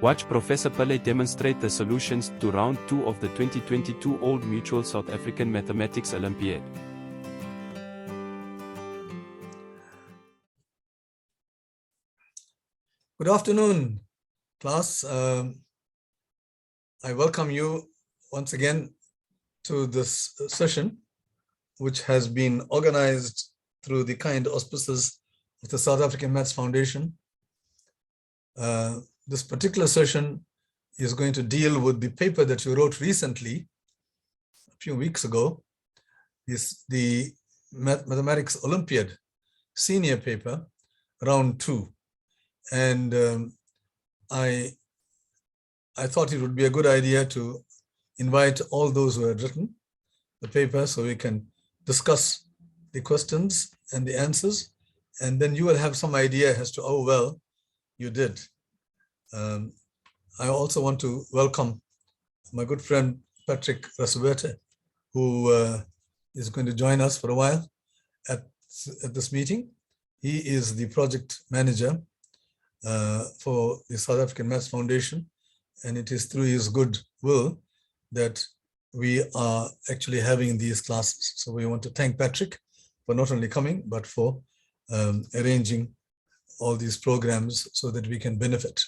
Watch Professor Pillay demonstrate the solutions to round 2 of the 2022 Old Mutual South African Mathematics Olympiad. Good afternoon, class. I welcome you once again to this session, which has been organized through the kind auspices of the South African Maths Foundation. This particular session is going to deal with the paper that you wrote recently, a few weeks ago. Is the Mathematics Olympiad senior paper, round 2. And I thought it would be a good idea to invite all those who had written the paper so we can discuss the questions and the answers, and then you will have some idea as to how well you did. I also want to welcome my good friend Patrick Rasubete, who is going to join us for a while at this meeting. He is the project manager for the South African Maths Foundation, and it is through his good will that we are actually having these classes. So we want to thank Patrick for not only coming, but for arranging all these programs so that we can benefit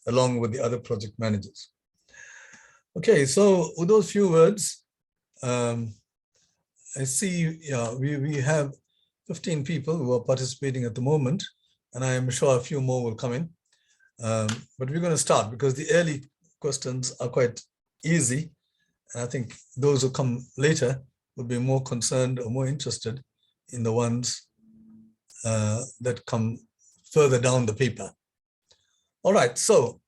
along with the other project managers. Okay, so with those few words, I see we have 15 people who are participating at the moment, and I am sure a few more will come in. But we're going to start because the early questions are quite easy. And I think those who come later will be more concerned or more interested in the ones that come further down the paper. All right, so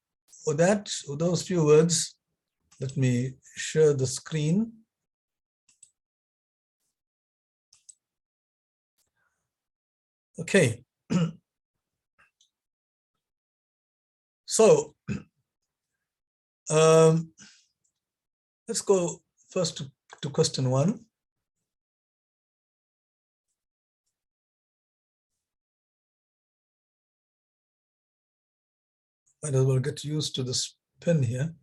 with that, with those few words, let me share the screen. Okay. So let's go first to question 1. Might as well get used to this pen here.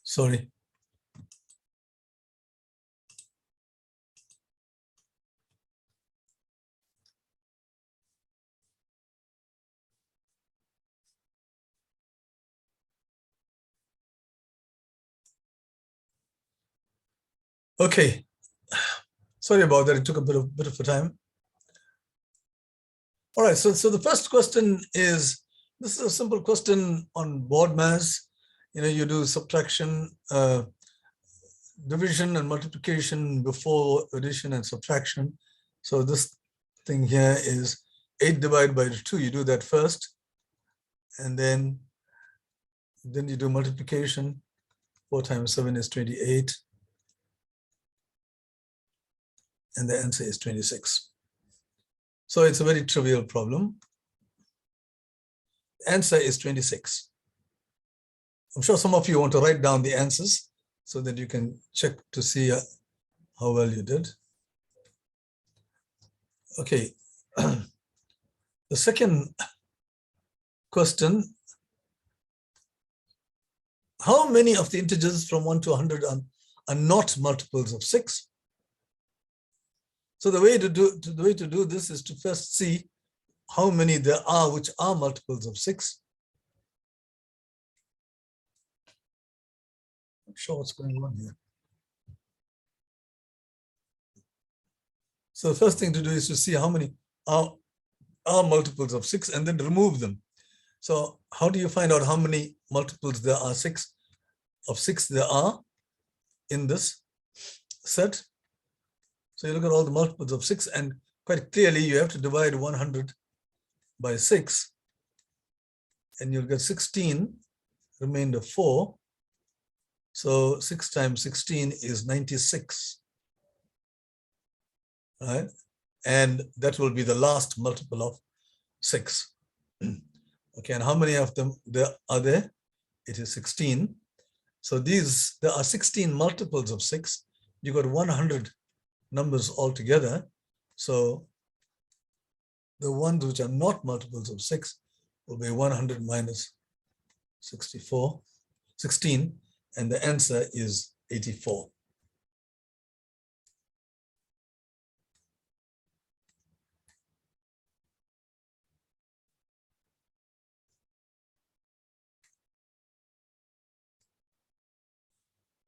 Sorry. Okay, sorry about that. It took a bit of a time. All right, so the first question is, this is a simple question on board maths. You know, you do subtraction, division and multiplication before addition and subtraction. So this thing here is 8 divided by 2. You do that first, and then you do multiplication. 4 times 7 is 28. And the answer is 26. So it's a very trivial problem. The answer is 26. I'm sure some of you want to write down the answers so that you can check to see how well you did. Okay. The second question, how many of the integers from 1 to 100 are not multiples of 6? So the way to do this is to first see how many there are which are multiples of 6. Not sure what's going on here. So the first thing to do is to see how many are multiples of 6 and then remove them. So how do you find out how many multiples there are of 6 there are in this set? So you look at all the multiples of 6, and quite clearly you have to divide 100 by 6, and you'll get 16, remainder 4. So 6 times 16 is 96, right? And that will be the last multiple of 6. Okay, and how many of them there are there? It is 16. So there are 16 multiples of 6. You got 100 numbers altogether. So the ones which are not multiples of 6 will be 100 minus 16, and the answer is 84.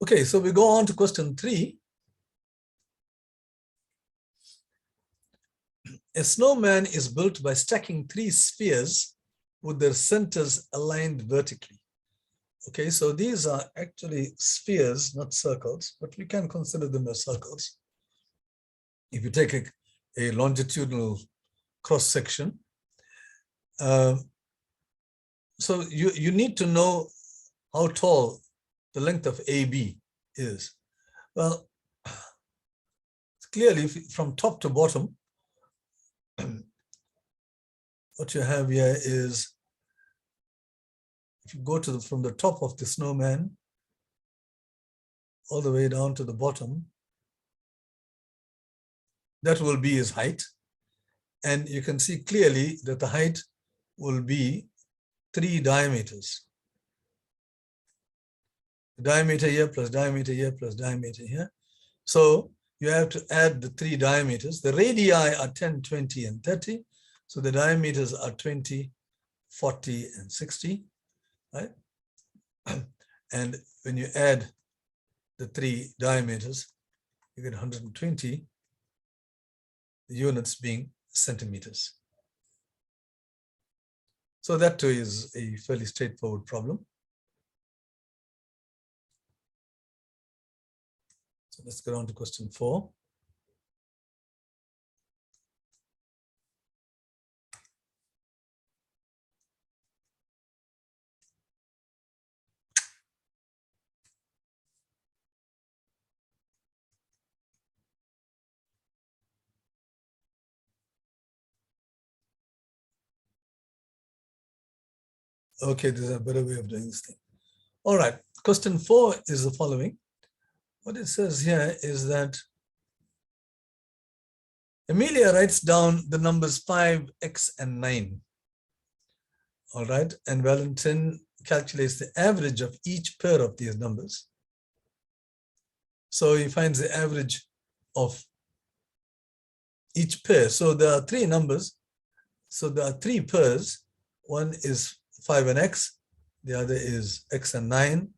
Okay, so we go on to question 3. A snowman is built by stacking 3 spheres with their centers aligned vertically. Okay, so these are actually spheres, not circles, but we can consider them as circles. If you take a longitudinal cross section, so you need to know how tall the length of AB is. Well, clearly from top to bottom, what you have here is, if you go from the top of the snowman all the way down to the bottom, that will be his height. And you can see clearly that the height will be 3 diameters. Diameter here plus diameter here plus diameter here. So you have to add the 3 diameters. The radii are 10, 20, and 30. So the diameters are 20, 40, and 60, right? And when you add the 3 diameters, you get 120, the units being centimeters. So that too is a fairly straightforward problem. So let's go on to question 4. Okay, there's a better way of doing this thing. All right, question 4 is the following. What it says here is that Emilia writes down the numbers 5, x, and 9. All right, and Valentin calculates the average of each pair of these numbers. So he finds the average of each pair. So there are 3 numbers. So there are 3 pairs. One is 5 and x, the other is x and 9,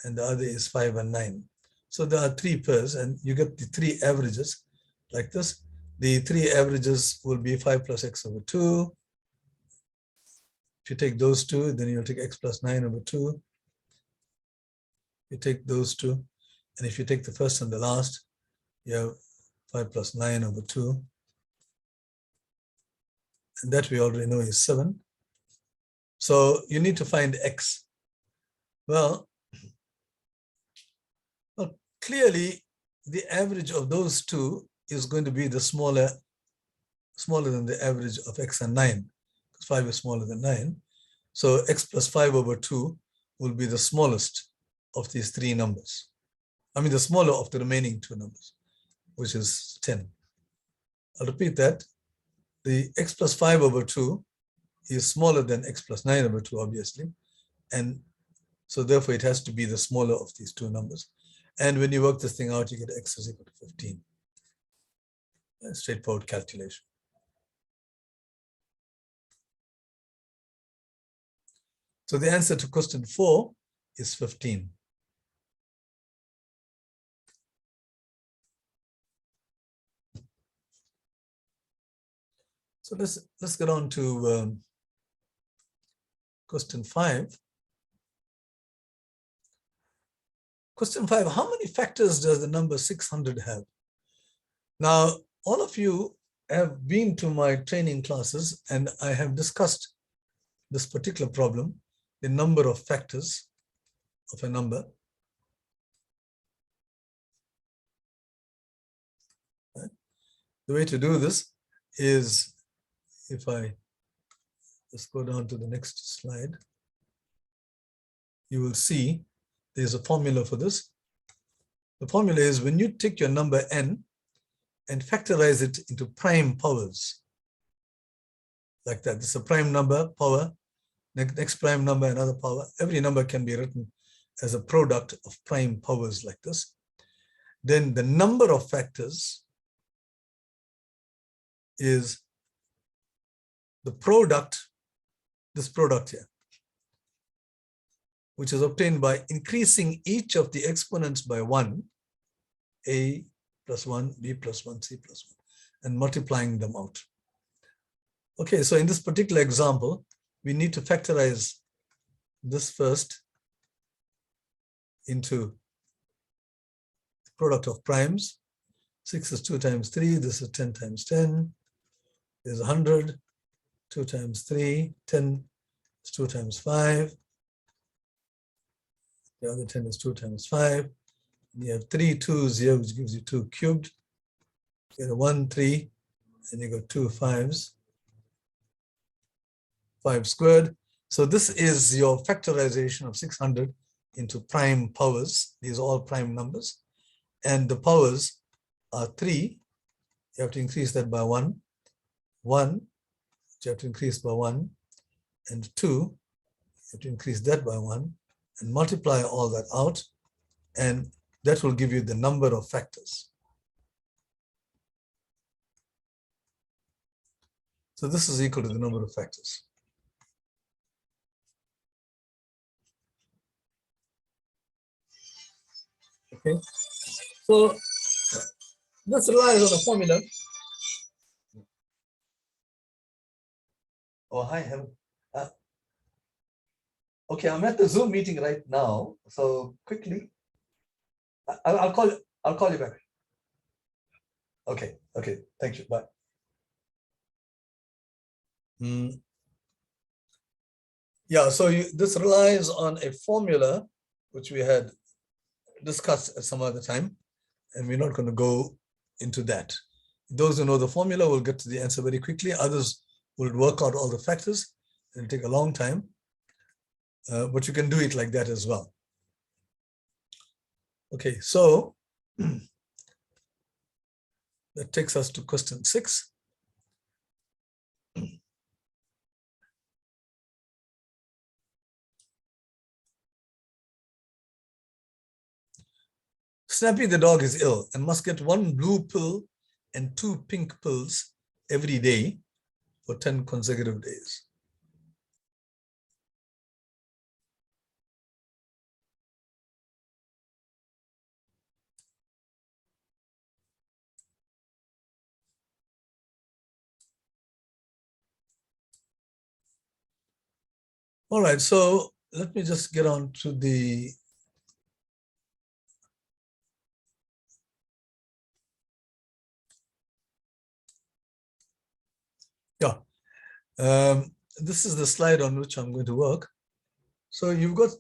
and the other is 5 and 9. So there are 3 pairs, and you get the 3 averages like this. The 3 averages will be 5 plus x over 2. If you take those 2, then you'll take x plus 9 over 2. You take those 2, and if you take the first and the last, you have 5 plus 9 over 2. And that we already know is 7. So you need to find x. Well, clearly the average of those 2 is going to be the smaller than the average of x and 9, because 5 is smaller than 9. So x plus 5 over 2 will be the smallest of these 3 numbers. I mean, the smaller of the remaining 2 numbers, which is 10. I'll repeat that. The x plus 5 over 2 is smaller than x plus 9 over 2, obviously. And so therefore, it has to be the smaller of these 2 numbers. And when you work this thing out, you get x is equal to 15. A straightforward calculation. So the answer to question 4 is 15. So let's get on to question 5. Question 5, how many factors does the number 600 have? Now, all of you have been to my training classes, and I have discussed this particular problem, the number of factors of a number. Right? The way to do this is, if I just go down to the next slide, you will see there's a formula for this. The formula is when you take your number n and factorize it into prime powers, like that. This is a prime number, power, next prime number, another power. Every number can be written as a product of prime powers like this. Then the number of factors is the product, this product here, which is obtained by increasing each of the exponents by 1, a plus 1, b plus 1, c plus 1, and multiplying them out. Okay, so in this particular example, we need to factorize this first into the product of primes. 6 is 2 times 3, this is 10 times 10, there's 100, 2 times 3, 10 is 2 times 5, the other 10 is 2 times 5, you have 3 2's here, which gives you 2 cubed, you get a 1, 3, and you got 2 5's, 5 squared. So this is your factorization of 600 into prime powers. These are all prime numbers. And the powers are 3. You have to increase that by 1. 1, you have to increase by 1. And 2, you have to increase that by 1. And multiply all that out. And that will give you the number of factors. So this is equal to the number of factors. Okay, so this relies on a formula. Oh, hi, okay, I'm at the Zoom meeting right now, so quickly, I'll call you back. Okay, thank you, bye. Yeah, so this relies on a formula which we had discussed at some other time, and we're not going to go into that. Those who know the formula will get to the answer very quickly. Others will work out all the factors. It'll take a long time, but you can do it like that as well. Okay, so that takes us to question 6. Snappy the dog is ill and must get 1 blue pill and 2 pink pills every day for 10 consecutive days. All right, so let me just get on to the this is the slide on which I'm going to work. So you've got,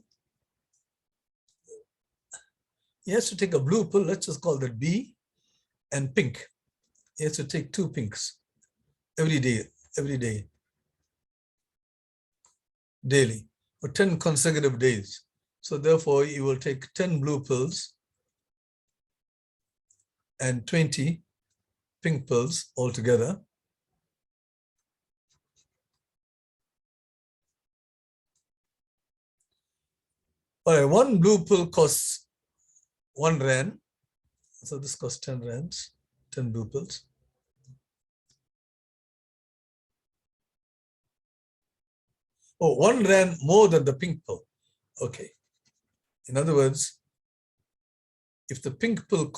he has to take a blue pill, let's just call that B, and pink. He has to take 2 pinks every day, daily, for 10 consecutive days. So therefore, he will take 10 blue pills and 20 pink pills altogether. All right, 1 blue pill costs 1 rand. So this costs 10 rands, 10 blue pills. Oh, 1 rand more than the pink pill. Okay. In other words, if the pink pill,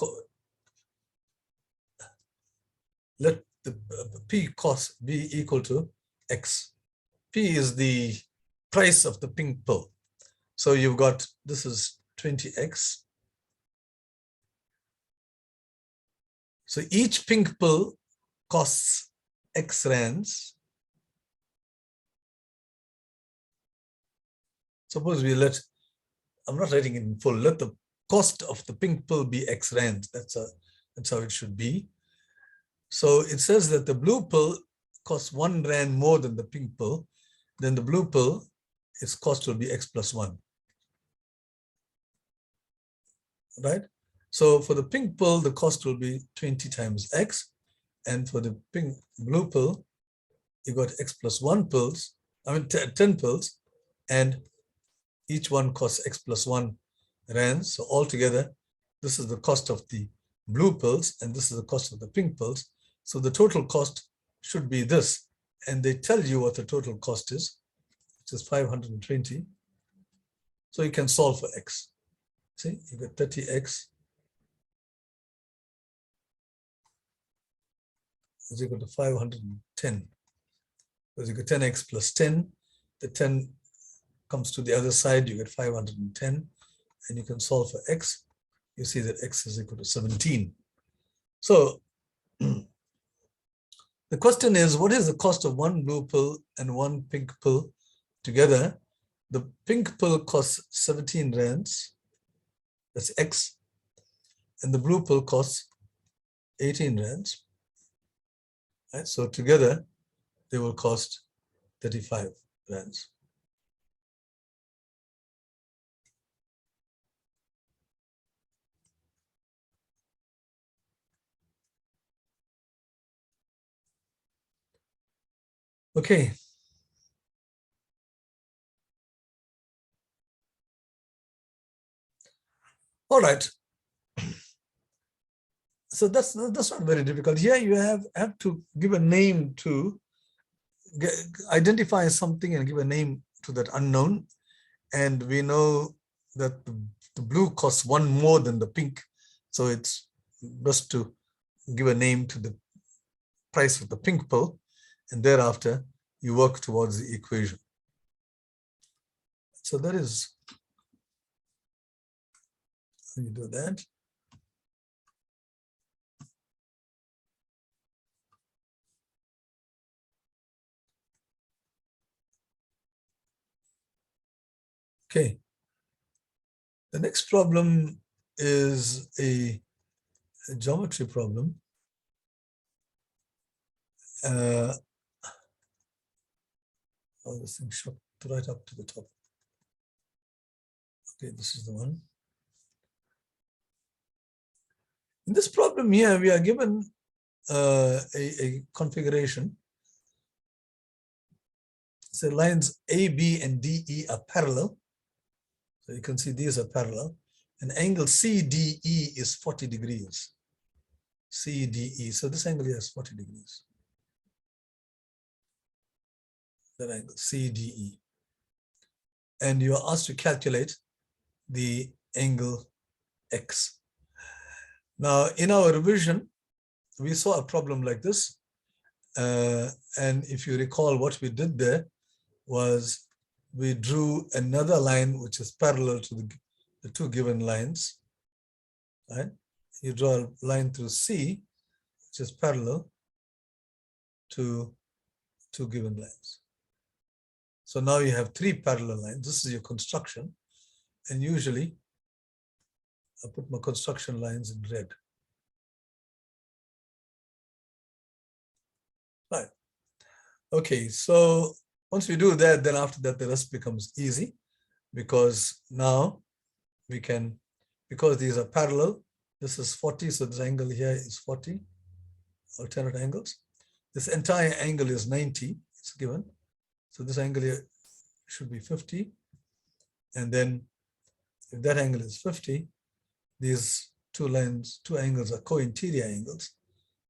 let the P cost be equal to X. P is the price of the pink pill. So you've got, this is 20X. So each pink pill costs X rands. Suppose we I'm not writing it in full, let the cost of the pink pill be X rands. That's how it should be. So it says that the blue pill costs 1 rand more than the pink pill. Then the blue pill, its cost will be X plus 1. right? So for the pink pill, the cost will be 20 times X. And for the blue pill, you got X plus 1 pills, 10 pills, and each one costs X plus 1 rands. So altogether, this is the cost of the blue pills, and this is the cost of the pink pills. So the total cost should be this. And they tell you what the total cost is, which is 520. So you can solve for X. See, you get 30X is equal to 510. Because you get 10X plus 10. The 10 comes to the other side, you get 510. And you can solve for X. You see that X is equal to 17. So the question is, what is the cost of one blue pill and one pink pill together? The pink pill costs 17 rands. That's X. And the blue pill costs 18 rands. Right? So together, they will cost 35 rands. Okay. All right. So that's not very difficult. Here you have to give a name to identify something and give a name to that unknown. And we know that the blue costs 1 more than the pink. So it's best to give a name to the price of the pink pill. And thereafter, you work towards the equation. So that is how you do that. Okay. The next problem is a geometry problem. Oh, this thing shot right up to the top. Okay, this is the one. In this problem here, we are given a configuration. So lines A, B, and D, E are parallel. So you can see these are parallel. And angle CDE is 40 degrees. CDE. So this angle here is 40 degrees. That angle, CDE. And you are asked to calculate the angle X. Now, in our revision, we saw a problem like this. And if you recall, what we did there was we drew another line which is parallel to the two given lines. Right? You draw a line through C, which is parallel to two given lines. So now you have 3 parallel lines. This is your construction. And usually, I put my construction lines in red. Right. Okay, so once we do that, then after that, the rest becomes easy because now we can, because these are parallel, this is 40, so this angle here is 40, alternate angles. This entire angle is 90, it's given. So this angle here should be 50. And then if that angle is 50, these two angles are co-interior angles.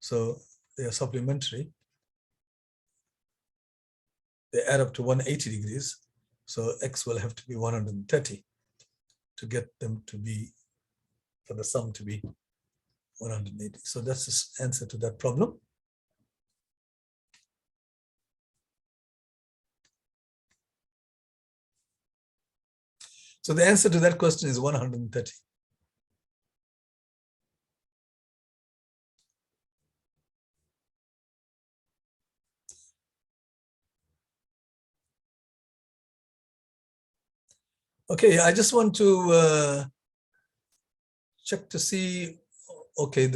So they are supplementary. They add up to 180 degrees. So X will have to be 130 to get them to be, for the sum to be 180. So that's the answer to that problem. So the answer to that question is 130. Okay, I just want to check to see, okay,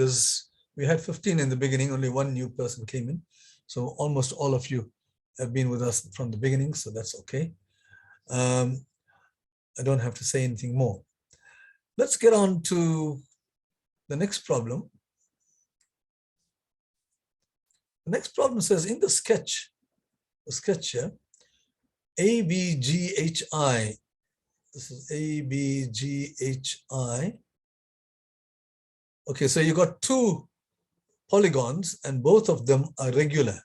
we had 15 in the beginning, only 1 new person came in. So almost all of you have been with us from the beginning, so that's okay. I don't have to say anything more. Let's get on to the next problem. The next problem says in the sketch here, ABGHI, this is ABGHI. Okay, so you got two polygons and both of them are regular.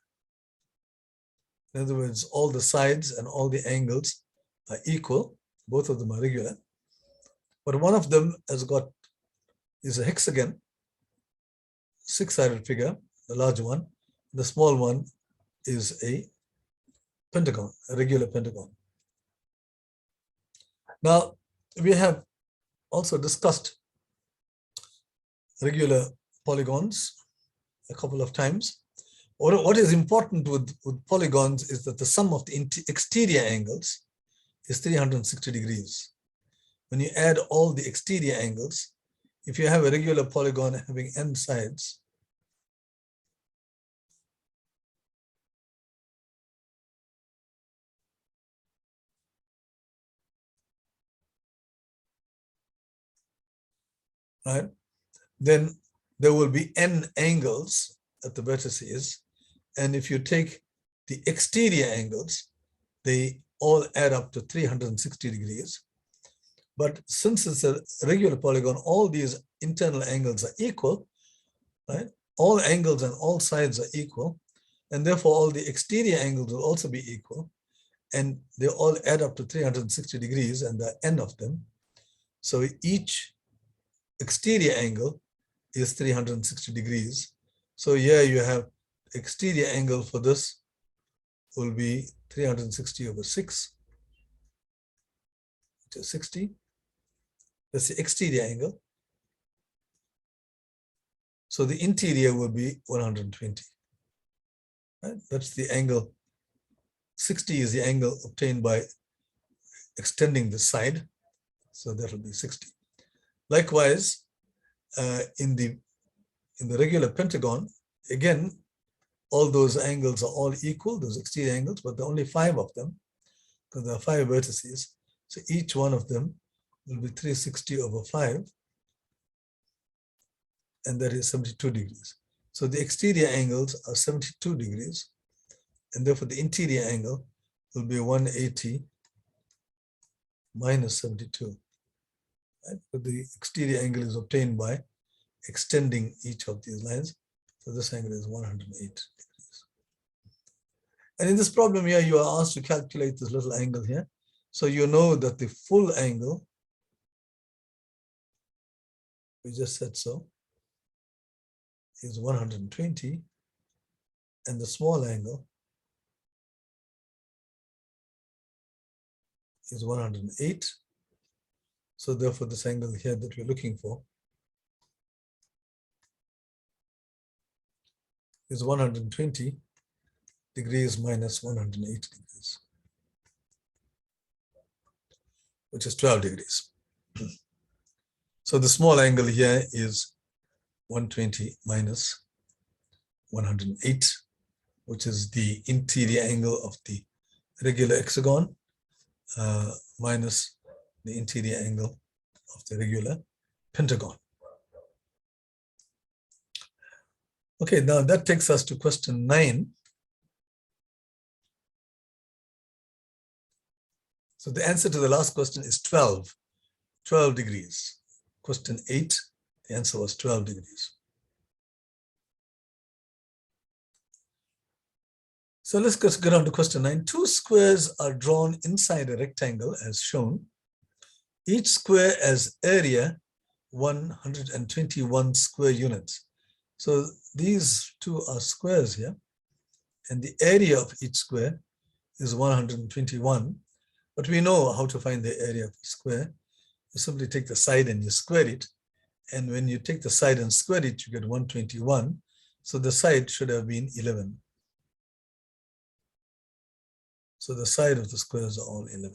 In other words, all the sides and all the angles are equal. Both of them are regular. But one of them is a hexagon, six-sided figure, the large one. The small one is a pentagon, a regular pentagon. Now, we have also discussed regular polygons a couple of times. What is important with polygons is that the sum of the exterior angles is 360 degrees. When you add all the exterior angles, if you have a regular polygon having n sides, right, then there will be n angles at the vertices. And if you take the exterior angles, they all add up to 360 degrees. But since it's a regular polygon, all these internal angles are equal, right? All angles on all sides are equal, and therefore all the exterior angles will also be equal, and they all add up to 360 degrees, and there are n of them. So each exterior angle is 360 degrees. So here you have exterior angle for this will be 360 over 6, which is 60. That's the exterior angle. So the interior will be 120. Right? That's the angle. 60 is the angle obtained by extending the side. So that will be 60. Likewise, in the regular pentagon, again, all those angles are all equal, those exterior angles, but there are only 5 of them, because there are 5 vertices. So each one of them will be 360 over 5, and that is 72 degrees. So the exterior angles are 72 degrees, and therefore the interior angle will be 180 minus 72. Right? But the exterior angle is obtained by extending each of these lines. So this angle is 108 degrees. And in this problem here, you are asked to calculate this little angle here. So you know that the full angle, we just said so, is 120, and the small angle is 108. So therefore, this angle here that we're looking for is 120 degrees minus 108 degrees, which is 12 degrees. So the small angle here is 120 minus 108, which is the interior angle of the regular hexagon minus the interior angle of the regular pentagon. Okay, now that takes us to question 9. So the answer to the last question is 12 degrees. Question 8, the answer was 12 degrees. So let's get on to question 9. 2 squares are drawn inside a rectangle as shown. Each square has area 121 square units. So these two are squares here, and the area of each square is 121. But we know how to find the area of a square. You simply take the side and you square it. And when you take the side and square it, you get 121. So the side should have been 11. So the side of the squares are all 11.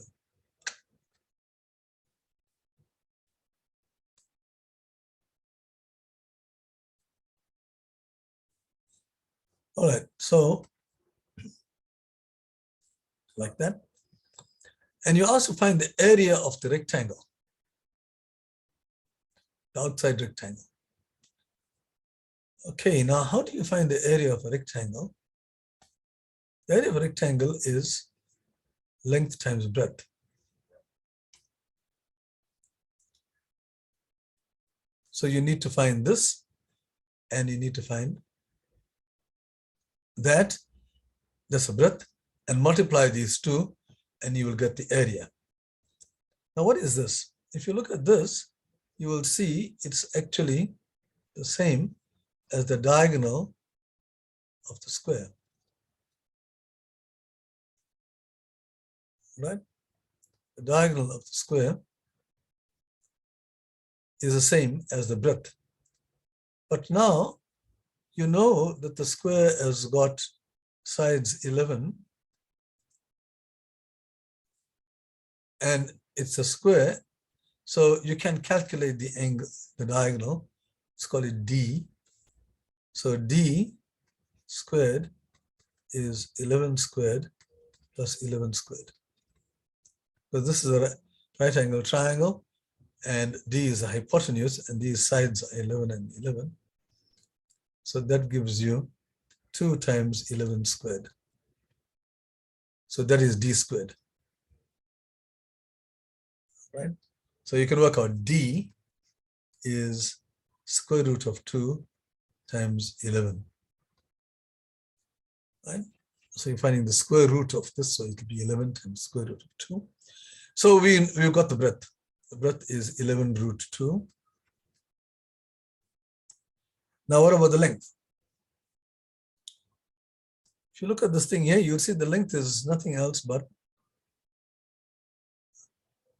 All right, so like that. And you also find the area of the rectangle. the outside rectangle. Okay, now how do you find the area of a rectangle? The area of a rectangle is length times breadth. So you need to find this, and you need to find that, that's the breadth, and multiply these two, and you will get the area. Now, what is this? If you look at this, you will see it's actually the same as the diagonal of the square, right? The diagonal of the square is the same as the breadth. But now you know that the square has got sides 11, and it's a square, so you can calculate the angle, the diagonal. Let's call it D. So D squared is 11 squared plus 11 squared. So this is a right angle triangle, and D is a hypotenuse, and these sides are 11 and 11. So that gives you 2 times 11 squared. So that is D squared, right? So you can work out D is square root of 2 times 11, right? So you're finding the square root of this, so it will be 11 times square root of 2. So we've got the breadth. The breadth is 11 root 2. Now what about the length? If you look at this thing here, you'll see the length is nothing else but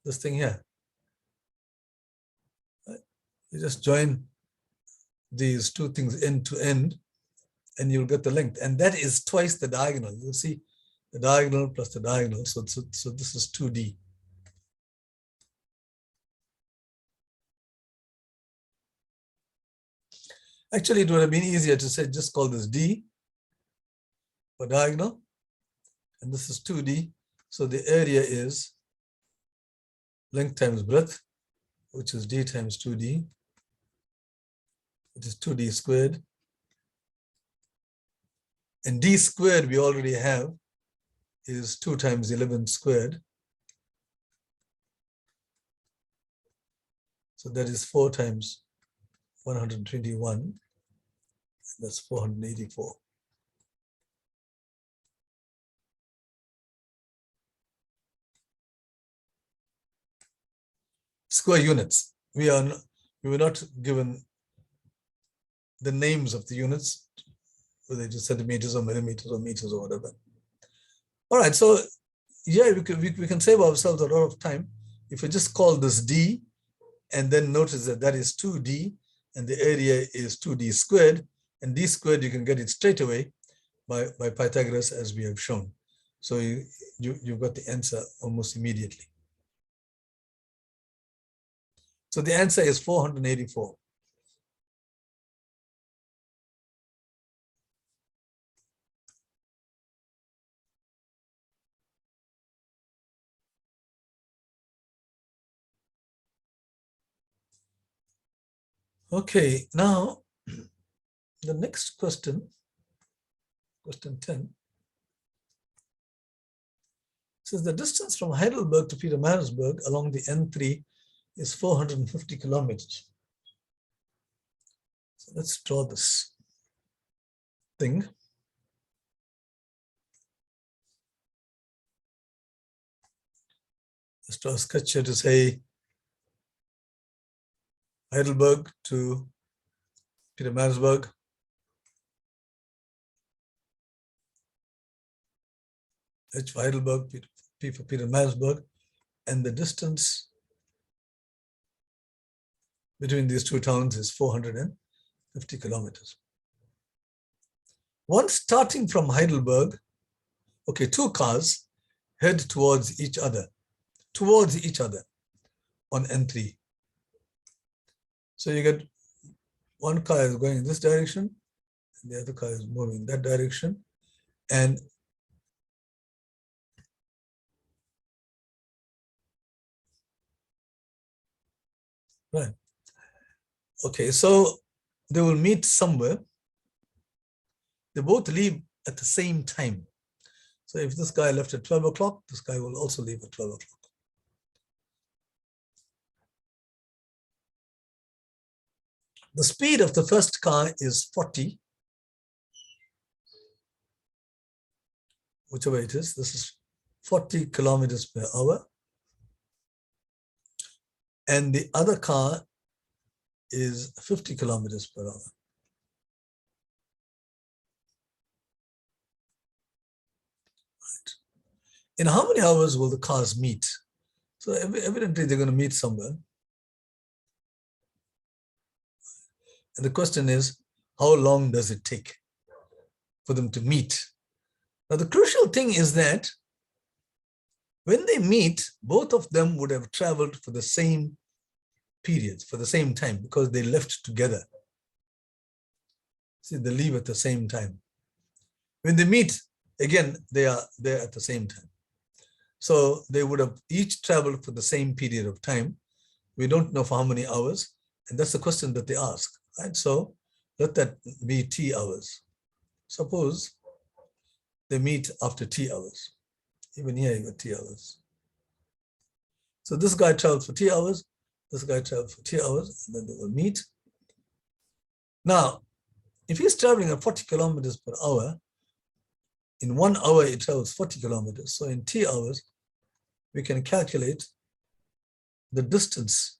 this thing here. Right? You just join these two things end to end, and you'll get the length. And that is twice the diagonal. You'll see the diagonal plus the diagonal. So this is 2D. Actually, it would have been easier to say, just call this D for diagonal, and this is 2D. So the area is length times breadth, which is D times 2D, which is 2D squared. And D squared we already have is 2 times 11 squared. So that is 4 times 121. That's 484. Square units. We were not given the names of the units, whether it is centimeters or millimeters or meters or whatever. All right, so yeah, we can save ourselves a lot of time if we just call this D, and then notice that that is 2D, and the area is 2D squared, and D squared, you can get it straight away by Pythagoras, as we have shown. So you've got the answer almost immediately. So the answer is 484. Okay, now the next question, question 10, says the distance from Heidelberg to Pietermaritzburg along the N3 is 450 kilometers. So let's draw this thing. Let's draw a sketch here to say Heidelberg to Pietermaritzburg. H for Heidelberg, P for Pietermaritzburg, and the distance between these two towns is 450 kilometers. Once starting from Heidelberg, okay, two cars head towards each other on N3. So you get one car is going in this direction, and the other car is moving in that direction. And right. Okay, so they will meet somewhere. They both leave at the same time. So if this guy left at 12 o'clock, this guy will also leave at 12 o'clock. The speed of the first car is 40, whichever it is. This is 40 kilometers per hour. And the other car is 50 kilometers per hour. Right. In how many hours will the cars meet? So evidently they're going to meet somewhere. And the question is, how long does it take for them to meet? Now, the crucial thing is that when they meet, both of them would have traveled for the same period, for the same time, because they left together. See, they leave at the same time. When they meet, again, they are there at the same time. So they would have each traveled for the same period of time. We don't know for how many hours. And that's the question that they ask, right? So let that be T hours. Suppose they meet after T hours. Even here you got T hours. So this guy traveled for T hours, this guy traveled for T hours, and then they will meet. Now, if he's traveling at 40 kilometers per hour, in 1 hour he travels 40 kilometers. So in T hours, we can calculate the distance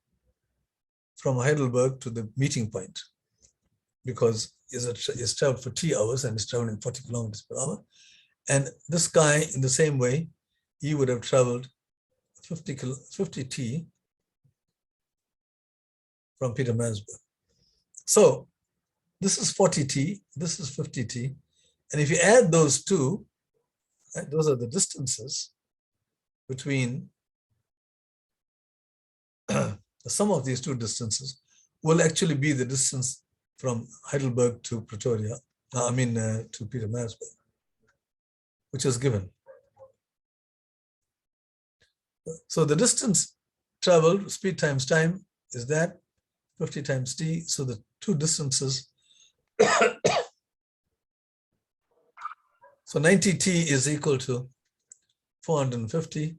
from Heidelberg to the meeting point, because he's traveled for T hours and he's traveling 40 kilometers per hour. And this guy, in the same way, he would have traveled 50 T from Petermansburg. So this is 40 T, this is 50 T. And if you add those two, right, those are the distances between the sum of these two distances will actually be the distance from Heidelberg to Pretoria, to Petermansburg, which is given. So the distance traveled, speed times time, is that 50 times T. So the two distances, so 90 T is equal to 450.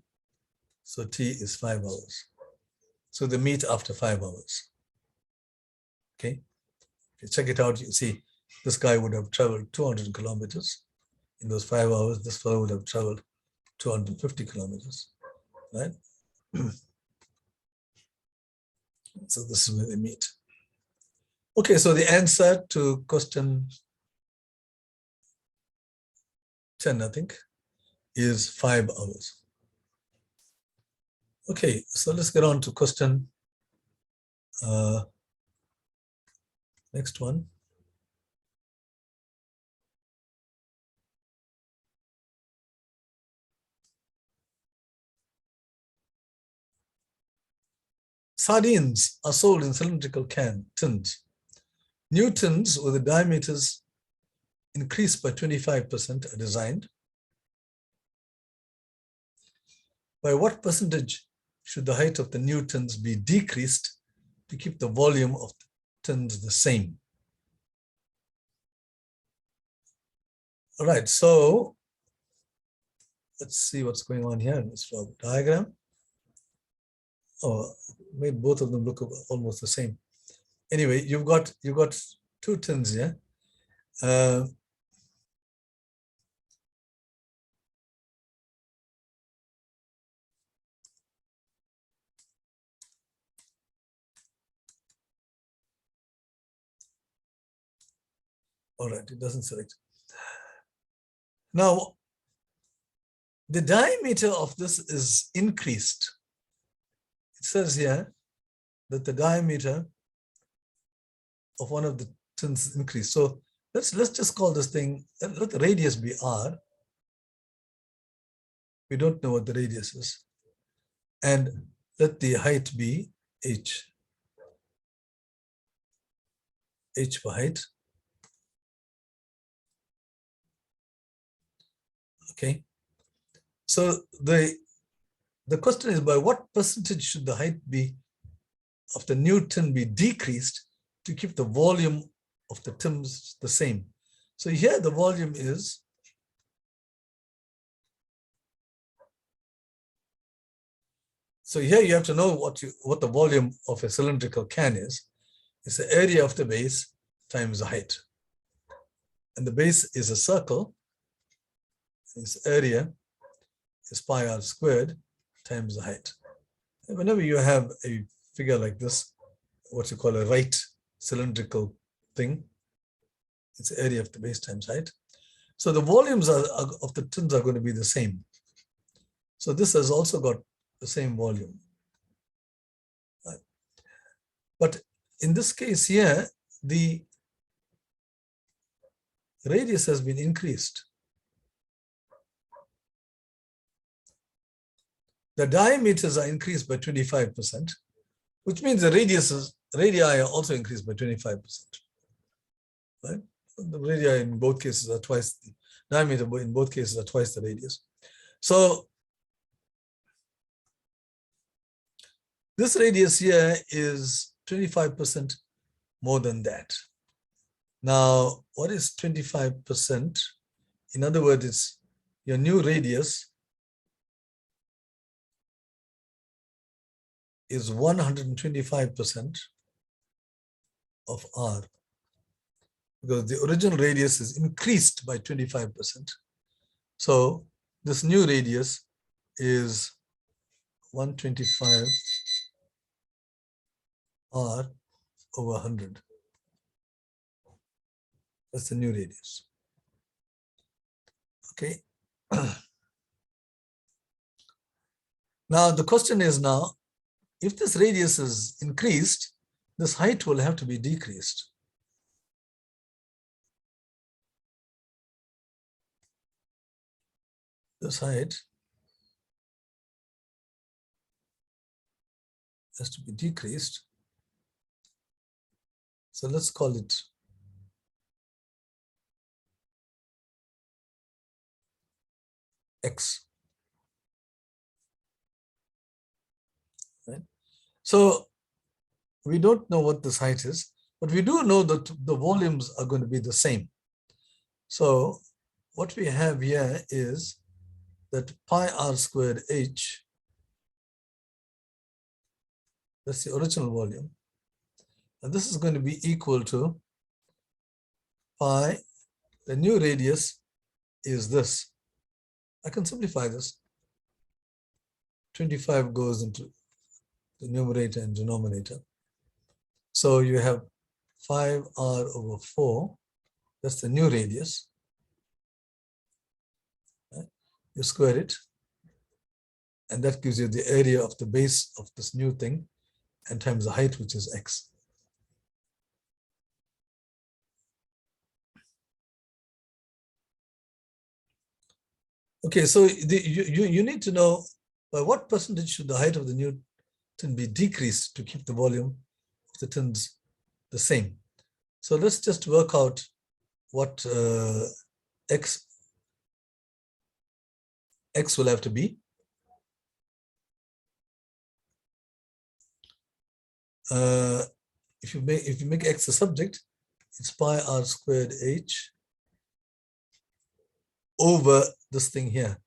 So T is 5 hours. So they meet after 5 hours. Okay. If you check it out, you see this guy would have traveled 200 kilometers. In those 5 hours, this fellow would have traveled 250 kilometers, right? So this is where they meet. Okay, so the answer to question 10, I think, is 5 hours. Okay, so let's get on to question, next one. Sardines are sold in cylindrical tins. New tins with the diameters increased by 25% are designed. By what percentage should the height of the new tins be decreased to keep the volume of the tins the same? All right, so let's see what's going on here in this diagram. Oh, made both of them look almost the same. Anyway, you've got two tins here. All right, it doesn't select. Now, the diameter of this is increased. It says here that the diameter of one of the tins is increased. So let's just call this thing, let the radius be R. We don't know what the radius is. And let the height be H. H for height. Okay. So the question is, by what percentage should the height be of the new tin be decreased to keep the volume of the tins the same. So here the volume is so here you have to know what the volume of a cylindrical can is. It's the area of the base times the height. And the base is a circle. Its area is pi r squared times the height. And whenever you have a figure like this, what you call a right cylindrical thing, it's the area of the base times height. So the volumes of the tins are going to be the same. So this has also got the same volume. Right. But in this case here, the radius has been increased. The diameters are increased by 25%, which means the radii are also increased by 25%. Right? The radii in both cases are twice the diameter, but in both cases are twice the radius. So this radius here is 25% more than that. Now, what is 25%? In other words, it's your new radius is 125% of r, because the original radius is increased by 25%. So this new radius is 125 r over 100. That's the new radius. Okay. Now the question is now, if this radius is increased, this height will have to be decreased. This height has to be decreased. So let's call it x. Right? So we don't know what this height is, but we do know that the volumes are going to be the same. So what we have here is that pi r squared h, that's the original volume, and this is going to be equal to pi, the new radius is this. I can simplify this. 25 goes into the numerator and denominator. So you have 5r over 4, that's the new radius. Right? You square it, and that gives you the area of the base of this new thing, and times the height, which is x. Okay, so you need to know by what percentage should the height of the new tin be decreased to keep the volume of the tins the same. So let's just work out what x will have to be. If you make x the subject, it's pi r squared h over this thing here,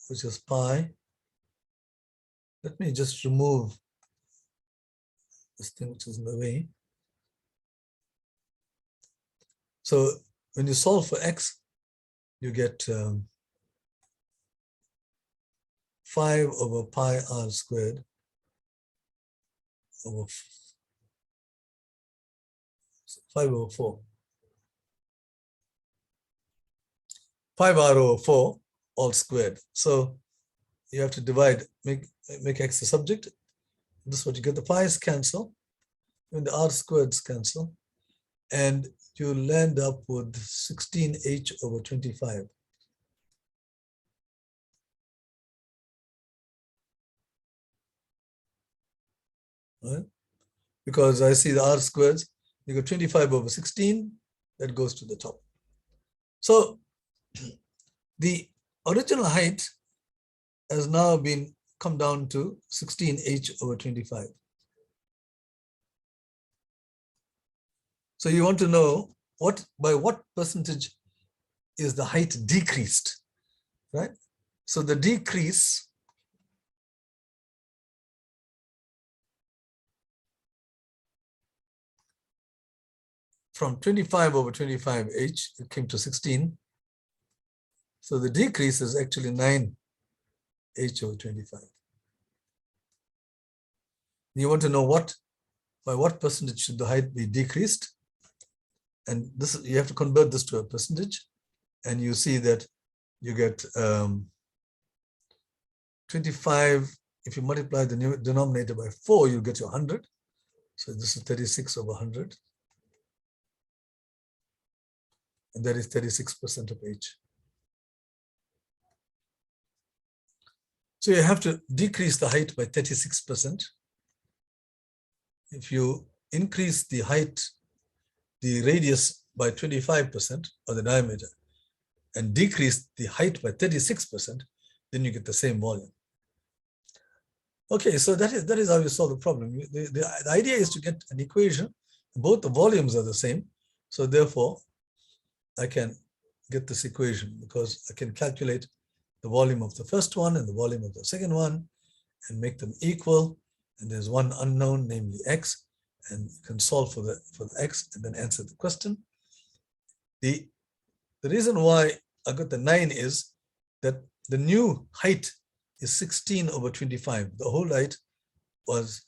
which is pi. Let me just remove this thing which is in the way. So when you solve for x, you get 5 over pi r squared over 5 over 4. 5r over 4 all squared. So you have to divide, make x the subject. This is what you get. The pi's cancel, and the r squareds cancel, and you land up with 16h over 25. Right? Because I see the r squareds, you got 25 over 16, that goes to the top. So the original height has now come down to 16h over 25. So you want to know by what percentage is the height decreased, right? So the decrease from 25 over 25h, it came to 16. So the decrease is actually 9h over 25. You want to know by what percentage should the height be decreased? And this, you have to convert this to a percentage, and you see that you get 25. If you multiply the denominator by 4, you get your 100. So this is 36 over 100. And that is 36% of h. So you have to decrease the height by 36%. If you increase the height, the radius by 25%, or the diameter, and decrease the height by 36%, then you get the same volume. Okay, so that is how you solve the problem. The idea is to get an equation. Both the volumes are the same. So therefore, I can get this equation because I can calculate the volume of the first one and the volume of the second one and make them equal. And there's one unknown, namely x, and you can solve for the x and then answer the question. The reason why I got the 9 is that the new height is 16 over 25. The whole height was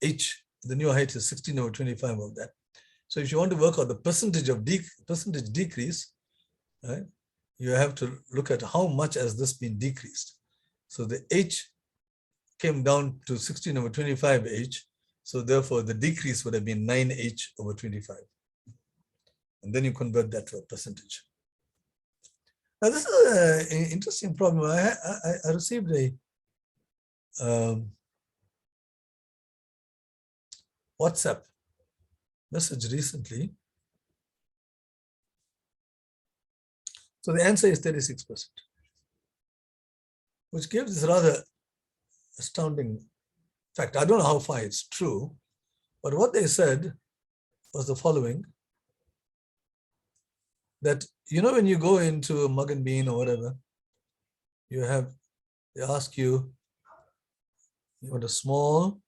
h. The new height is 16 over 25 of that. So if you want to work out the percentage decrease, right, you have to look at how much has this been decreased. So the h came down to 16 over 25h. So therefore, the decrease would have been 9h over 25. And then you convert that to a percentage. Now, this is an interesting problem. I received a WhatsApp message recently. So the answer is 36%, which gives this rather astounding fact. I don't know how far it's true, but what they said was the following, that, you know, when you go into a Mug and Bean or whatever, they ask you, you want a small,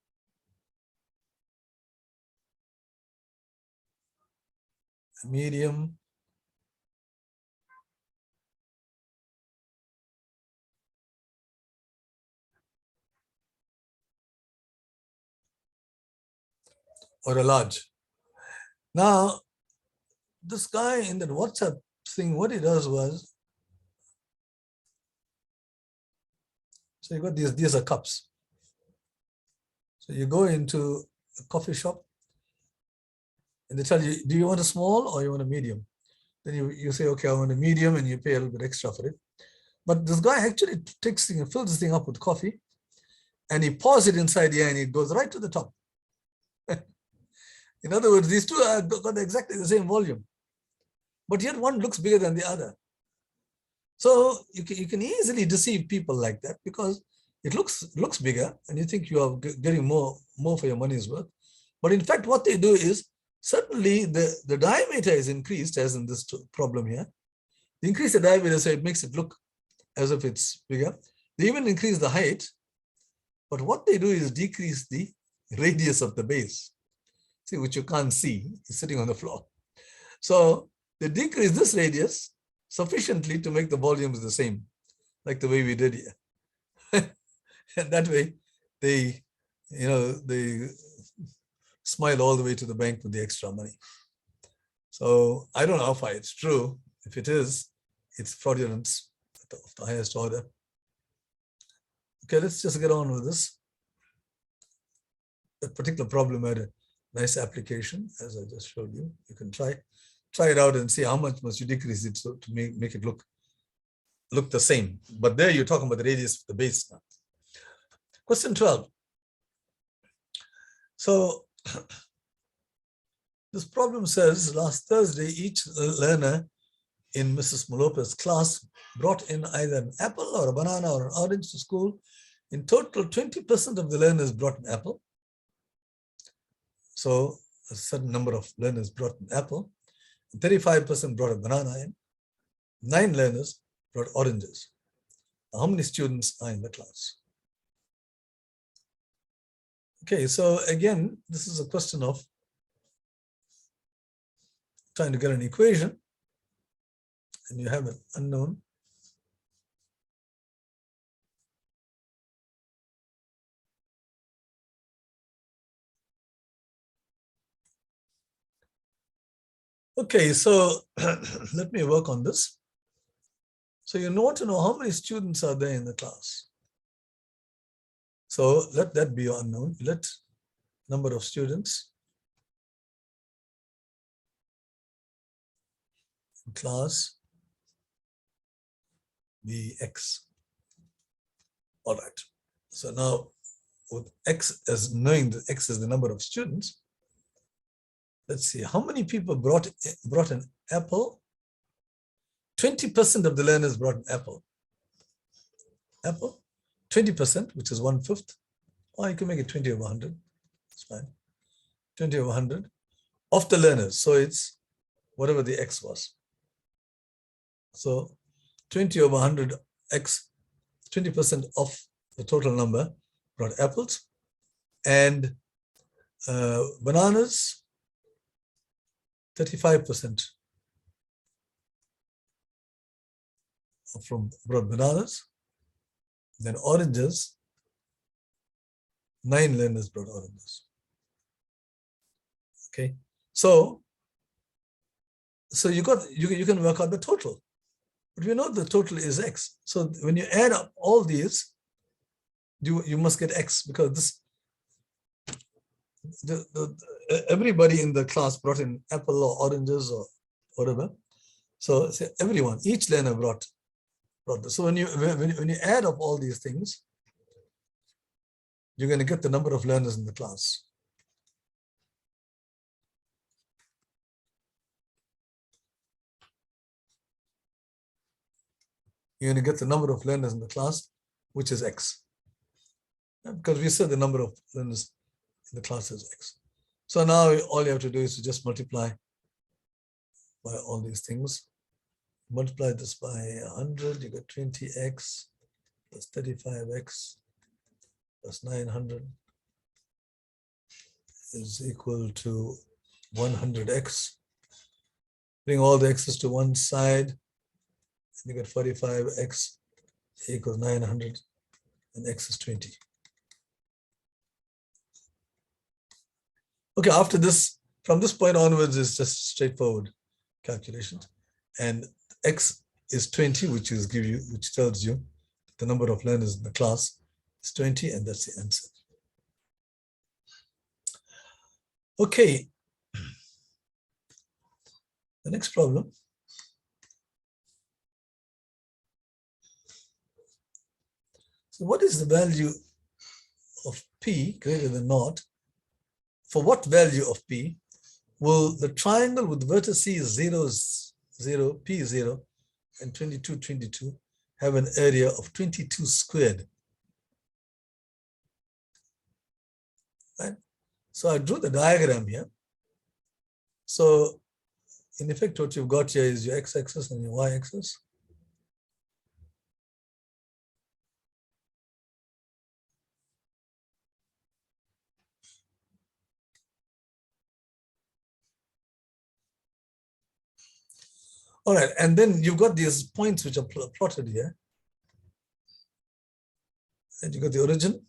a medium, or a large. Now, this guy in that WhatsApp thing, what he does was, so you got these are cups. So you go into a coffee shop and they tell you, do you want a small or you want a medium? Then you say, okay, I want a medium, and you pay a little bit extra for it. But this guy actually takes thing and fills this thing up with coffee, and he pours it inside here, and it goes right to the top. In other words, these two have got exactly the same volume, but yet one looks bigger than the other. So you can easily deceive people like that because it looks bigger, and you think you are getting more for your money's worth. But in fact, what they do is, certainly the diameter is increased, as in this problem here. They increase the diameter so it makes it look as if it's bigger. They even increase the height, but what they do is decrease the radius of the base, see, which you can't see, it's sitting on the floor. So they decrease this radius sufficiently to make the volumes the same, like the way we did here. And that way, they smile all the way to the bank with the extra money. So I don't know how far it's true. If it is, it's fraudulence of the highest order. Okay, let's just get on with this. That particular problem had a nice application, as I just showed you. You can try it out and see how much must you decrease it so to make it look the same. But there you're talking about the radius of the base now. Question 12. So this problem says, last Thursday, each learner in Mrs. Malopa's class brought in either an apple or a banana or an orange to school. In total, 20% of the learners brought an apple. So a certain number of learners brought an apple, 35% brought a banana in, 9 learners brought oranges. Now, how many students are in the class? Okay, so again, this is a question of trying to get an equation, and you have an unknown. Okay, so let me work on this. So you want to know how many students are there in the class. So let that be your unknown. Let number of students in class be X. All right. So now with X as knowing that X is the number of students, let's see how many people brought an apple. 20% of the learners brought an apple. Apple, 20%, which is 1/5. Or you can make it 20 over 100. It's fine. 20 over 100 of the learners. So it's whatever the X was. So 20 over 100 X, 20% of the total number brought apples. And bananas, 35% brought bananas. Then oranges, 9 learners brought oranges. Okay, so you can work out the total, but we know the total is X. So when you add up all these, you must get X, because this everybody in the class brought in apple or oranges or whatever. So everyone, each learner brought this. So when you add up all these things, you're going to get the number of learners in the class. You're going to get the number of learners in the class, which is X. Because we said the number of learners in the class is X. So now all you have to do is to just multiply by all these things. Multiply this by 100, you get 20X plus 35X plus 900 is equal to 100X. Bring all the X's to one side, and you get 45X equals 900, and X is 20. Okay, after this, from this point onwards, is just straightforward calculations. And X is 20, which tells you the number of learners in the class is 20, and that's the answer. Okay. The next problem. So what is the value of P greater than naught? For what value of P will the triangle with vertices 0, 0, P 0, and 22, 22 have an area of 22 squared? Right? So I drew the diagram here. So in effect, what you've got here is your x-axis and your y-axis. All right, and then you've got these points which are plotted here. And you got the origin.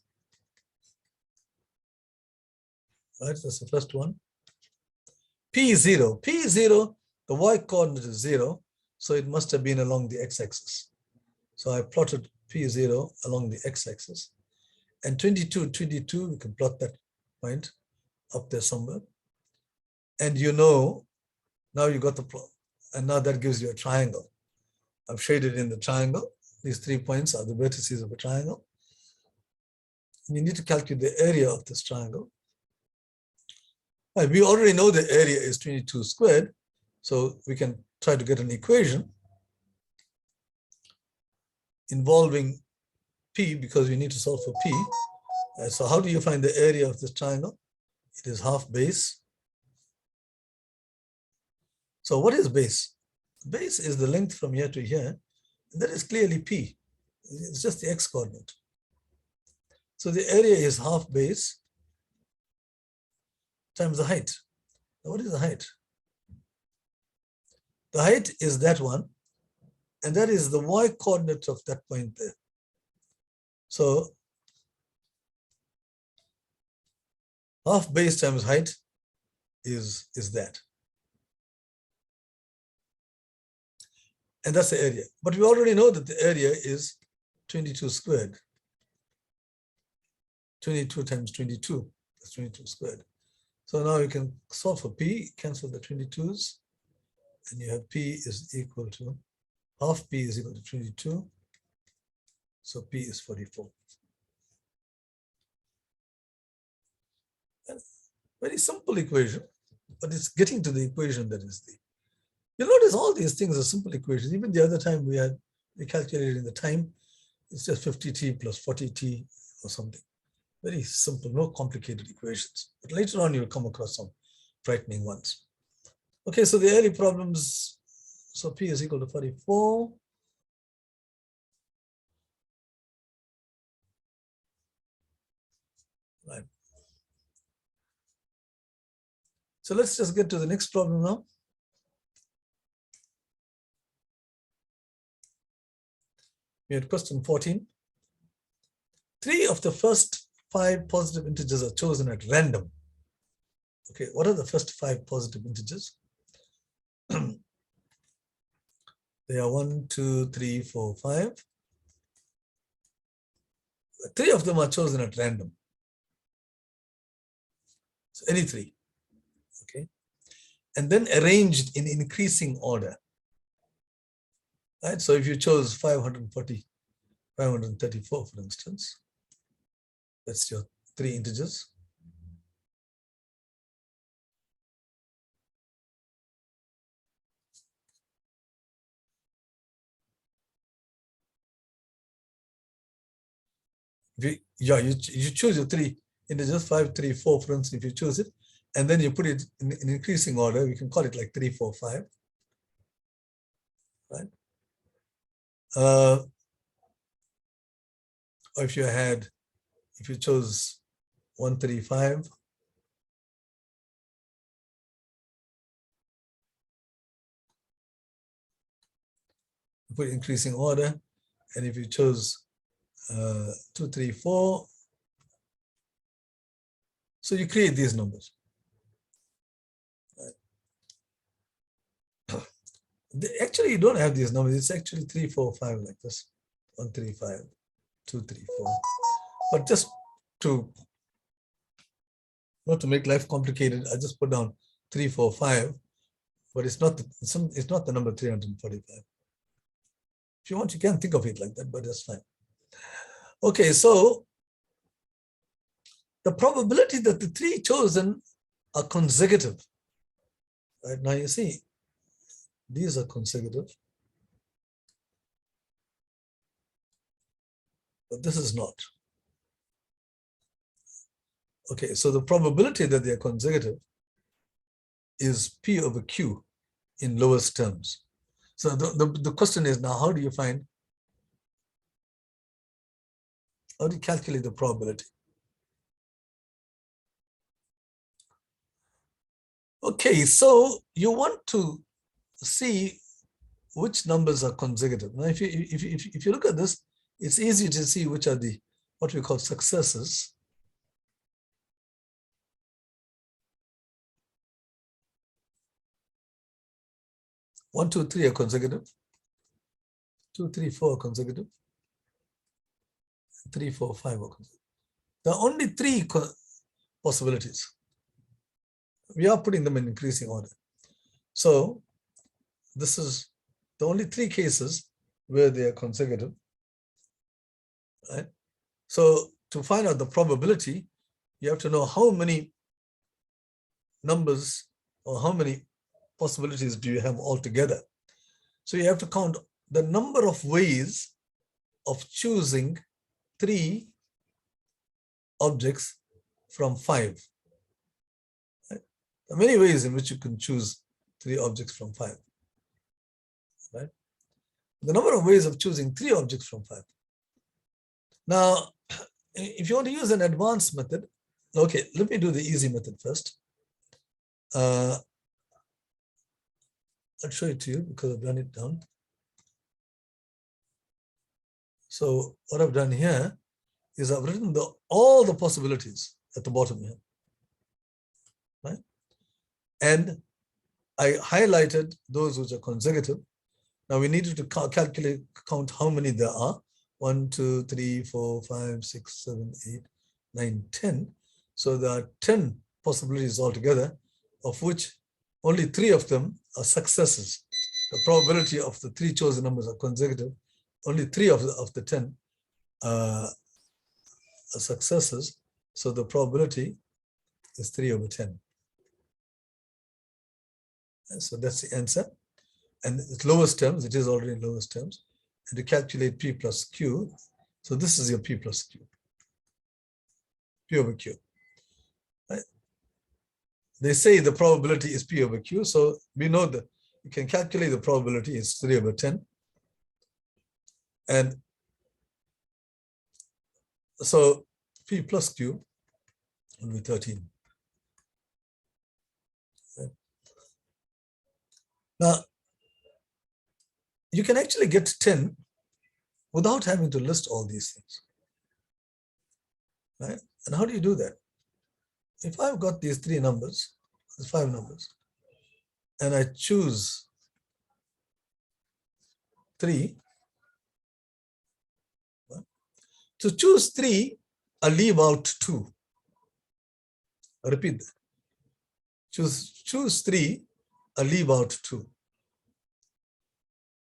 Right, that's the first one. P0. P0, the y-coordinate is 0, so it must have been along the x-axis. So I plotted P0 along the x-axis. And 22, 22, we can plot that point up there somewhere. And you know, now you got the plot. And now that gives you a triangle. I've shaded in the triangle. These 3 points are the vertices of a triangle. And you need to calculate the area of this triangle. Right, we already know the area is 22 squared, so we can try to get an equation involving P, because we need to solve for P. So how do you find the area of this triangle? It is half base So what is base? Base is the length from here to here. That is clearly P. It's just the X coordinate. So the area is half base times the height. Now what is the height? The height is that one, and that is the Y coordinate of that point there. So half base times height is that. And that's the area. But we already know that the area is 22 squared. 22 times 22, that's 22 squared. So now you can solve for P, cancel the 22s, and you have P is equal to, half P is equal to 22. So P is 44. And very simple equation, but it's getting to the equation that is the. You'll notice all these things are simple equations. Even the other time we calculated in the time, it's just 50t plus 40t or something. Very simple, no complicated equations. But later on, you'll come across some frightening ones. Okay, so the early problems, so P is equal to 44. Right. So let's just get to the next problem now. We had question 14. 3 of the first 5 positive integers are chosen at random. Okay, what are the first 5 positive integers? They are 1, 2, 3, 4, 5. 3 of them are chosen at random. So any 3. Okay. And then arranged in increasing order. Right? So if you chose 540, 534, for instance, that's your 3 integers. You choose your 3 integers, 5, 3, 4, for instance, if you choose it, and then you put it in increasing order. We can call it like 3, 4, 5. Right? Or if you chose 1, 3, 5, put increasing order, and if you chose 2, 3, 4, so you create these numbers. Right. Actually, you don't have these numbers. It's actually 3, 4, 5 like this. 1, 3, 5, 2, 3, 4. But just to not to make life complicated, I just put down 3, 4, 5. But it's not the number 345. If you want, you can think of it like that, but that's fine. Okay, so the probability that the 3 chosen are consecutive. Right now, you see, these are consecutive, but this is not. Okay, so the probability that they are consecutive is P over Q in lowest terms. So the question is now, how do you calculate the probability? Okay, so you want to see which numbers are consecutive. Now, if you look at this, it's easy to see which are what we call successors. One, 2, 3 are consecutive. 2, 3, 4 are consecutive. 3, 4, 5 are consecutive. There are only 3 possibilities. We are putting them in increasing order. So this is the only 3 cases where they are consecutive. Right? So to find out the probability, you have to know how many numbers or how many possibilities do you have altogether. So you have to count the number of ways of choosing 3 objects from 5. Right? There are many ways in which you can choose 3 objects from 5. Right? The number of ways of choosing 3 objects from 5. Now, if you want to use an advanced method, okay, let me do the easy method first. I'll show it to you because I've done it down. So what I've done here is I've written all the possibilities at the bottom here, right? And I highlighted those which are consecutive. Now we needed to count how many there are. 1, 2, 3, 4, 5, 6, 7, 8, 9, 10. So there are 10 possibilities altogether, of which only 3 of them are successes. The probability of the 3 chosen numbers are consecutive. Only 3 of the 10 are successes. So the probability is 3 over 10. And so that's the answer. And its lowest terms, it is already in lowest terms. And to calculate P plus Q, so this is your P plus Q. P over Q. Right? They say the probability is P over Q, so we know that you can calculate the probability is 3 over 10. And so P plus Q will be 13. Right? Now, you can actually get 10 without having to list all these things. Right? And how do you do that? If I've got these 3 numbers, these 5 numbers, and I choose 3, right? To choose 3, I leave out 2. I repeat that. Choose 3, I leave out 2.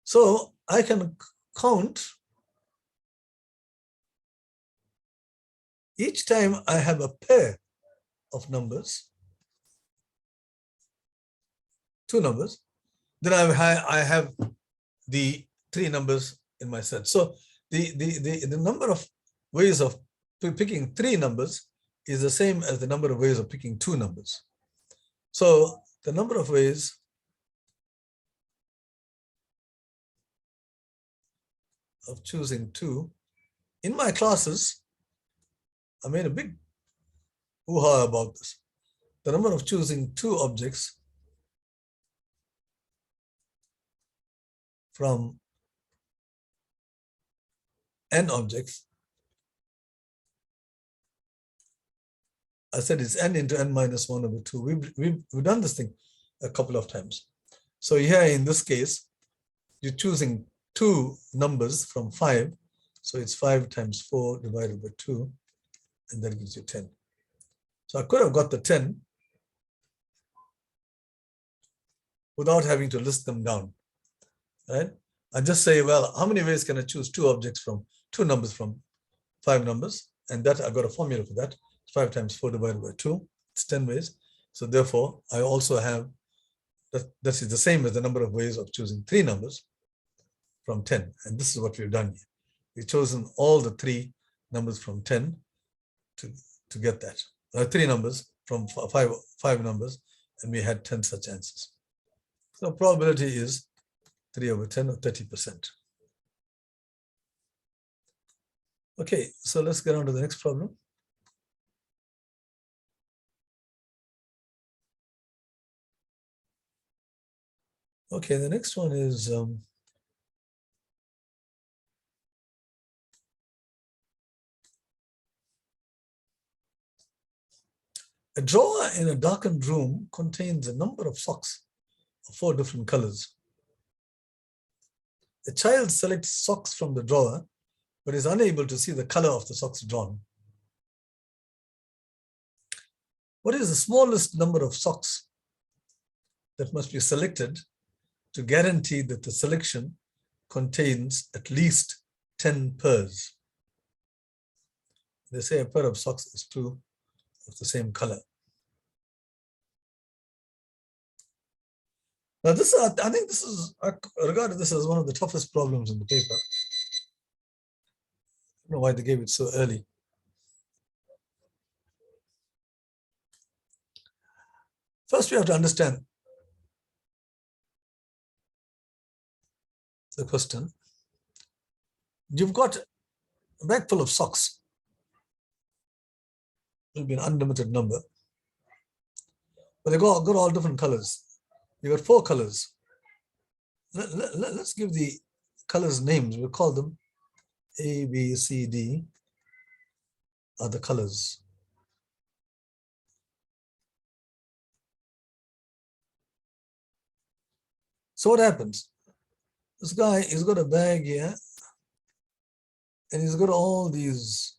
So I can count each time I have a pair of numbers, 2 numbers, then I have the 3 numbers in my set. So the number of ways of picking 3 numbers is the same as the number of ways of picking 2 numbers. So the number of ways of choosing 2, in my classes, I made a big hoo-ha about this. The number of choosing 2 objects from n objects, I said it's n into n minus 1 over 2. We've done this thing a couple of times. So here in this case, you're choosing 2 numbers from 5. So it's 5 times 4 divided by 2, and that gives you 10. So I could have got the 10 without having to list them down, right? I just say, well, how many ways can I choose 2 objects from 2 numbers from 5 numbers? And that I got a formula for that. 5 times 4 divided by 2, it's 10 ways. So therefore, I also have, that is the same as the number of ways of choosing 3 numbers from 10. And this is what we've done here. We've chosen all the 3 numbers from 10 to get that. 3 numbers from 5 numbers, and we had 10 such answers. So probability is 3 over 10 or 30%. Okay, so let's get on to the next problem. Okay, the next one is a drawer in a darkened room contains a number of socks of 4 different colors. The child selects socks from the drawer, but is unable to see the color of the socks drawn. What is the smallest number of socks that must be selected to guarantee that the selection contains at least 10 pairs? They say a pair of socks is 2 of the same color. Now this, I think this is, I regard this as one of the toughest problems in the paper. I don't know why they gave it so early. First, we have to understand the question. You've got a bag full of socks. It'll be an unlimited number. But they got all different colors. You got 4 colors. Let's give the colors names. We'll call them A, B, C, D are the colors. So what happens? This guy, he's got a bag here, and he's got all these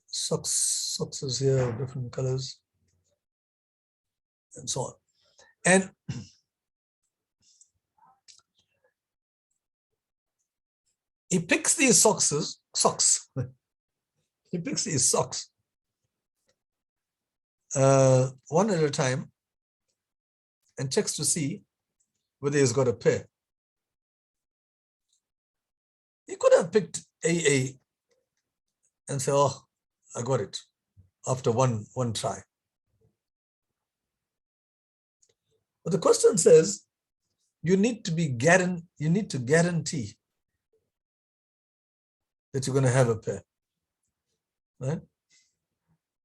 socks here of different colors, and so on. And he picks these socks. He picks these socks one at a time and checks to see whether he's got a pair. He could have picked AA and say, oh, I got it after one try. But the question says, you need to guarantee that you're going to have a pair, right?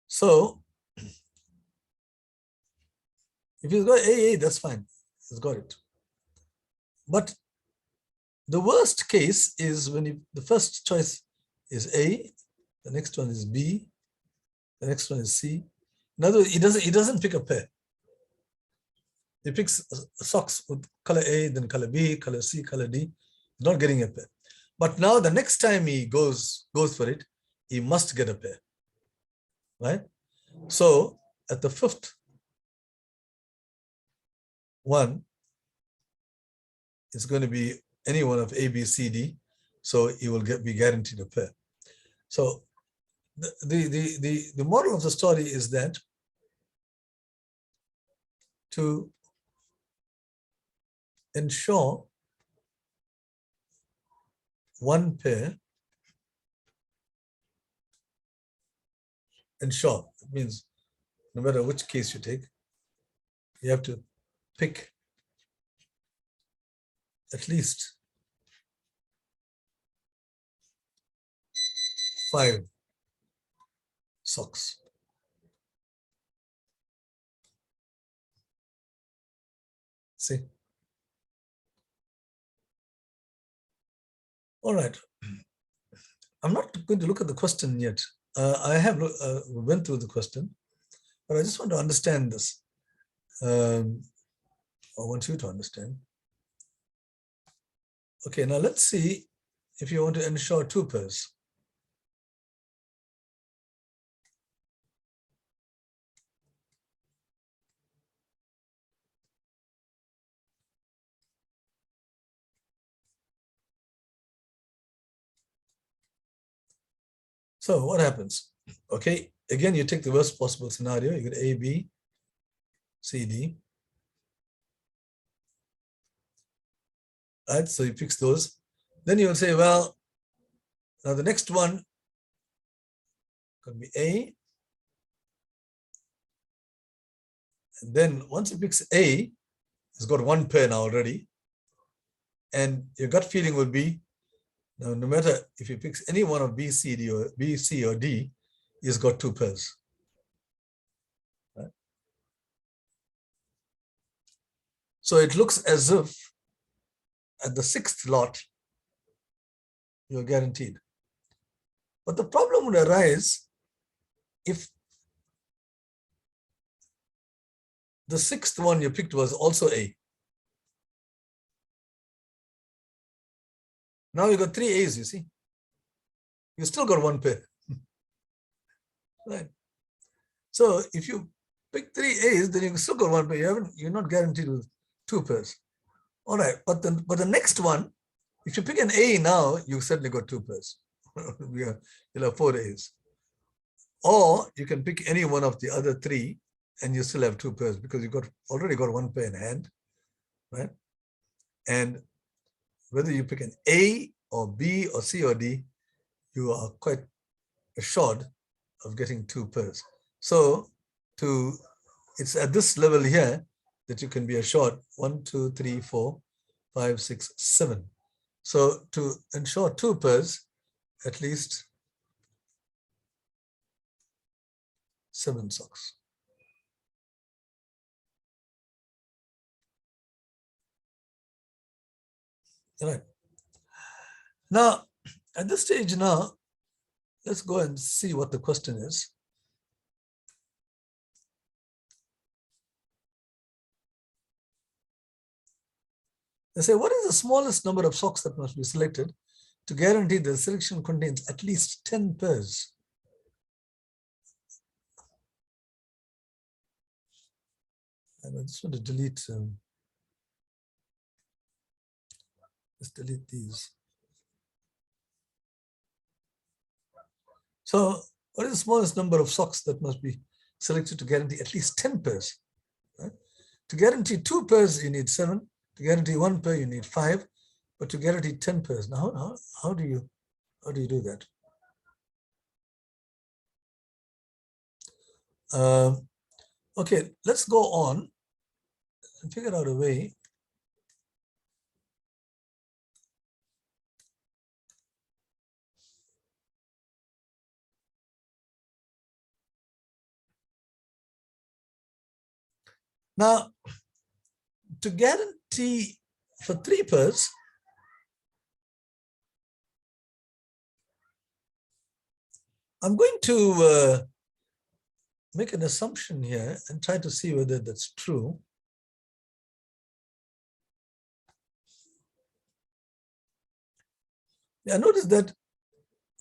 So if he's got AA, that's fine. He's got it. But the worst case is when the first choice is A, the next one is B, the next one is C. In other words, he doesn't pick a pair. He picks socks with color A, then color B, color C, color D. He's not getting a pair. But now the next time he goes for it, he must get a pair, right? So at the 5th one, it's going to be any one of A, B, C, D. So he will be guaranteed a pair. So the moral of the story is that to ensure one pair, ensure, it means no matter which case you take, you have to pick at least 5 socks. See? All right. I'm not going to look at the question yet. I have went through the question, but I just want to understand this. I want you to understand. Okay, now let's see if you want to ensure 2 pairs. So what happens? Okay, again, you take the worst possible scenario. You get A, B, C, D. Right, so you fix those. Then you will say, well, now the next one could be A. And then once you fix A, it's got 1 pair now already. And your gut feeling will be, now no matter if you pick any one of B, C, D, or B, C, or D, he's got 2 pairs. Right? So it looks as if at the 6th lot, you're guaranteed. But the problem would arise if the 6th one you picked was also A. Now you got 3 A's, you see. You still got 1 pair. Right. So if you pick 3 A's, then you still got 1 pair. You're not guaranteed with 2 pairs. All right, but the next one, if you pick an A now, you certainly got 2 pairs. You'll have 4 A's. Or you can pick any one of the other 3 and you still have 2 pairs because you already got 1 pair in hand, right? And whether you pick an A or B or C or D, you are quite assured of getting 2 pairs. So it's at this level here that you can be assured 1, 2, 3, 4, 5, 6, 7. So to ensure 2 pairs, at least 7 socks. All right. Now, at this stage now, let's go and see what the question is. They say, what is the smallest number of socks that must be selected to guarantee the selection contains at least 10 pairs? And I just want to delete, let's delete these. So what is the smallest number of socks that must be selected to guarantee at least 10 pairs? Right? To guarantee 2 pairs, you need 7. To guarantee 1 pair, you need 5. But to guarantee 10 pairs, now how do you do that? Okay, let's go on and figure out a way. Now, to guarantee for 3 pairs, I'm going to make an assumption here and try to see whether that's true. Yeah, notice that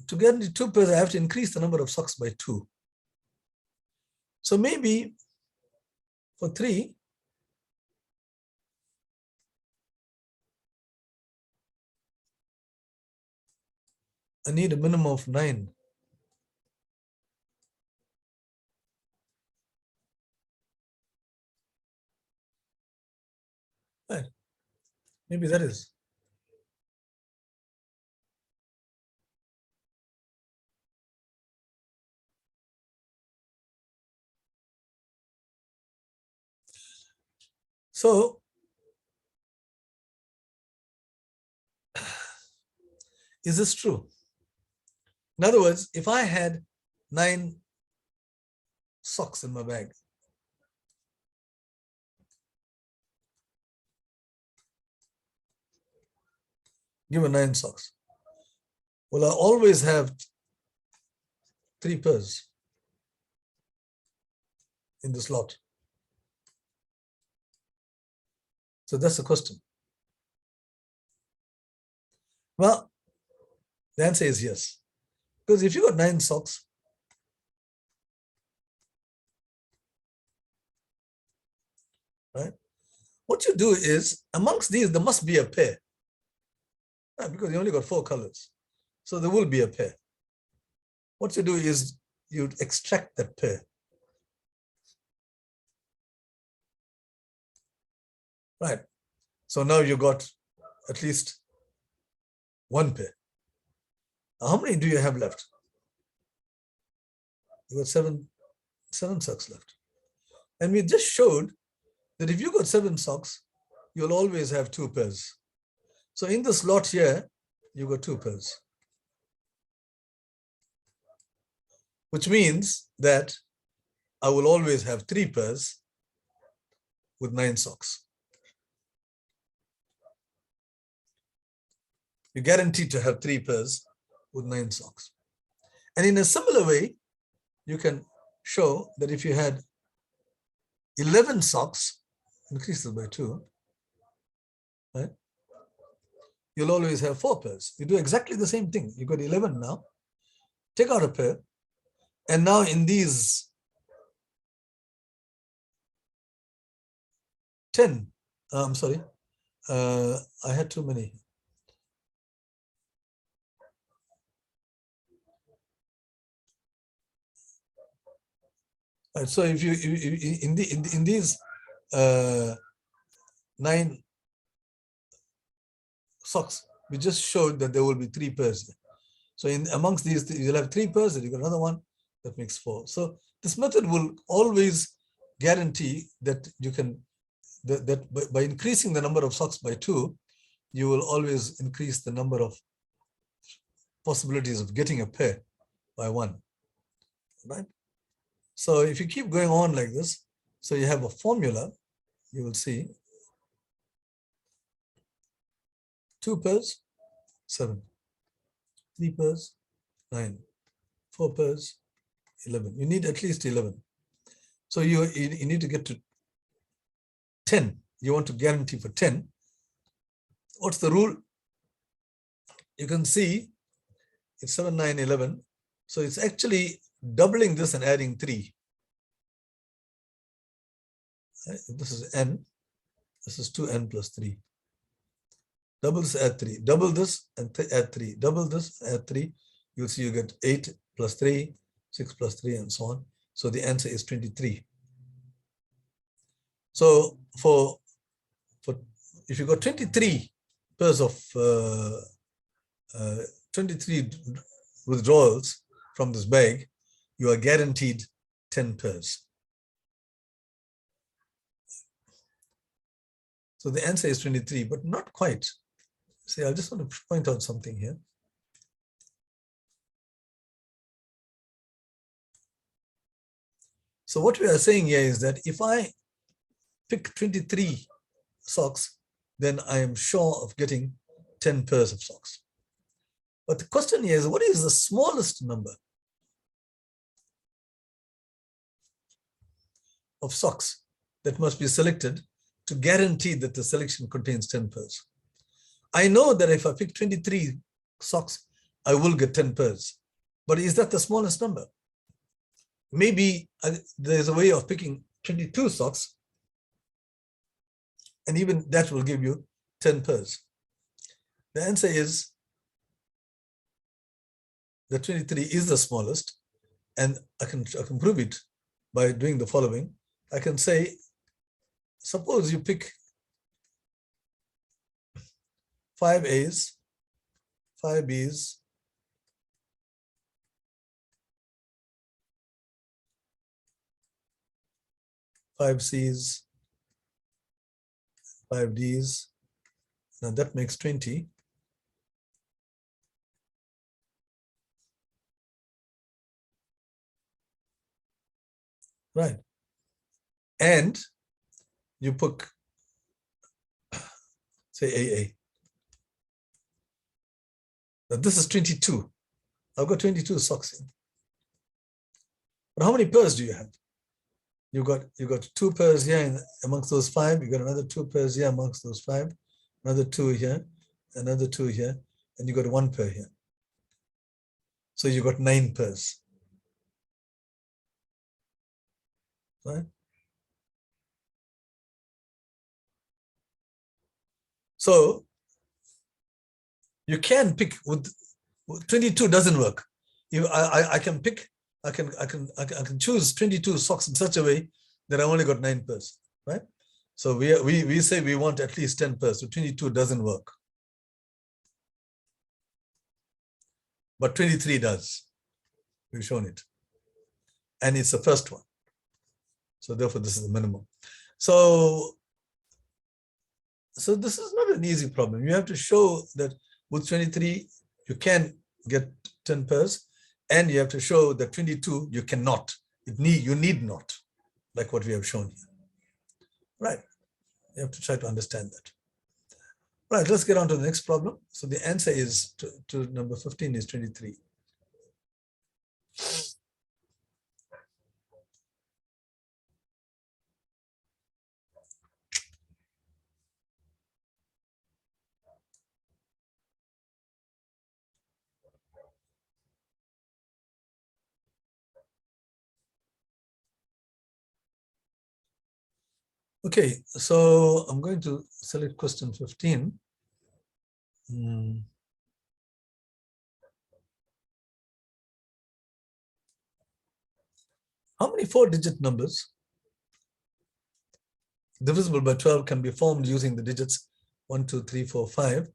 to guarantee 2 pairs, I have to increase the number of socks by 2. So maybe for 3, I need a minimum of 9. Right. Maybe that is. So is this true? In other words, if I had 9 socks in my bag, given 9 socks, will I always have 3 pairs in this lot? So that's the question. Well, the answer is yes. Because if you got 9 socks, right, what you do is, amongst these, there must be a pair. Right, because you only got 4 colors. So there will be a pair. What you do is you extract that pair. Right. So now you got at least 1 pair. Now, how many do you have left? You got 7 socks left. And we just showed that if you got 7 socks, you'll always have 2 pairs. So in this lot here, you got 2 pairs. Which means that I will always have 3 pairs with 9 socks. You're guaranteed to have 3 pairs with 9 socks. And in a similar way, you can show that if you had 11 socks, increase it by 2, right? You'll always have 4 pairs. You do exactly the same thing. You got 11 now, take out a pair, and now in these 10, I'm sorry, I had too many. Right, so if you in these 9 socks, we just showed that there will be 3 pairs. So in amongst these, you'll have 3 pairs, and you got another one that makes 4. So this method will always guarantee that you can that by increasing the number of socks by 2, you will always increase the number of possibilities of getting a pair by 1, right? So if you keep going on like this, so you have a formula, you will see 2 pairs, 7, 3 pairs, 9, 4 pairs, 11. You need at least 11. So you need to get to 10. You want to guarantee for 10. What's the rule? You can see it's 7, 9, 11. So it's actually doubling this and adding 3. If this is n, this is 2n plus 3. Double this, add 3. Double this and add 3. Double this, add 3. You'll see you get 8 plus 3, 6 plus 3, and so on. So the answer is 23. So if you got 23 pairs of 23 withdrawals from this bag, you are guaranteed 10 pairs. So the answer is 23, but not quite. See, I just want to point out something here. So what we are saying here is that if I pick 23 socks, then I am sure of getting 10 pairs of socks. But the question here is, what is the smallest number of socks that must be selected to guarantee that the selection contains 10 pairs? I know that if I pick 23 socks, I will get 10 pairs. But is that the smallest number? Maybe there's a way of picking 22 socks, and even that will give you 10 pairs. The answer is that 23 is the smallest, and I can prove it by doing the following. I can say, suppose you pick 5 A's, 5 B's, 5 C's, 5 D's. Now that makes 20. Right. And you put, say, AA. Now this is 22. I've got 22 socks in. But how many pairs do you have? You got 2 pairs here amongst those 5. You got another 2 pairs here amongst those 5. Another 2 here, another 2 here, and you got 1 pair here. So you got 9 pairs. Right? So you can pick with 22 doesn't work. I can pick, I can choose 22 socks in such a way that I only got 9 pairs, right? So we say we want at least 10 pairs. So 22 doesn't work, but 23 does. We've shown it, and it's the first one. So therefore, this is the minimum. So this is not an easy problem. You have to show that with 23 you can get 10 pairs, and you have to show that 22 you cannot. You need not, like what we have shown here. Right. You have to try to understand that. Right, let's get on to the next problem. So the answer is to number 15 is 23. Okay, so I'm going to select question 15. How many 4-digit numbers divisible by 12 can be formed using the digits 1, 2, 3, 4, 5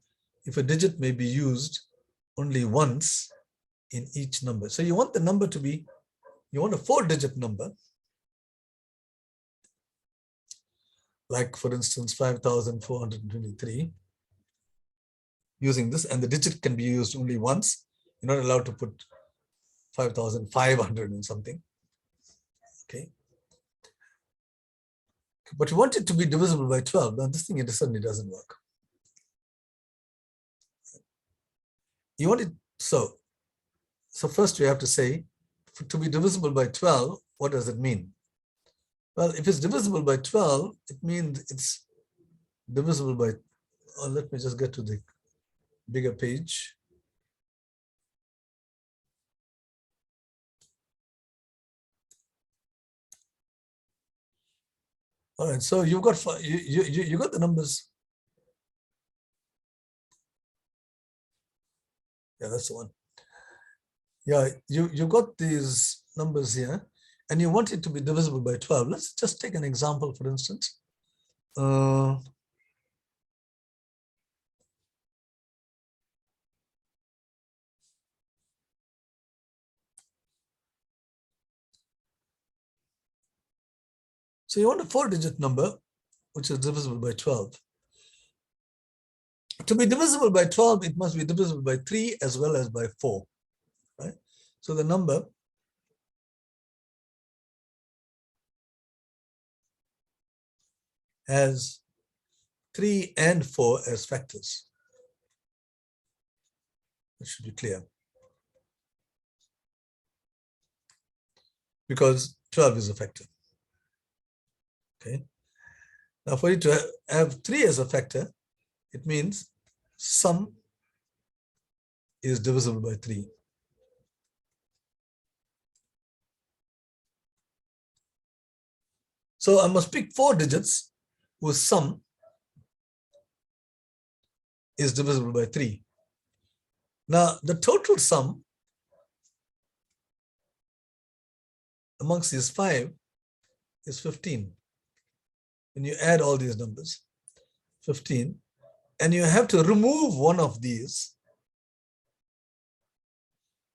if a digit may be used only once in each number? So you want the number to be, you want a 4-digit number, like for instance 5,423, using this, and the digit can be used only once. You're not allowed to put 5,500 and something. Okay. But you want it to be divisible by 12. Now this thing suddenly doesn't work. You want it, so first we have to say, to be divisible by 12, what does it mean? Well, if it's divisible by 12, it means it's divisible by, let me just get to the bigger page. All right, so you've got you got the numbers. Yeah, that's the one. Yeah, you got these numbers here, and you want it to be divisible by 12. Let's just take an example, for instance. So you want a 4-digit number, which is divisible by 12. To be divisible by 12, it must be divisible by 3 as well as by 4, right? So the number has 3 and 4 as factors. That should be clear. Because 12 is a factor. Okay. Now for you to have 3 as a factor, it means sum is divisible by 3. So I must pick 4 digits whose sum is divisible by 3. Now the total sum amongst these 5 is 15. When you add all these numbers, 15, and you have to remove one of these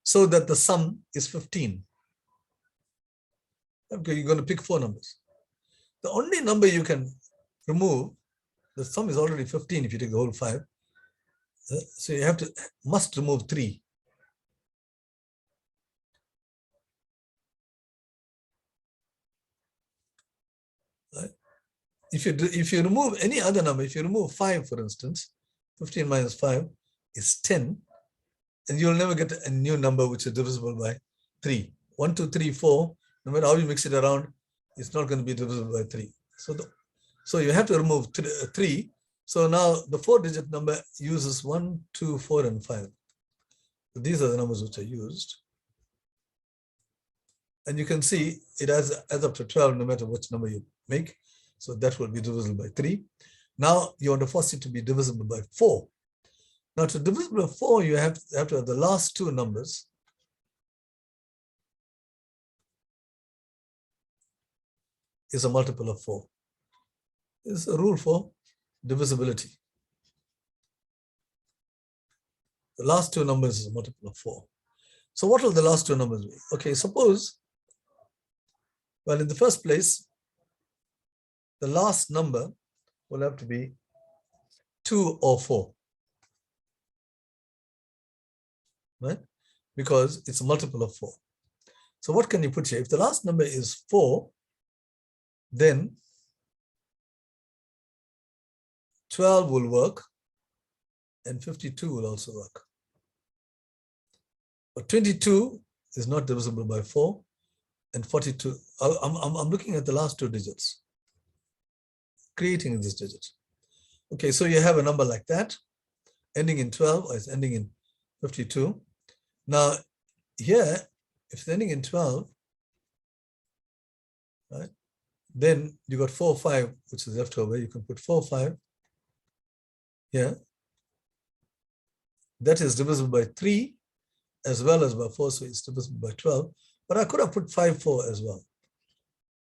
so that the sum is 15. Okay, you're going to pick 4 numbers. The only number you can remove, the sum is already 15 if you take the whole 5. So you must remove 3. Right? If you remove any other number, if you remove 5, for instance, 15 minus 5 is 10, and you'll never get a new number which is divisible by 3. 1, 2, 3, 4, no matter how you mix it around, it's not going to be divisible by 3. So you have to remove 3. So now the 4-digit number uses 1, 2, 4, and 5. So these are the numbers which are used. And you can see it adds up to 12 no matter which number you make. So that will be divisible by 3. Now you want to force it to be divisible by 4. Now to divisible by 4, you have to have the last 2 numbers is a multiple of 4. This is a rule for divisibility. The last 2 numbers is a multiple of 4. So what will the last 2 numbers be? Okay, suppose, well, in the first place, the last number will have to be 2 or 4. Right? Because it's a multiple of 4. So what can you put here? If the last number is 4, then 12 will work and 52 will also work. But 22 is not divisible by 4, and 42. I'm looking at the last 2 digits, creating this digit. Okay, so you have a number like that, ending in 12 or it's ending in 52. Now here, if it's ending in 12, right, then you got 4, 5, which is left over. You can put 4, 5 here. That is divisible by 3 as well as by 4, so it's divisible by 12. But I could have put 5, 4 as well.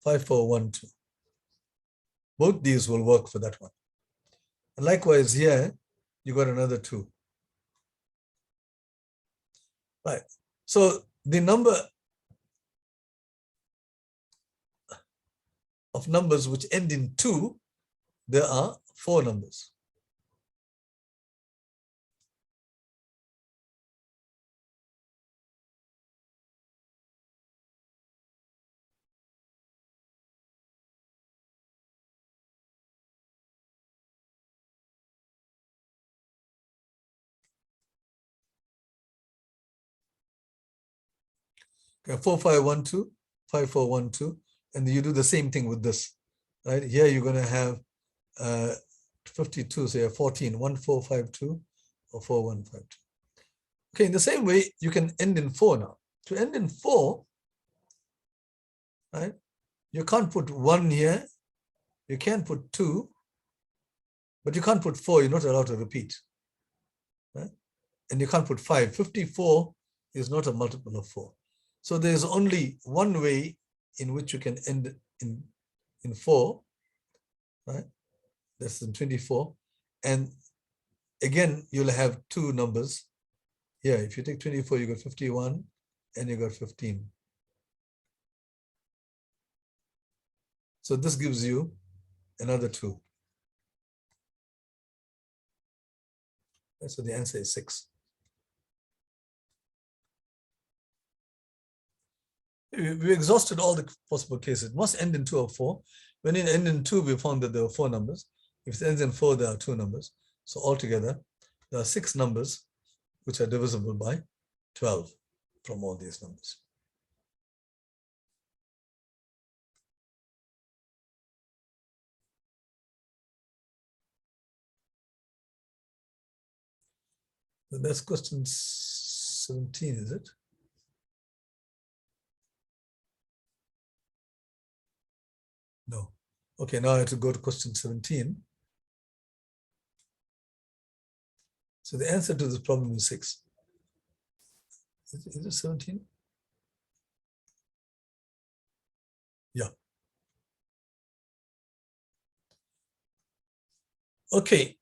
5, 4, 1, 2. Both these will work for that one. And likewise here, you got another 2. Right. So the number of numbers which end in 2, there are 4 numbers. Okay, 4512, 5412, and you do the same thing with this, right? Here you're going to have 52, say 14, 1452 or 4152. Okay, in the same way, you can end in 4 now. To end in 4, right? You can't put 1 here. You can put 2, but you can't put 4. You're not allowed to repeat, right? And you can't put 5. 54 is not a multiple of 4. So there's only one way in which you can end in 4, right? That's in 24. And again, you'll have 2 numbers. Yeah, if you take 24, you got 51 and you got 15. So this gives you another 2. So the answer is 6. We exhausted all the possible cases. It must end in 2 or 4. When it ends in 2, we found that there were 4 numbers. If it ends in 4, there are 2 numbers. So altogether, there are 6 numbers which are divisible by 12 from all these numbers. So that's question 17, is it? No. Okay, now I have to go to question 17. So the answer to this problem is 6. Is it 17? Yeah. Okay.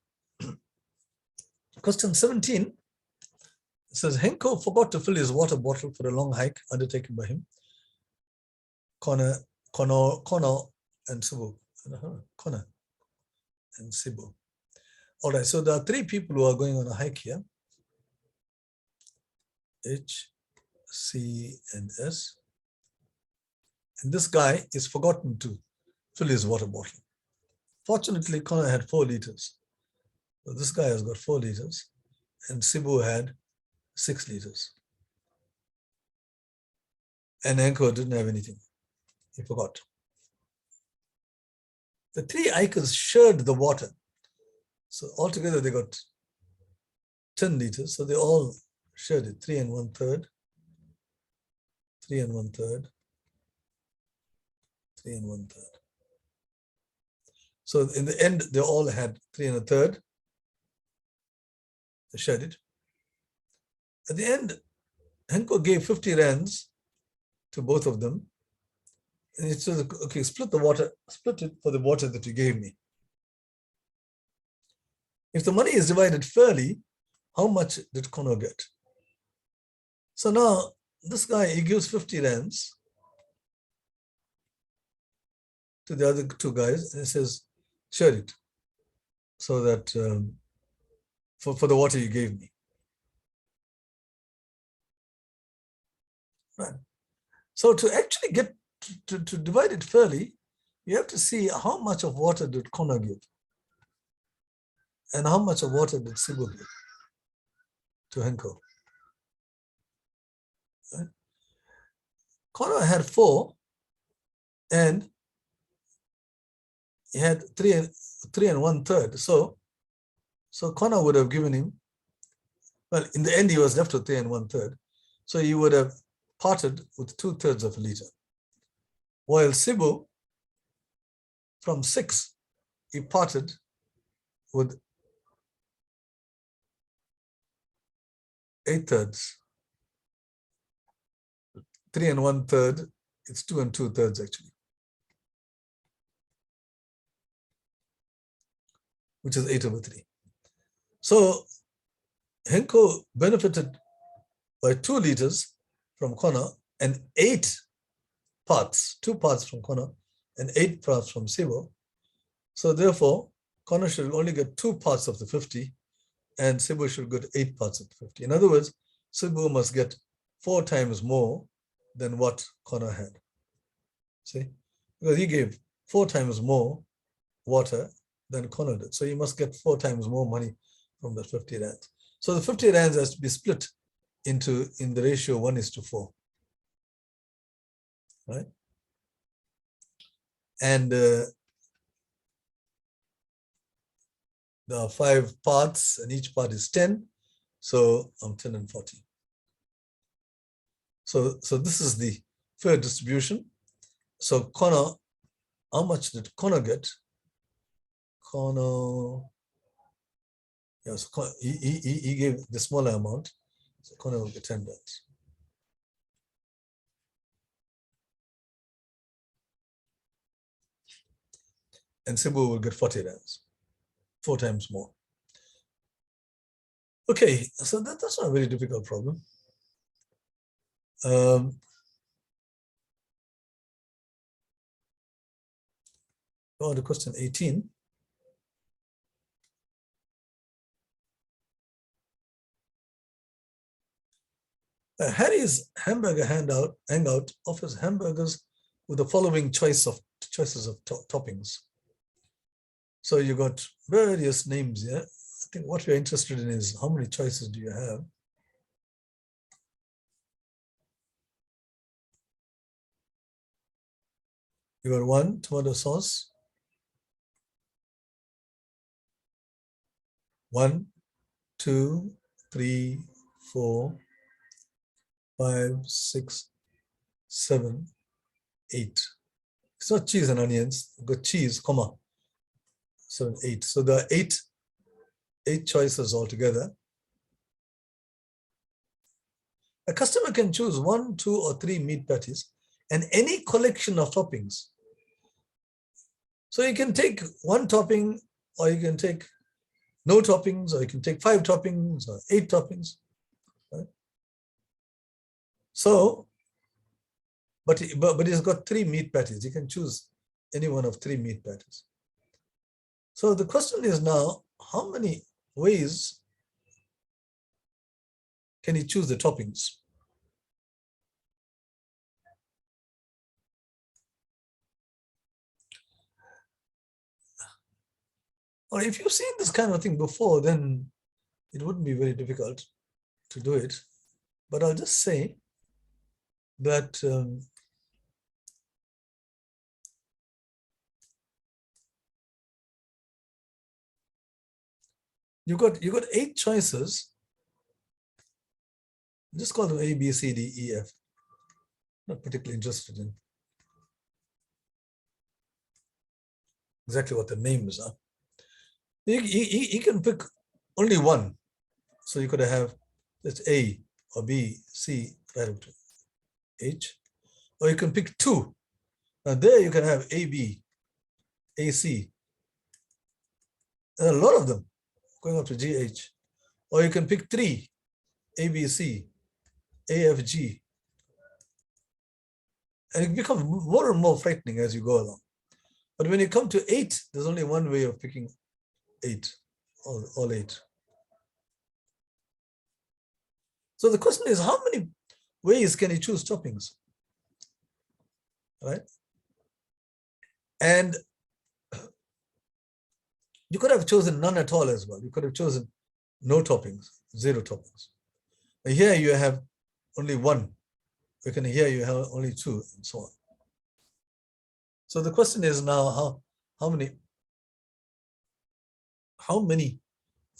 Question 17 says, Henko forgot to fill his water bottle for a long hike undertaken by him. Connor, and Sibu. Connor and Sibu. All right, so there are 3 people who are going on a hike here. H, C, and S. And this guy is forgotten to fill his water bottle. Fortunately, Connor had 4 liters. So this guy has got 4 liters, and Sibu had 6 liters. And Henko didn't have anything. He forgot. The 3 hikers shared the water. So altogether, they got 10 liters. So they all shared it, 3 1/3, 3 1/3, 3 1/3. So in the end, they all had 3 1/3. They shared it. At the end, Henko gave 50 rands to both of them. And he said, okay, split it for the water that you gave me. If the money is divided fairly, how much did Connor get? So now this guy, he gives 50 rands to the other 2 guys, and he says, share it so that for the water you gave me. Right. So to actually get to divide it fairly, you have to see how much of water did Connor give and how much of water did Sibu give to Henko. Right? Connor had 4 and he had 3 1/3. So Connor would have given him, well, in the end, he was left with 3 1/3. So he would have parted with 2/3 of a liter. While Sibu, from 6, he parted with 8/3. 3 1/3, it's 2 2/3 actually, which is 8/3. So Henko benefited by 2 liters from Connor and 8 parts, 2 parts from Connor and 8 parts from Sibu. So therefore, Connor should only get 2 parts of the 50 and Sibu should get 8 parts of the 50. In other words, Sibu must get 4 times more than what Connor had. See? Because he gave 4 times more water than Connor did. So he must get 4 times more money from the 50 rands. So the 50 rands has to be split in the ratio 1:4. right? And there are 5 parts, and each part is 10. So I'm 10 and 40. So this is the fair distribution. So Connor, how much did Connor get? Connor, yes, he gave the smaller amount. So Connor will get $10. And Cebu will get $40, 4 times more. Okay, so that's not a very difficult problem. Go on to question 18. Harry's hamburger hangout offers hamburgers with the following choices of toppings. So you got various names here. I think what we're interested in is how many choices do you have? You got 1 tomato sauce, 1, 2, 3, 4, 5, 6, 7, 8. It's not cheese and onions. You've got cheese, comma, 7, 8. So there are 8 choices altogether. A customer can choose 1, 2, or 3 meat patties and any collection of toppings. So you can take 1 topping, or you can take no toppings, or you can take 5 toppings or 8 toppings. Right? So, but he's got 3 meat patties. You can choose any one of 3 meat patties. So the question is now, how many ways can he choose the toppings? Or if you've seen this kind of thing before, then it wouldn't be very difficult to do it. But I'll just say that you got 8 choices. Just call them A, B, C, D, E, F. Not particularly interested in exactly what the names are. You can pick only 1. So you could have just A or B, C, right up to H. Or you can pick 2. Now there you can have A, B, A, C. And a lot of them going up to G, H. Or you can pick 3, A, B, C, A, F, G. And it becomes more and more frightening as you go along. But when you come to 8, there's only one way of picking 8, all 8. So the question is, how many ways can you choose toppings? Right? And you could have chosen none at all as well. You could have chosen no toppings, 0 toppings. But here you have only 1. Here you have only 2, and so on. So the question is now, how many?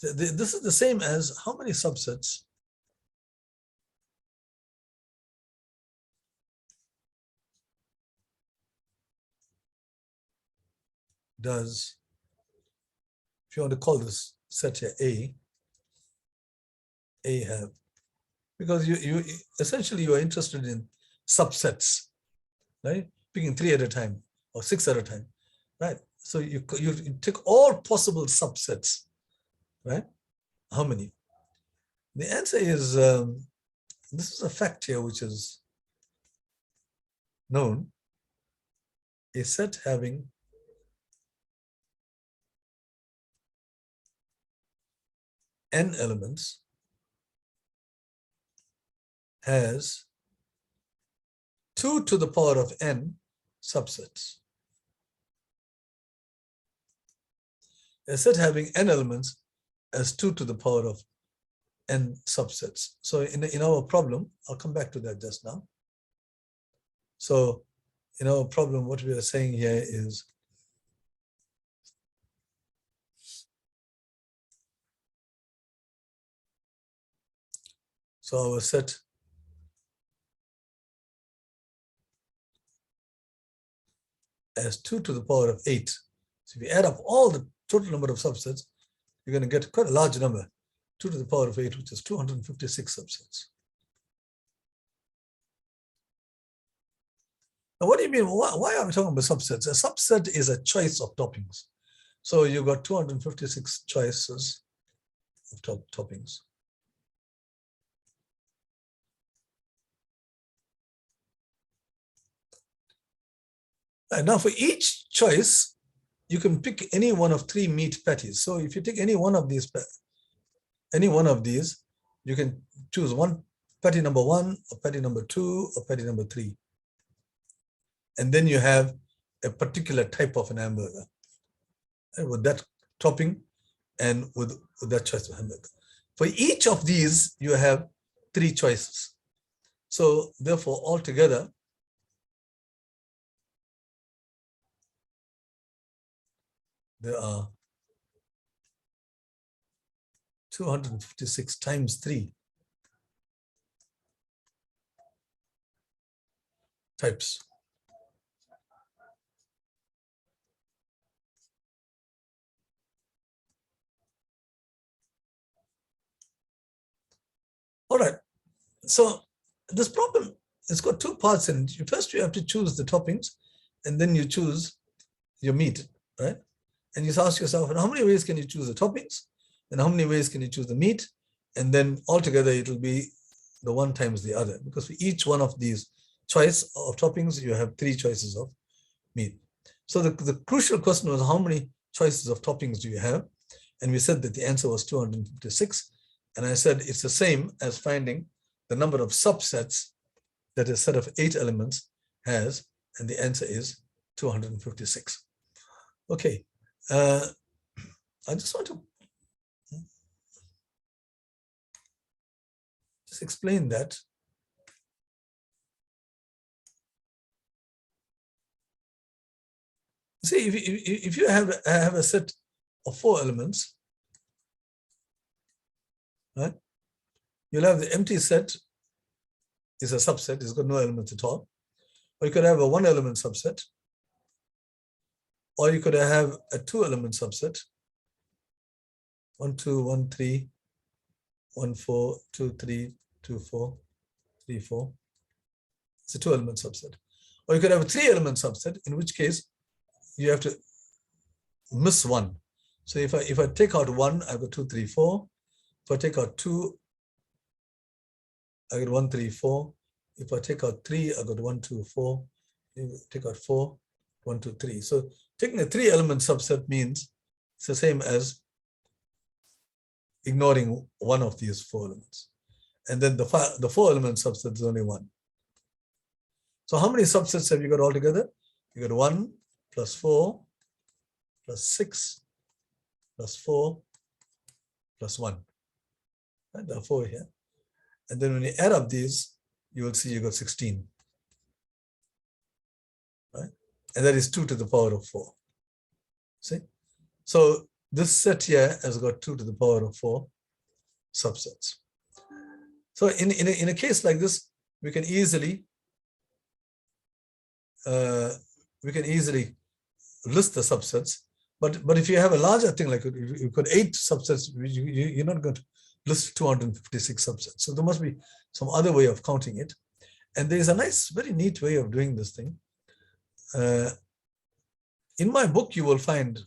This is the same as how many subsets does, if you want to call this set here A have? Because you essentially you are interested in subsets, right? Picking 3 at a time or 6 at a time, right? So you take all possible subsets, right? How many? The answer is, this is a fact here which is known. A set having n elements has 2 to the power of n subsets. A set having n elements has 2 to the power of n subsets. So in our problem, I'll come back to that just now. So in our problem, what we are saying here is so our set as 2 to the power of 8. So if you add up all the total number of subsets, you're going to get quite a large number, 2 to the power of 8, which is 256 subsets. Now, what do you mean? Why are we talking about subsets? A subset is a choice of toppings. So you've got 256 choices of toppings. And now for each choice, you can pick any one of 3 meat patties. So if you take any one of these, you can choose one patty number 1, or patty number 2, or patty number 3. And then you have a particular type of an hamburger with that topping and with that choice of hamburger. For each of these, you have 3 choices. So therefore, altogether, there are 256 times 3 types. All right. So this problem, it's got 2 parts in it. First, you have to choose the toppings, and then you choose your meat, right? And you ask yourself, how many ways can you choose the toppings? And how many ways can you choose the meat? And then altogether, it will be the one times the other, because for each one of these choice of toppings, you have 3 choices of meat. So the crucial question was, how many choices of toppings do you have? And we said that the answer was 256. And I said it's the same as finding the number of subsets that a set of 8 elements has, and the answer is 256. Okay, I just want to just explain that. See, if you have a set of 4 elements, right? You'll have the empty set is a subset, it's got no elements at all. Or you could have a 1-element subset, or you could have a 2-element subset, 1, 2, 1, 3, 1, 4, 2, 3, 2, 4, 3, 4. It's a 2-element subset. Or you could have a 3-element subset, in which case you have to miss 1. So if I take out 1, I've got 2, 3, 4. If I take out 2, I get 1, 3, 4. If I take out 3, I got 1, 2, 4. If I take out 4, 1, 2, 3. So taking a 3-element subset means it's the same as ignoring one of these 4 elements. And then the 4-element subset is only 1. So how many subsets have you got altogether? You got 1 plus 4 plus 6 plus 4 plus 1. Right? There are 4 here. And then when you add up these, you will see you got 16. Right? And that is 2 to the power of 4. See? So this set here has got 2 to the power of 4 subsets. So in a case like this, we can easily list the subsets. But if you have a larger thing, like you've got 8 subsets, you're not going to list 256 subsets. So there must be some other way of counting it. And there's a nice, very neat way of doing this thing. In my book, you will find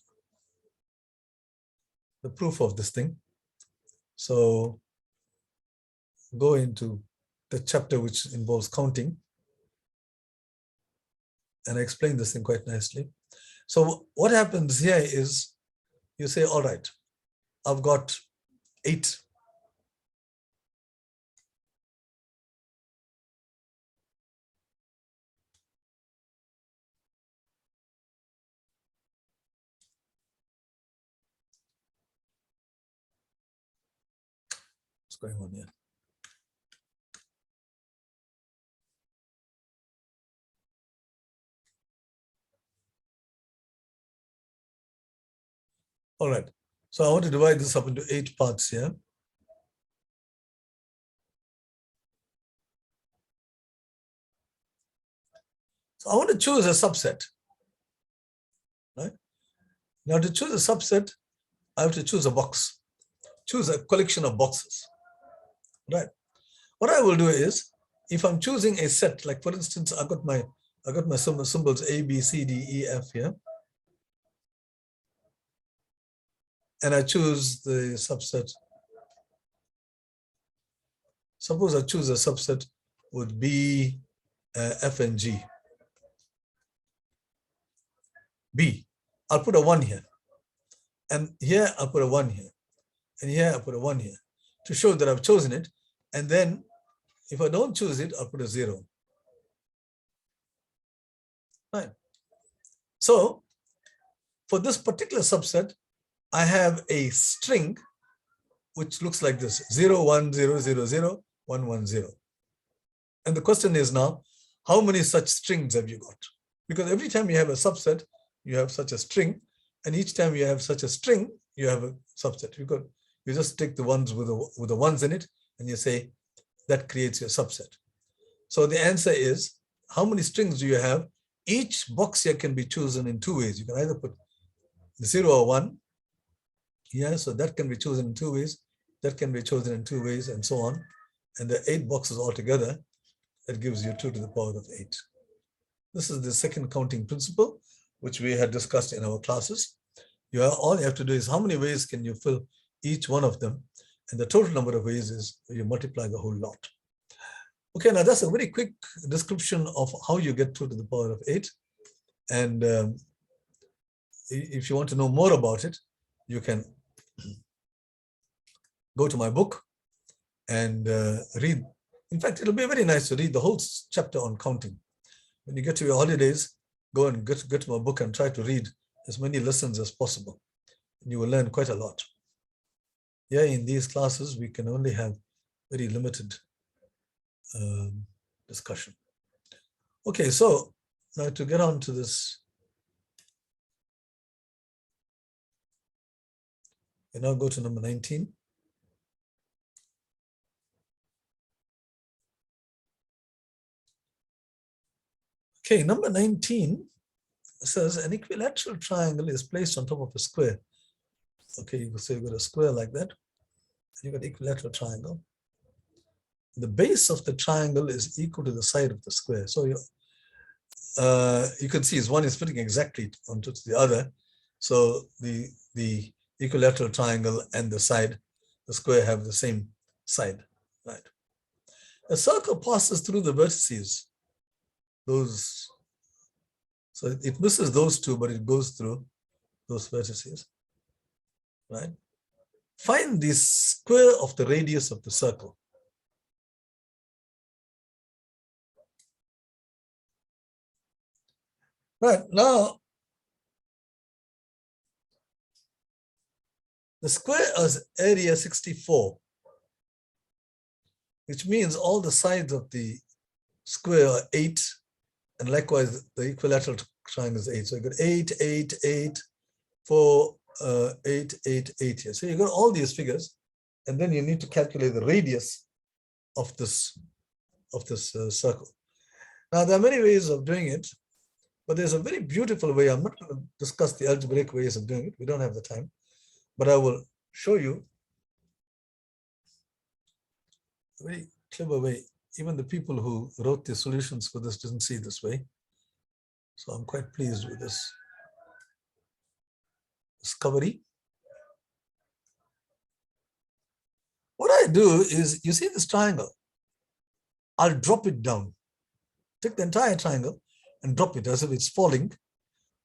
the proof of this thing. So go into the chapter which involves counting. And I explain this thing quite nicely. So what happens here is you say, all right, I've got 8. What's going on here? All right. So I want to divide this up into 8 parts here. So I want to choose a subset. Right? Now to choose a subset, I have to choose a box. Choose a collection of boxes. Right. What I will do is, if I'm choosing a set, like for instance, I got my symbols A, B, C, D, E, F here. And I choose the subset. Suppose I choose a subset with B, F, and G. B, I'll put a 1 here. And here I'll put a 1 here. And here I'll put a 1 here to show that I've chosen it. And then if I don't choose it, I'll put a 0. Right. So for this particular subset, I have a string which looks like this: 0, 1, 0, 0, 0, 1, 1, 0. And the question is now, how many such strings have you got? Because every time you have a subset, you have such a string, and each time you have such a string, you have a subset. You just take the ones with the ones in it, and you say that creates your subset. So the answer is, how many strings do you have? Each box here can be chosen in 2 ways. You can either put 0 or 1. Yeah, so that can be chosen in 2 ways. That can be chosen in 2 ways, and so on. And the 8 boxes altogether, that gives you 2 to the power of 8. This is the second counting principle, which we had discussed in our classes. All you have to do is, how many ways can you fill each one of them? And the total number of ways is you multiply the whole lot. Okay, now that's a very quick description of how you get 2 to the power of 8. And if you want to know more about it, you can go to my book and read. In fact, it'll be very nice to read the whole chapter on counting. When you get to your holidays, go and get my book and try to read as many lessons as possible. And you will learn quite a lot. Yeah, in these classes, we can only have very limited discussion. Okay, so now to get on to this, we now go to number 19. Okay, number 19 says an equilateral triangle is placed on top of a square. Okay, you can say you've got a square like that, and you've got an equilateral triangle. The base of the triangle is equal to the side of the square. So you can see one is fitting exactly onto the other. So the equilateral triangle and the square have the same side, right? A circle passes through the vertices. So it misses those 2, but it goes through those vertices, right? Find the square of the radius of the circle. Right, now the square is area 64, which means all the sides of the square are 8, and likewise the equilateral triangle is 8. So you got 8, 8, 8, 4, 8, 8, 8 here. So you got all these figures, and then you need to calculate the radius of this circle. Now there are many ways of doing it, but there's a very beautiful way. I'm not going to discuss the algebraic ways of doing it. We don't have the time, but I will show you a very clever way. Even the people who wrote the solutions for this didn't see this way. So I'm quite pleased with this discovery. What I do is, you see this triangle, I'll drop it down. Take the entire triangle and drop it as if it's falling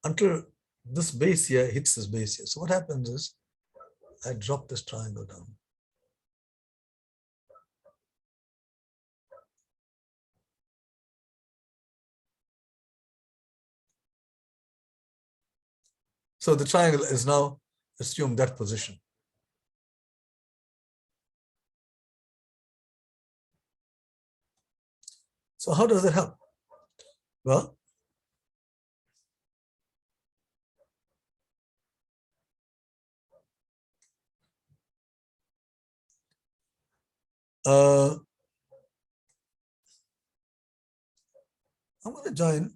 until this base here hits this base here. So what happens is, I drop this triangle down. So the triangle is now assumed that position. So how does that help? Well, I'm going to join.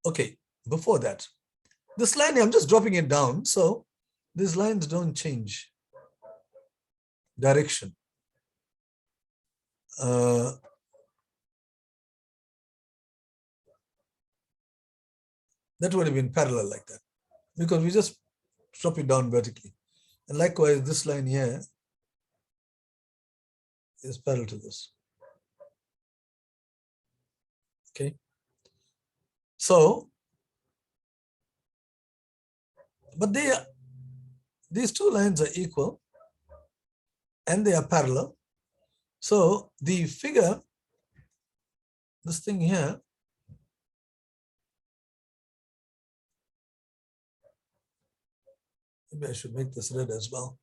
Okay, before that, this line, I'm just dropping it down. So these lines don't change direction. That would have been parallel like that, because we just drop it down vertically. And likewise, this line here is parallel to this. Okay. So, but these two lines are equal and they are parallel. So the figure, this thing here, maybe I should make this red as well.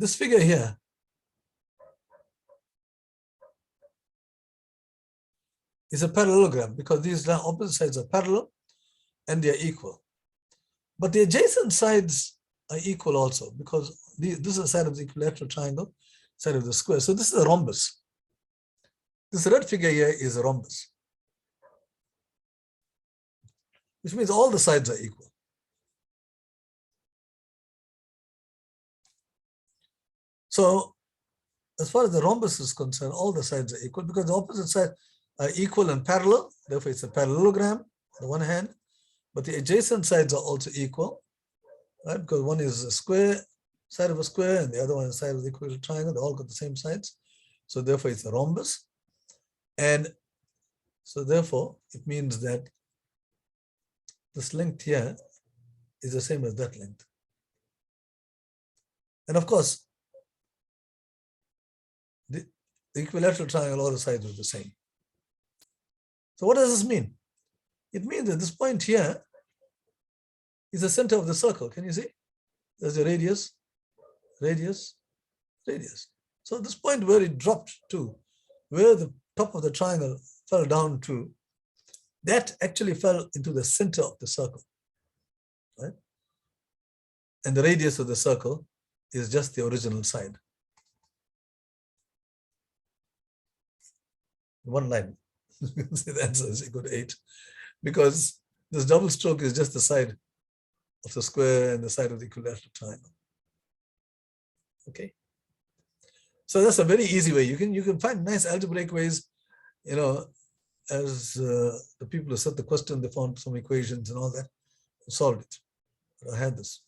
This figure here is a parallelogram because these opposite sides are parallel and they are equal. But the adjacent sides are equal also, because this is the side of the equilateral triangle, side of the square. So this is a rhombus. This red figure here is a rhombus, which means all the sides are equal. So as far as the rhombus is concerned, all the sides are equal because the opposite sides are equal and parallel. Therefore, it's a parallelogram on the one hand, but the adjacent sides are also equal, right? Because one is a square, side of a square, and the other one is the side of the equilateral triangle. They all got the same sides. So therefore, it's a rhombus. And so therefore, it means that this length here is the same as that length. And of course, the equilateral triangle, all the sides are the same. So what does this mean? It means that this point here is the center of the circle. Can you see? There's a radius, radius, radius. So this point where it dropped to, where the top of the triangle fell down to, that actually fell into the center of the circle, right? And the radius of the circle is just the original side. One line. The answer is equal to 8, because this double stroke is just the side of the square and the side of the equilateral triangle. Okay. So that's a very easy way. You can find nice algebraic ways, you know, as the people who set the question, they found some equations and all that, and solved it. But I had this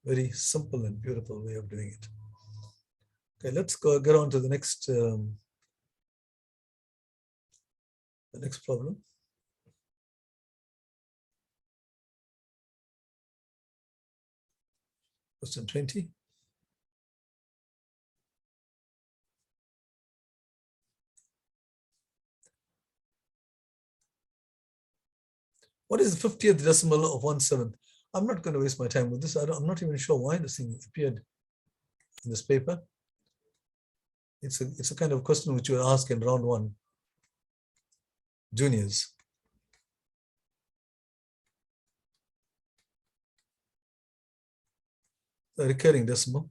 very simple and beautiful way of doing it. Okay, let's get on to the next problem. Question 20. What is the 50th decimal of 1/7? I'm not going to waste my time with this. I'm not even sure why this thing appeared in this paper. It's a kind of question which you will ask in round 1, juniors. A recurring decimal.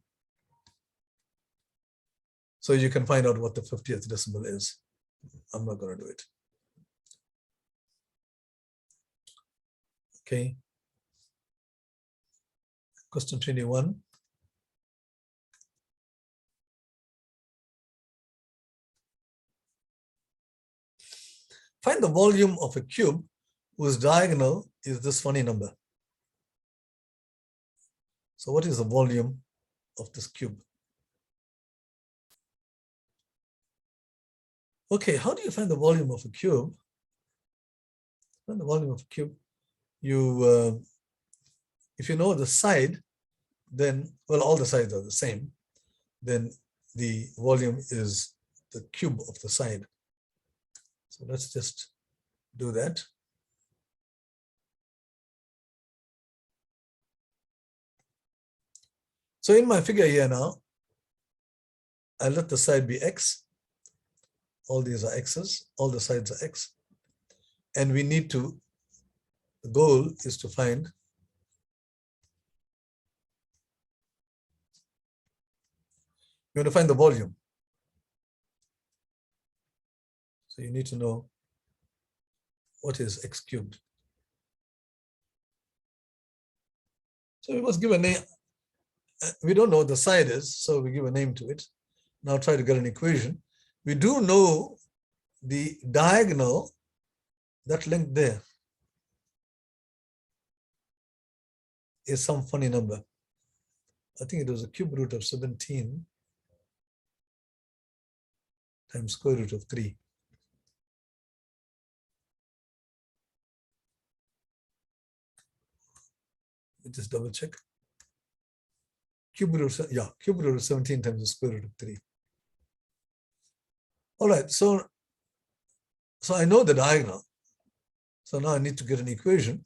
So you can find out what the 50th decimal is. I'm not going to do it. Okay. Question 21. Find the volume of a cube whose diagonal is this funny number. So what is the volume of this cube? Okay, how do you find the volume of a cube? Find the volume of a cube. You, if you know the side, then, well, all the sides are the same. Then the volume is the cube of the side. So let's just do that. So in my figure here now, I'll let the side be x. All these are x's, all the sides are x. And we need to The goal is to find the volume. So you need to know what is x cubed. So we must give a name. We don't know what the side is, so we give a name to it. Now try to get an equation. We do know the diagonal, that length there is some funny number. I think it was a cube root of 17 times square root of 3. Let me just double check. Cube root of 17 times the square root of 3. All right, so I know the diagonal. So now I need to get an equation.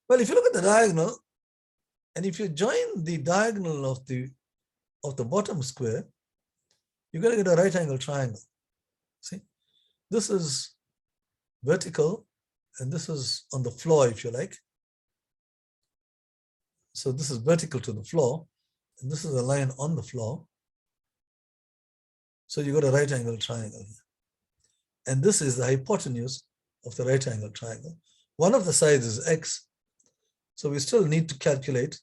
Well, if you look at the diagonal, and if you join the diagonal of the bottom square, you're going to get a right angle triangle. See, this is vertical, and this is on the floor, if you like. So this is vertical to the floor, and this is a line on the floor. So you got a right angle triangle here. And this is the hypotenuse of the right angle triangle. One of the sides is x. So we still need to calculate.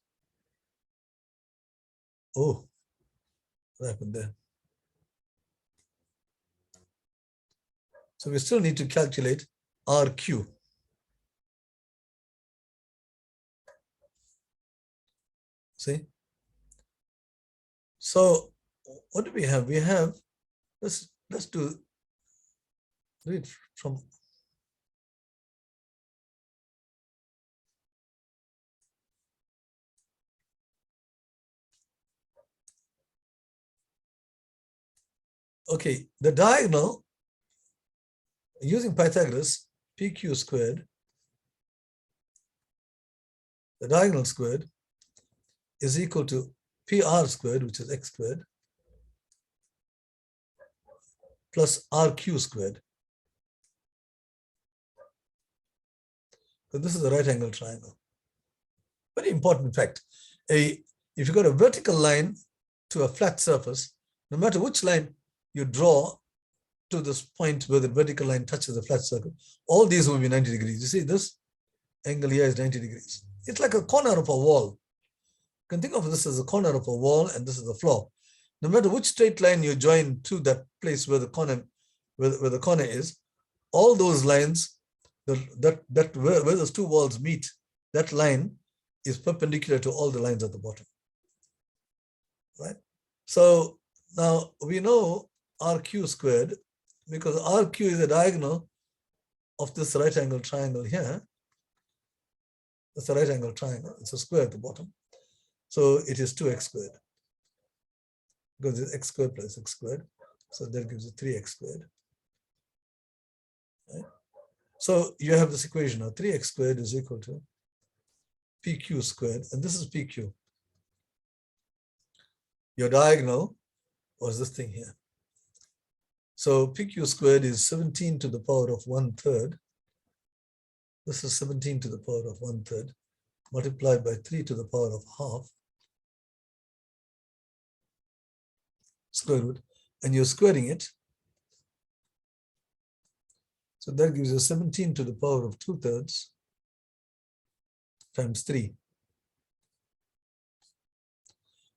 Oh, what happened there? So we still need to calculate RQ. See? So what do we have? We have, let's do it from okay, the diagonal using Pythagoras, PQ squared, the diagonal squared is equal to PR squared, which is x squared, plus RQ squared. So this is a right angle triangle. Very important fact. If you've got a vertical line to a flat surface, no matter which line you draw to this point where the vertical line touches the flat circle, all these will be 90 degrees. You see this angle here is 90 degrees. It's like a corner of a wall. You can think of this as a corner of a wall, and this is the floor. No matter which straight line you join to that place where the corner, where the corner is, all those lines, where those two walls meet, that line is perpendicular to all the lines at the bottom. Right? So now we know RQ squared, because RQ is the diagonal of this right angle triangle here. That's a right angle triangle. It's a square at the bottom. So it is 2x squared. Because it's x squared plus x squared. So that gives you 3x squared. Right? So you have this equation now. 3x squared is equal to PQ squared. And this is PQ. Your diagonal was this thing here. So PQ squared is 17 to the power of 1/3. This is 17 to the power of 1/3 multiplied by 3 to the power of half square root, and you're squaring it. So that gives you 17 to the power of 2/3 times 3.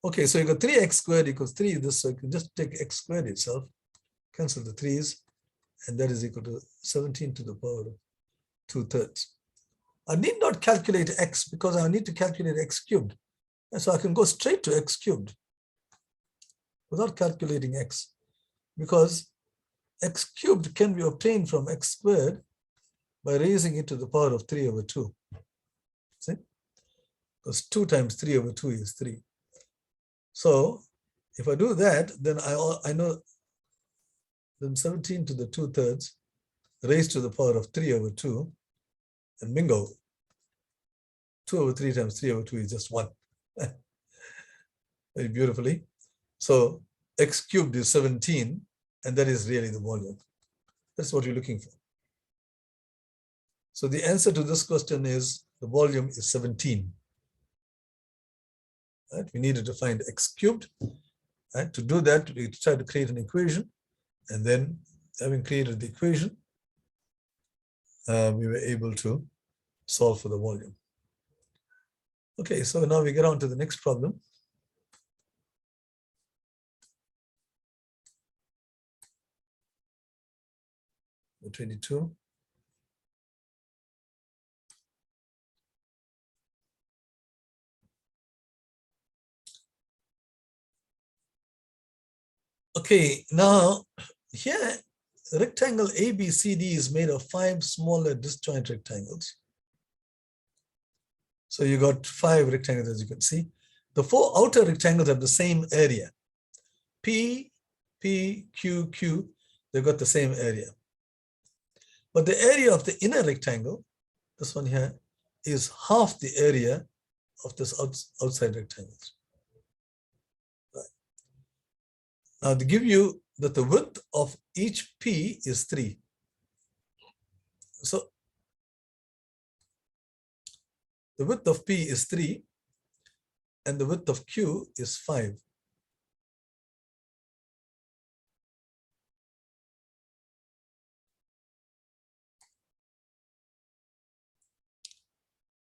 Okay, so you got 3x squared equals 3. So you can just take x squared itself, cancel the 3's, and that is equal to 17 to the power of 2/3. I need not calculate x because I need to calculate x cubed. And so I can go straight to x cubed without calculating x, because x cubed can be obtained from x squared by raising it to the power of 3/2. See? Because 2 times 3/2 is 3. So if I do that, then I know then 17 to the 2/3 raised to the power of 3/2, and bingo, 2/3 times 3/2 is just 1. Very beautifully. So x cubed is 17, and that is really the volume. That's what you're looking for. So the answer to this question is the volume is 17. Right? We needed to find x cubed. Right? To do that, we tried to create an equation, and then having created the equation, we were able to solve for the volume. Okay, so now we get on to the next problem. The 22. Okay, now here rectangle ABCD is made of 5 smaller disjoint rectangles. So you got 5 rectangles, as you can see. The 4 outer rectangles have the same area. P, P, Q, Q, they've got the same area. But the area of the inner rectangle, this one here, is half the area of this outside rectangles. Right. Now to give you that the width of each P is 3. So the width of P is 3 and the width of Q is 5.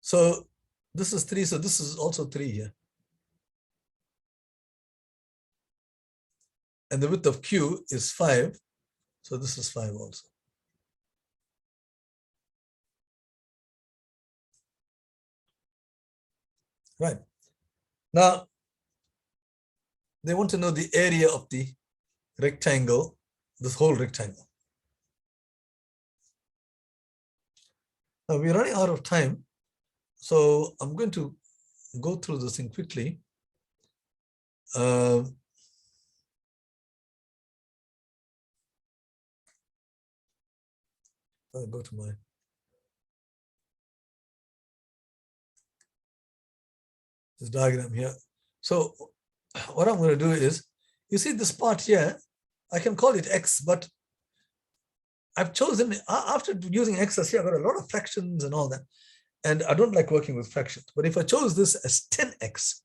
So this is 3, so this is also 3 here. And the width of Q is 5, so this is 5 also. Right. Now, they want to know the area of the rectangle, this whole rectangle. Now, we're running out of time, so I'm going to go through this thing quickly. I'll go to my this diagram here. So what I'm going to do is, you see this part here, I can call it X, but I've chosen, after using X as here, I've got a lot of fractions and all that. And I don't like working with fractions. But if I chose this as 10X,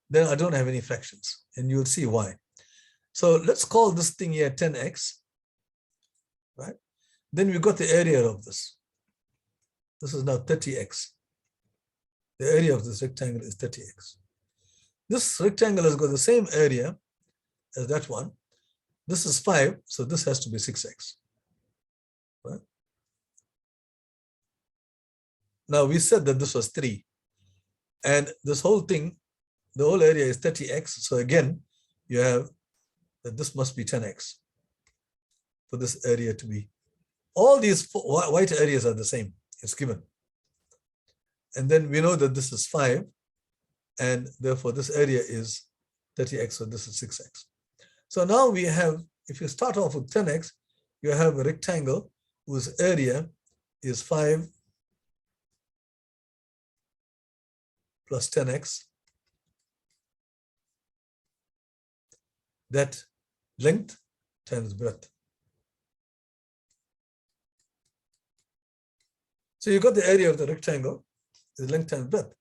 then I don't have any fractions. And you'll see why. So let's call this thing here 10X, right? Then we've got the area of this. This is now 30X. The area of this rectangle is 30X. This rectangle has got the same area as that one. This is 5, so this has to be 6X. Right? Now we said that this was 3. And this whole thing, the whole area is 30X. So again, you have that this must be 10X for this area to be. All these white areas are the same. It's given. And then we know that this is 5. And therefore, this area is 30X, so this is 6X. So now we have, if you start off with 10X, you have a rectangle whose area is 5 plus 10X. That length times breadth. So you got the area of the rectangle, is length times breadth.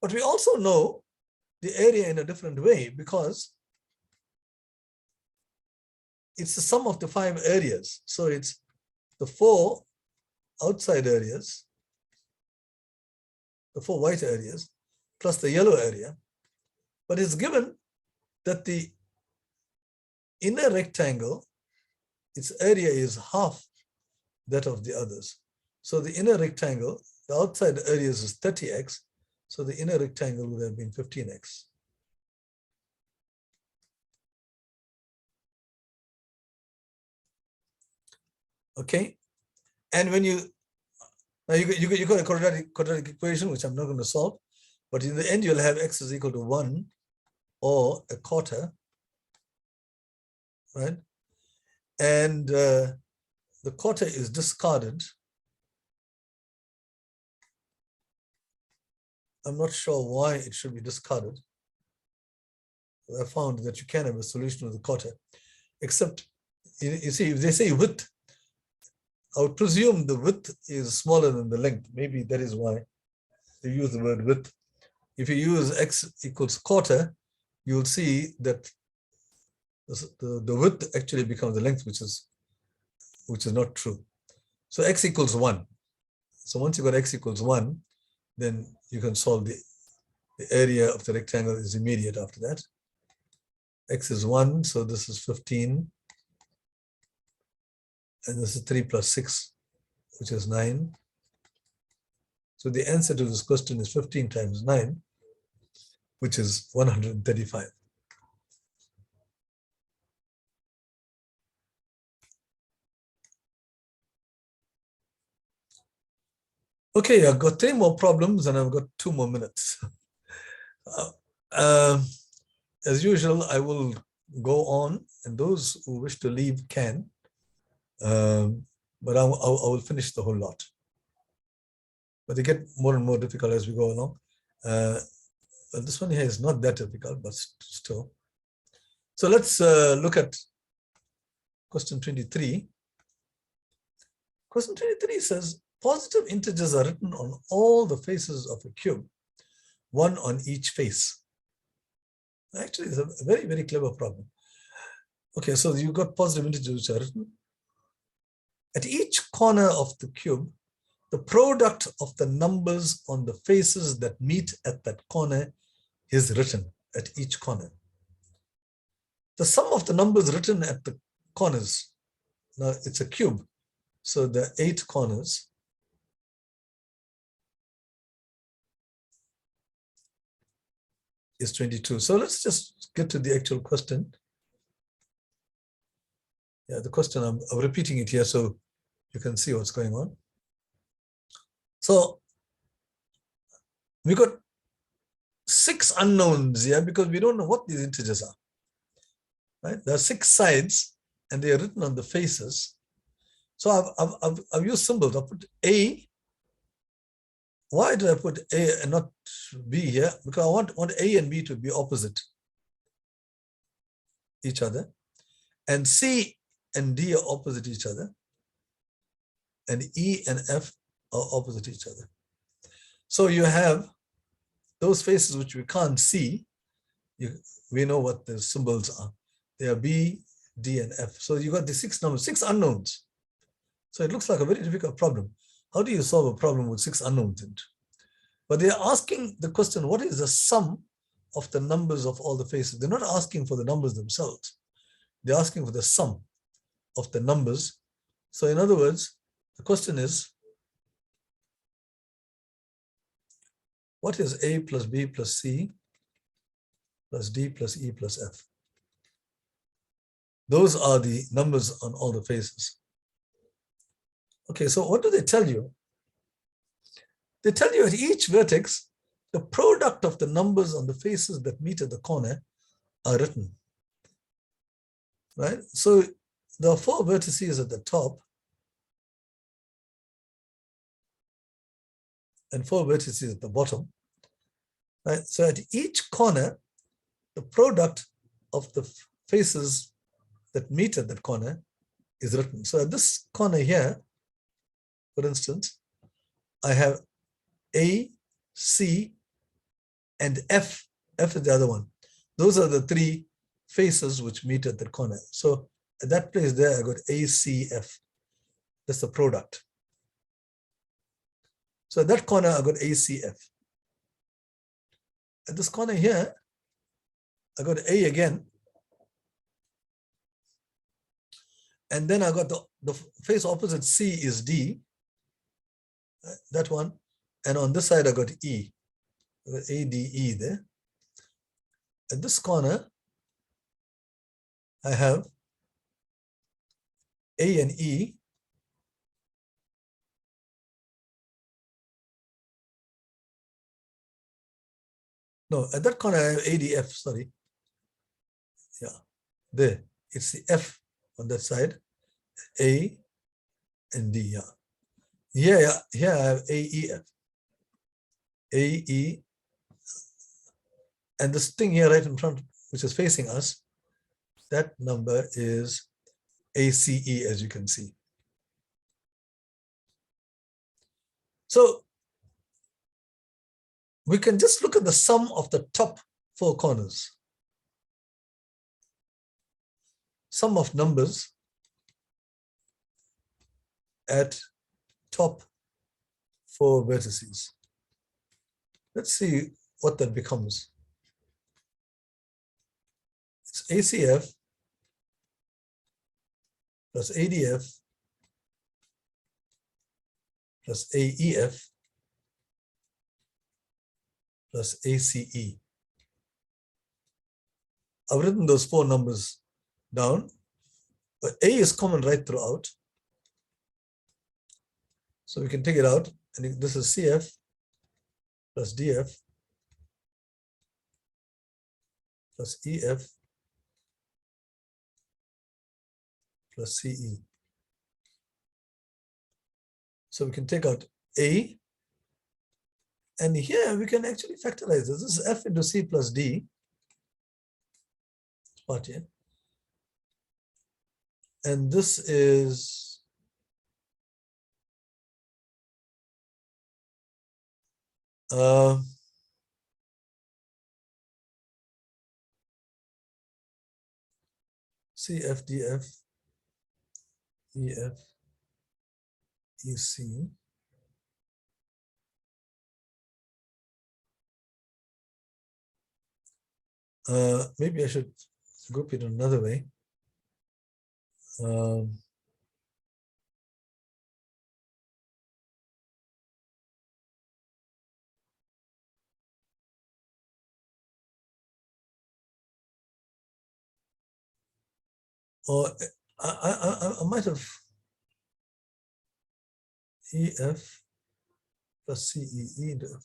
But we also know the area in a different way because it's the sum of the 5 areas. So it's the 4 outside areas, the 4 white areas, plus the yellow area. But it's given that the inner rectangle, its area is half that of the others. So the inner rectangle, the outside areas is 30X. So the inner rectangle would have been 15X. Okay. And when you, now you got a quadratic equation, which I'm not going to solve, but in the end, you'll have X is equal to 1 or a quarter, right? And the quarter is discarded. I'm not sure why it should be discarded. I found that you can have a solution with the quarter, except, you see, if they say width, I would presume the width is smaller than the length. Maybe that is why they use the word width. If you use x equals quarter, you will see that the width actually becomes the length, which is not true. So x equals 1. So once you got x equals 1, then you can solve the area of the rectangle is immediate after that. X is 1, so this is 15. And this is 3 plus 6, which is 9. So the answer to this question is 15 times 9, which is 135. Okay, I've got 3 more problems and I've got 2 more minutes. As usual, I will go on, and those who wish to leave can, but I will finish the whole lot. But they get more and more difficult as we go along. This one here is not that difficult, but still. So let's look at question 23. Question 23 says, positive integers are written on all the faces of a cube, 1 on each face. Actually, it's a very, very clever problem. Okay, so you've got positive integers which are written. At each corner of the cube, the product of the numbers on the faces that meet at that corner is written at each corner. The sum of the numbers written at the corners, now it's a cube, so there are 8 corners. Is 22. So let's just get to the actual question. Yeah, the question, I'm repeating it here so you can see what's going on. So we got 6 unknowns here because we don't know what these integers are. Right? There are 6 sides and they are written on the faces. So I've used symbols. I put A. Why did I put A and not B here? Because I want A and B to be opposite each other. And C and D are opposite each other. And E and F are opposite each other. So you have those faces which we can't see. We know what the symbols are. They are B, D, and F. So you got the 6 numbers, 6 unknowns. So it looks like a very difficult problem. How do you solve a problem with 6 unknowns in it? But they're asking the question, what is the sum of the numbers of all the faces? They're not asking for the numbers themselves. They're asking for the sum of the numbers. So in other words, the question is, what is A plus B plus C plus D plus E plus F? Those are the numbers on all the faces. Okay, so what do they tell you? They tell you at each vertex, the product of the numbers on the faces that meet at the corner are written. Right? So there are 4 vertices at the top and 4 vertices at the bottom. Right? So at each corner, the product of the faces that meet at that corner is written. So at this corner here, for instance, I have A, C, and F. F is the other one. Those are the 3 faces which meet at that corner. So at that place there, I got ACF. That's the product. So at that corner, I got ACF. At this corner here, I got A again. And then I got the face opposite C is D, that one. And on this side, I got E, I got ADE there. At this corner, I have A and E. No, at that corner, I have ADF, sorry. Yeah, there. It's the F on that side, A and D, yeah. Here I have AEF. AE, and this thing here right in front, which is facing us, that number is ACE, as you can see. So we can just look at the sum of the top four corners. Sum of numbers at top four vertices. Let's see what that becomes. It's ACF plus ADF plus AEF plus ACE. I've written those four numbers down, but A is common right throughout. So we can take it out, and this is CF plus DF plus EF plus CE. So we can take out A, and here we can actually factorize this. This is F into C plus D. This part here. And this is CF, DF, EF, EC. Maybe I should group it another way. Or I might have EF plus CE into F.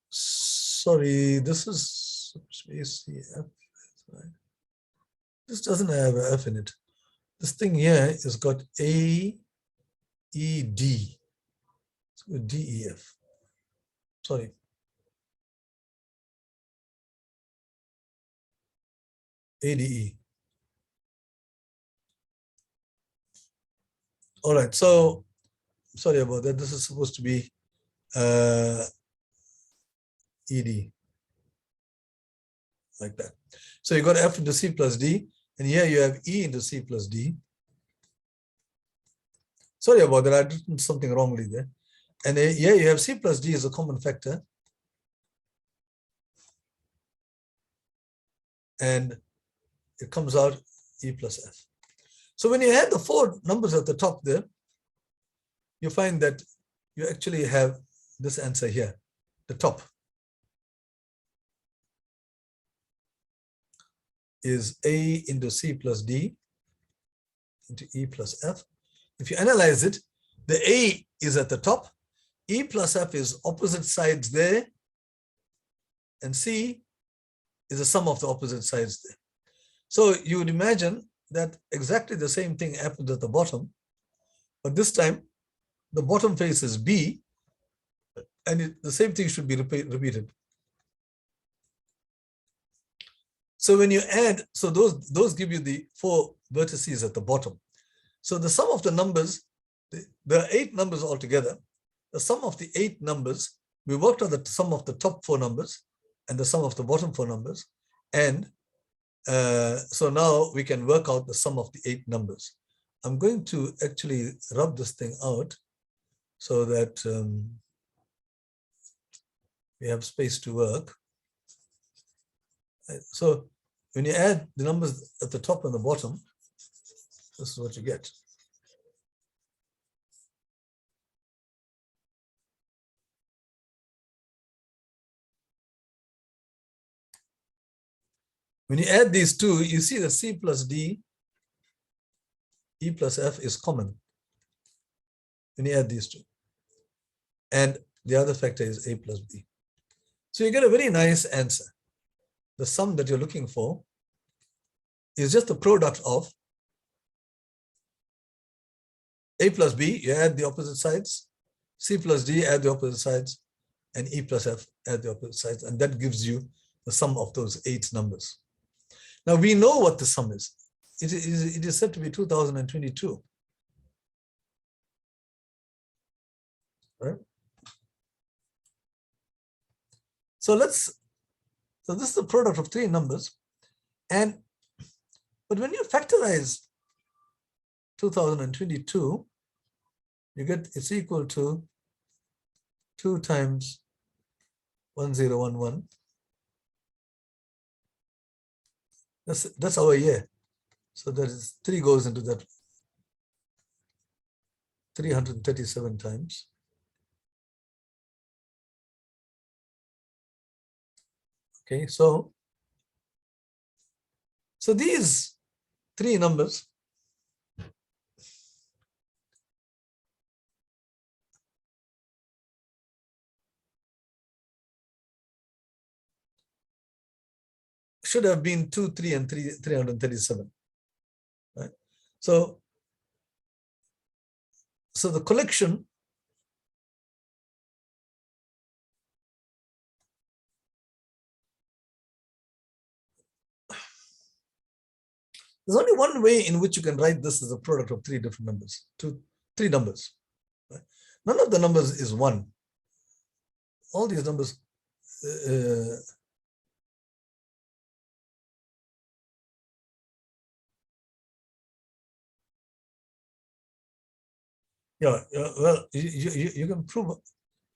Sorry, this is ACF. This doesn't have an F in it. This thing here has got AED. It's got DEF. Sorry. ADE. All right, so sorry about that. This is supposed to be ED, like that. So you got F into C plus D, and here you have E into C plus D. Sorry about that, I did something wrongly there. And here you have C plus D as a common factor. And it comes out E plus F. So when you add the four numbers at the top there, you find that you actually have this answer here, the top is A into C plus D into E plus F. If you analyze it, the A is at the top, E plus F is opposite sides there, and C is the sum of the opposite sides there. So you would imagine that exactly the same thing happens at the bottom, but this time the bottom face is B, and the same thing should be repeated. So when you add, so those give you the four vertices at the bottom. So the sum of the numbers, there are 8 numbers altogether. The sum of the 8 numbers, we worked on the sum of the top 4 numbers and the sum of the bottom 4 numbers. And so now we can work out the sum of the 8 numbers. I'm going to actually rub this thing out so that we have space to work. So when you add the numbers at the top and the bottom, this is what you get. When you add these two, you see that C plus D, E plus F is common when you add these two. And the other factor is A plus B. So you get a very nice answer. The sum that you're looking for is just the product of A plus B, you add the opposite sides. C plus D, add the opposite sides. And E plus F, add the opposite sides. And that gives you the sum of those 8 numbers. Now we know what the sum is. It is said to be 2022. Right? So this is the product of 3 numbers. But when you factorize 2022, you get it's equal to 2 times 1011. That's our year. So that is 3 goes into that 337 times. Okay, so these 3 numbers should have been 2, 3, and 337. Right? So the collection there's only one way in which you can write this as a product of 3 different numbers, 3 numbers. Right? None of the numbers is 1. All these numbers well, you can prove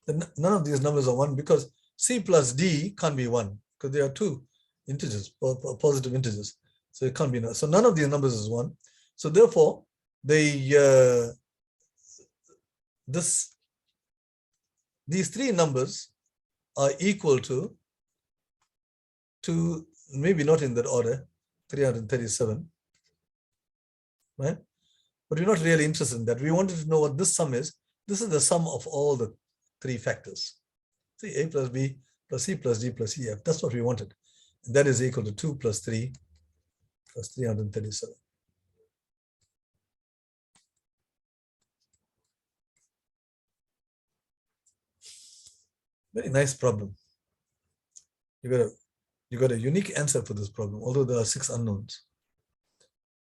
that none of these numbers are 1 because C plus D can't be 1 because they are 2 integers, positive integers. So it can't be. So none of these numbers is 1. So therefore, these 3 numbers are equal to maybe not in that order, 337, right? But we're not really interested in that. We wanted to know what this sum is. This is the sum of all the 3 factors. See, A plus B plus C plus D plus EF. That's what we wanted. And that is equal to 2 plus 3 plus 337. Very nice problem. You got a unique answer for this problem, although there are 6 unknowns.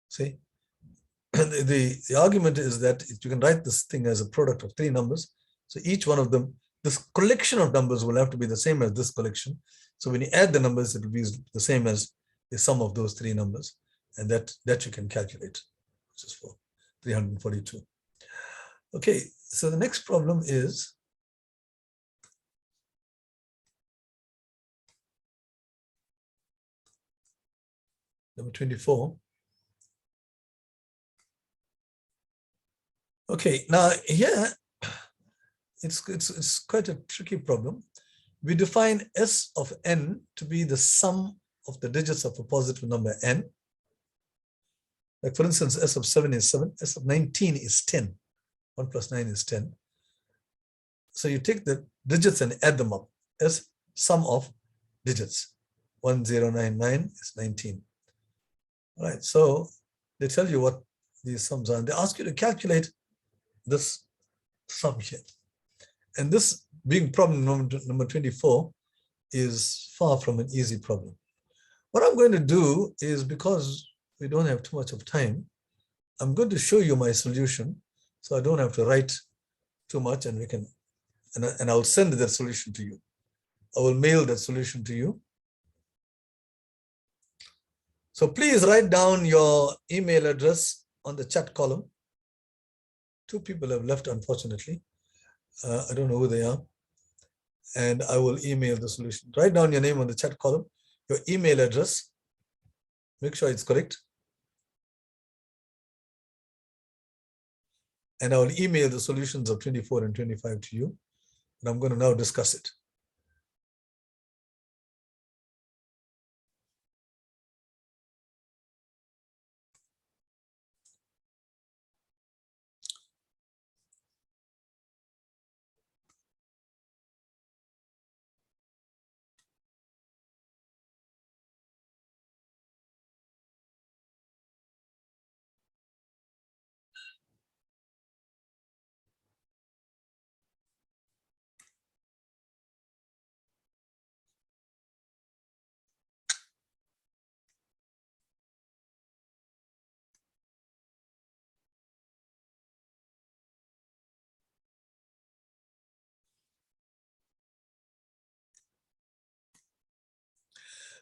See, the argument is that you can write this thing as a product of 3 numbers. So each one of them, this collection of numbers will have to be the same as this collection. So when you add the numbers, it will be the same as the sum of those 3 numbers. And that you can calculate, which is for 342. Okay, so the next problem is number 24. Okay, now here it's quite a tricky problem. We define S of n to be the sum of the digits of a positive number n. Like for instance, S of 7 is 7, S of 19 is 10. 1 plus 9 is 10. So you take the digits and add them up as sum of digits. 1099 is 19. All right, so they tell you what these sums are, and they ask you to calculate this sum here. And this being problem number 24 is far from an easy problem. What I'm going to do is, because we don't have too much of time, I'm going to show you my solution so I don't have to write too much, and we can, and I'll send that solution to you. I will mail that solution to you. So please write down your email address on the chat column. 2 people have left, unfortunately. I don't know who they are. And I will email the solution. Write down your name on the chat column, your email address. Make sure it's correct. And I will email the solutions of 24 and 25 to you. And I'm going to now discuss it.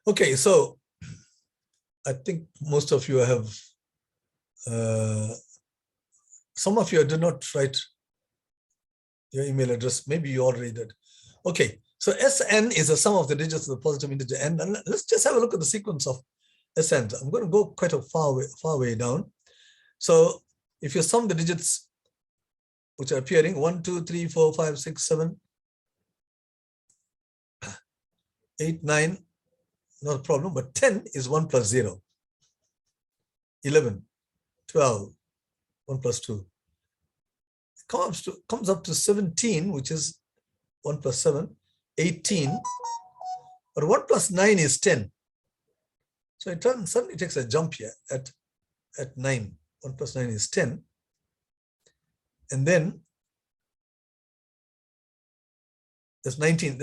Okay, so I think most of you have, some of you did not write your email address. Maybe you already did. Okay, so Sn is the sum of the digits of the positive integer n. And let's just have a look at the sequence of Sn. I'm going to go quite a far way down. So if you sum the digits which are appearing, 1, 2, 3, 4, 5, 6, 7, 8, 9, not a problem, but 10 is 1 plus 0. 11, 12, 1 plus 2. It comes up to 17, which is 1 plus 7, 18, but 1 plus 9 is 10. So it suddenly takes a jump here at 9. 1 plus 9 is 10. And then that's 19.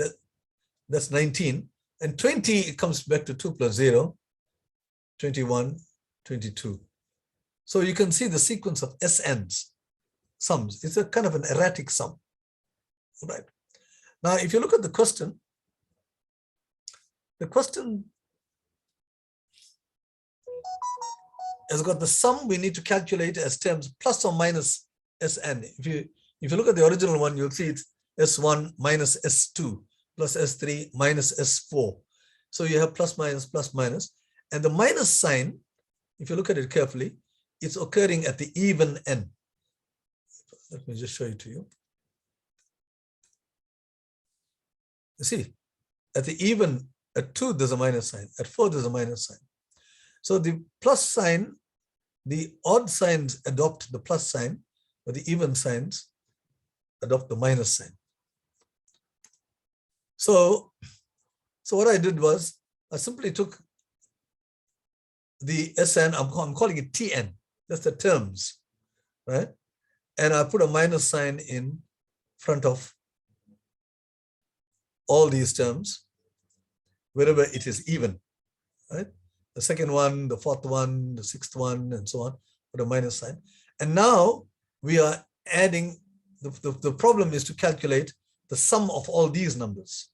That's 19. And 20, it comes back to 2 plus 0, 21, 22. So you can see the sequence of SNs, sums. It's a kind of an erratic sum. Right. Now, if you look at the question has got the sum we need to calculate as terms plus or minus Sn. If you look at the original one, you'll see it's S1 minus S2 plus S3 minus S4. So you have plus minus, and the minus sign, if you look at it carefully, it's occurring at the even n. Let me just show it to you. You see, at the even, at 2, there's a minus sign. At 4, there's a minus sign. So the plus sign, the odd signs adopt the plus sign, but the even signs adopt the minus sign. So what I did was, I simply took the Sn, I'm calling it Tn, that's the terms, right? And I put a minus sign in front of all these terms, wherever it is even, right? The second one, the fourth one, the sixth one, and so on, with a minus sign. And now we are adding, the problem is to calculate the sum of all these numbers,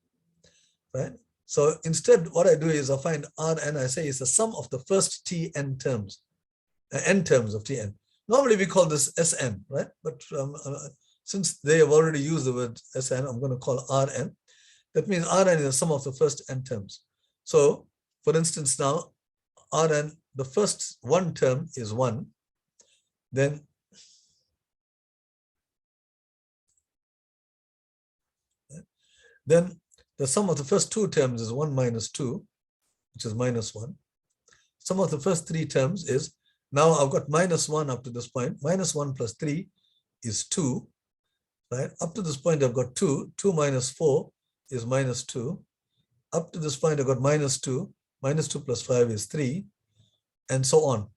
right? So instead, what I do is I find Rn, I say it's the sum of the first Tn terms, n terms of Tn. Normally we call this Sn, right? But since they have already used the word Sn, I'm going to call Rn. That means Rn is the sum of the first n terms. So for instance, now Rn, the first one term is 1. Then the sum of the first 2 terms is 1 minus 2, which is minus 1. Sum of the first 3 terms is, now I've got minus 1 up to this point. Minus 1 plus 3 is 2, right? Up to this point, I've got 2. 2 minus 4 is minus 2. Up to this point, I've got minus 2. Minus 2 plus 5 is 3, and so on.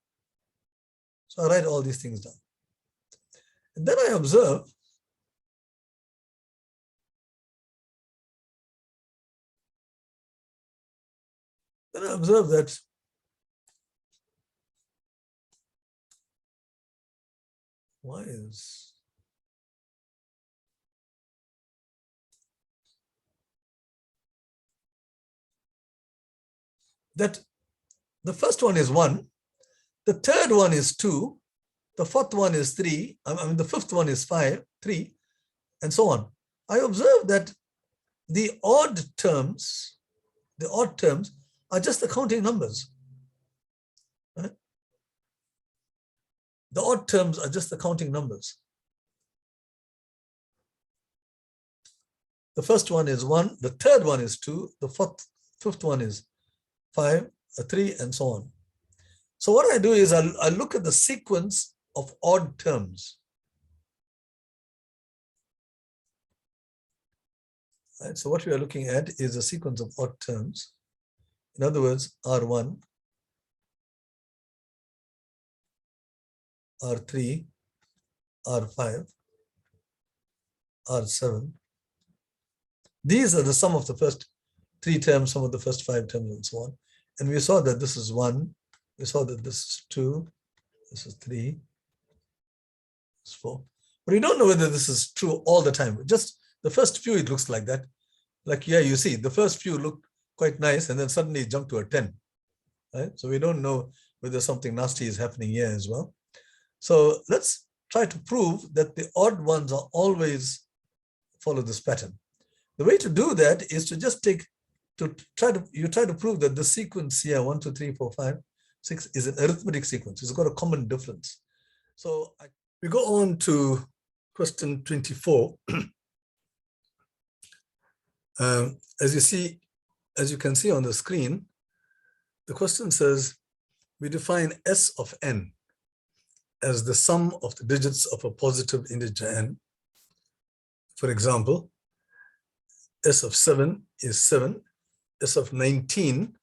So I write all these things down. And then I observe that why is that the first one is 1, the third one is 2, the fourth one is 3, I mean the fifth one is 3, and so on. I observe that the odd terms are just the counting numbers. Right? The odd terms are just the counting numbers. The first one is 1, the third one is 2, the fifth one is 5, 3, and so on. So what I do is I look at the sequence of odd terms. Right, so what we are looking at is a sequence of odd terms. In other words, R1, R3, R5, R7. These are the sum of the first 3 terms, some of the first 5 terms, and so on. And we saw that this is 1, we saw that this is 2, this is 3, this is 4. But we don't know whether this is true all the time. Just the first few, it looks like that. Like here, you see, the first few look quite nice, and then suddenly it jumped to a 10, right? So we don't know whether something nasty is happening here as well. So let's try to prove that the odd ones are always follow this pattern. The way to do that is to just try to prove that the sequence here, 1, 2, 3, 4, 5, 6 is an arithmetic sequence. It's got a common difference. So we go on to question 24. As you can see on the screen, the question says, we define S of n as the sum of the digits of a positive integer n. For example, S of 7 is 7. S of 19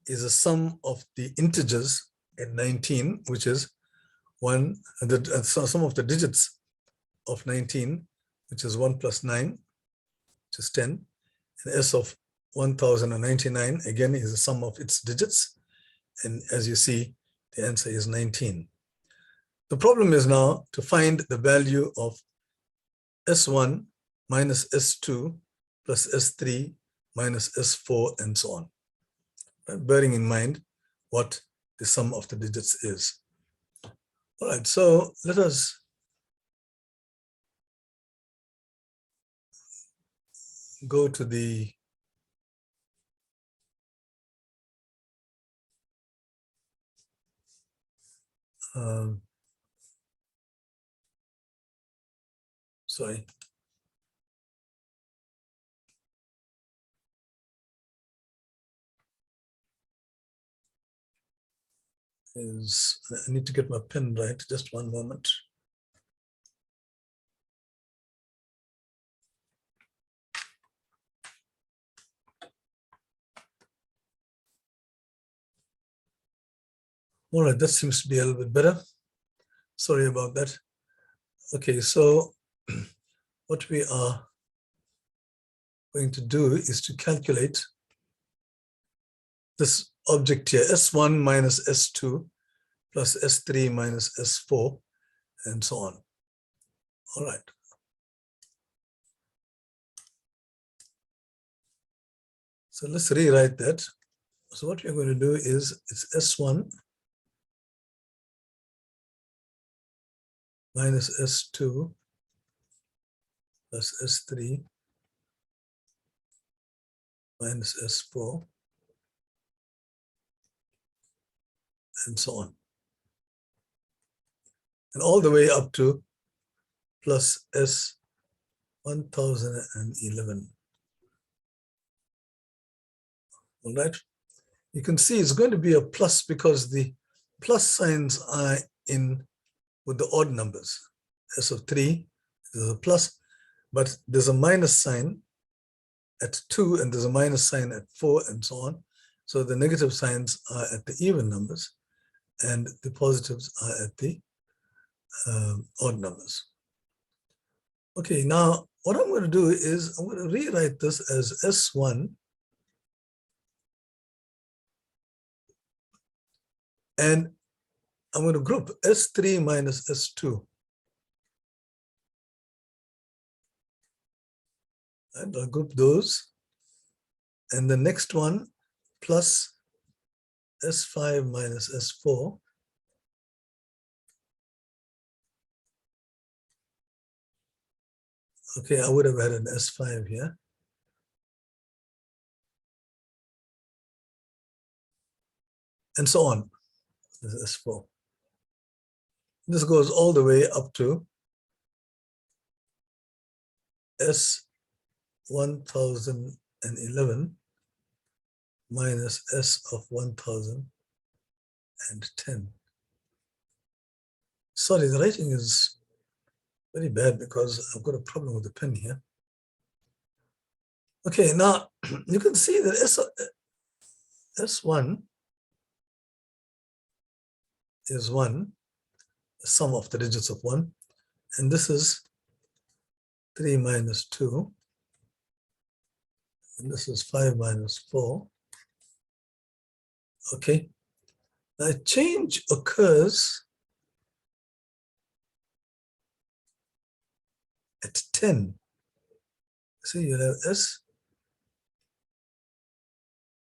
is a sum of the integers at 19, which is 1, and the sum of the digits of 19, which is 1 plus 9, which is 10. And S of 1099, again, is the sum of its digits. And as you see, the answer is 19. The problem is now to find the value of S1 minus S2 plus S3 minus S4 and so on, right? Bearing in mind what the sum of the digits is. All right, so let us go to the sorry. I need to get my pen right, just one moment. All right, that seems to be a little bit better. Sorry about that. Okay, so what we are going to do is to calculate this object here, S1 minus S2 plus S3 minus S4, and so on. All right. So let's rewrite that. So what we're going to do is it's S1 minus S2 plus S3 minus S4, and so on. And all the way up to plus S1011. All right. You can see it's going to be a plus because the plus signs are in with the odd numbers. S of 3 is a plus, but there's a minus sign at 2 and there's a minus sign at 4 and so on. So the negative signs are at the even numbers and the positives are at the odd numbers. Okay, now what I'm going to do is I'm going to rewrite this as S1 and I'm going to group S3 minus S2. And I'll group those. And the next one plus S5 minus S4. Okay, I would have had an S5 here. And so on. This is S4. This goes all the way up to S1011 minus S of 1010. Sorry, the writing is very bad because I've got a problem with the pen here. Okay, now you can see that S1 is 1, the sum of the digits of 1, and this is 3 minus 2, and this is 5 minus 4. Okay, now change occurs at 10. See, you have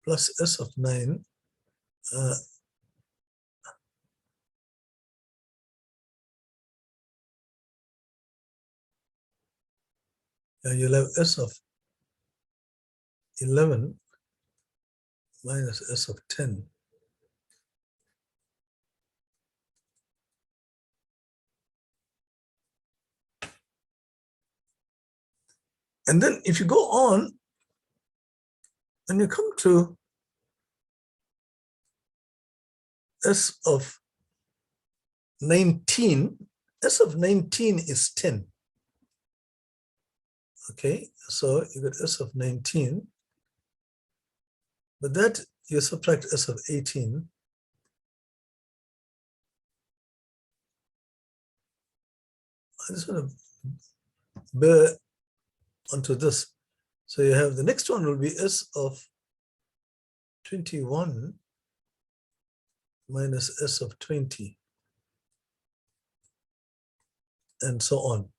plus S of 9 you'll have S of 11 minus S of 10. And then if you go on, and you come to S of 19, S of 19 is 10. Okay, so you got S of 19, but that you subtract S of 18. I just want to bear onto this. So you have the next one will be S of 21 minus S of 20, and so on.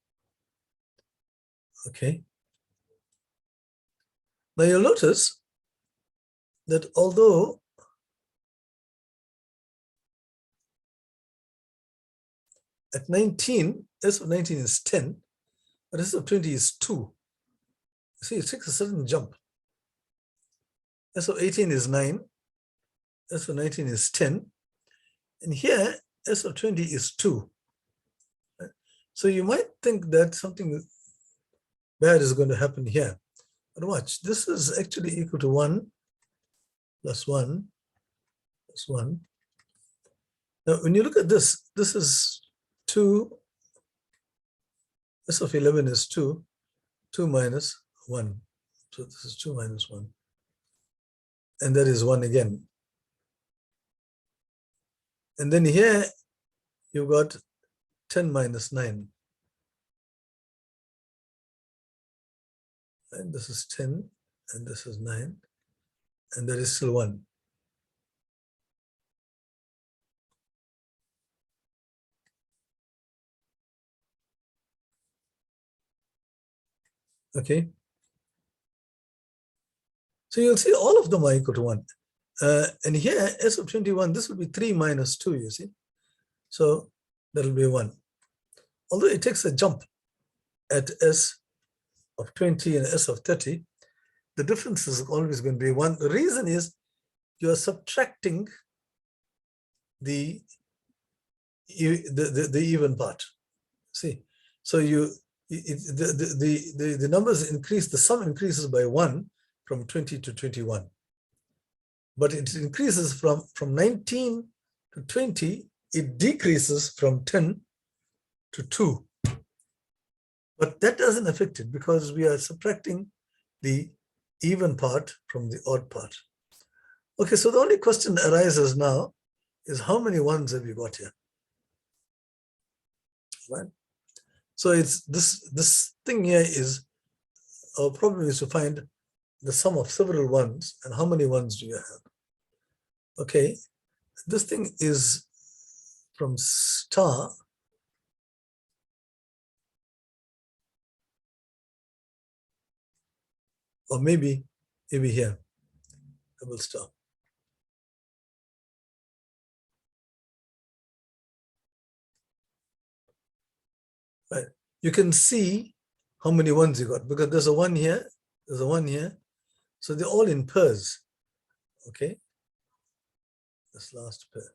Okay. Now you'll notice that although at 19, S of 19 is 10, but S of 20 is 2. You see, it takes a certain jump. S of 18 is 9, S of 19 is 10, and here S of 20 is 2. Right? So you might think that something bad is going to happen here. But watch, this is actually equal to 1 plus 1 plus 1. Now, when you look at this, this is 2, S of 11 is 2, 2 minus 1. So this is 2 minus 1. And that is 1 again. And then here, you've got 10 minus 9. And this is 10, and this is 9, and there is still 1. Okay. So you'll see all of them are equal to 1. And here, S of 21, this will be 3 minus 2, you see. So that will be 1. Although it takes a jump at S of 20 and S of 30, the difference is always going to be 1. The reason is you are subtracting the even part. See, so the numbers increase, the sum increases by 1 from 20 to 21. But it increases from 19 to 20, it decreases from 10 to 2. But that doesn't affect it because we are subtracting the even part from the odd part. Okay, so the only question that arises now is how many ones have you got here? Right? So it's this thing here is, our problem is to find the sum of several ones and how many ones do you have? Okay, this thing is from star or maybe here, double star. Right. You can see how many ones you got because there's a 1 here, there's a 1 here. So they're all in pairs. Okay. This last pair.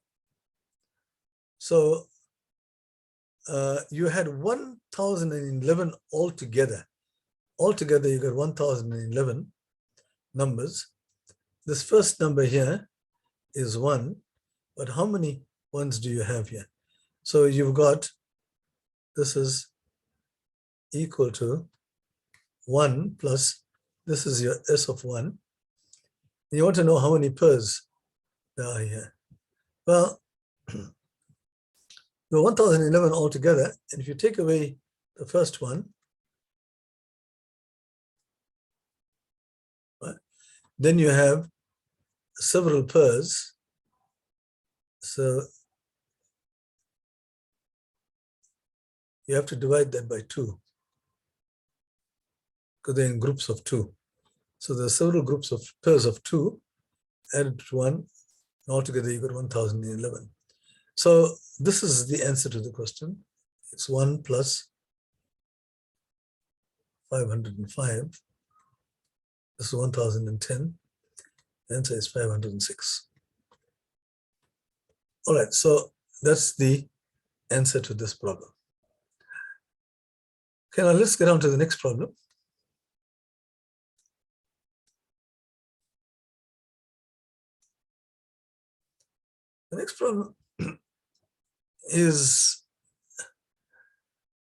So you had 1011 altogether. Altogether, you got 1011 numbers. This first number here is 1, but how many ones do you have here? So you've got, this is equal to 1 plus, this is your S of 1. And you want to know how many pairs there are here. Well, the 1011 altogether, and if you take away the first one, right, then you have several pairs. So you have to divide that by 2 because they're in groups of 2. So there are several groups of pairs of 2. added to 1, and altogether you got 1011. So this is the answer to the question. It's 1 plus 505. This is 1010. The answer is 506. All right, so that's the answer to this problem. Okay, now let's get on to the next problem. The next problem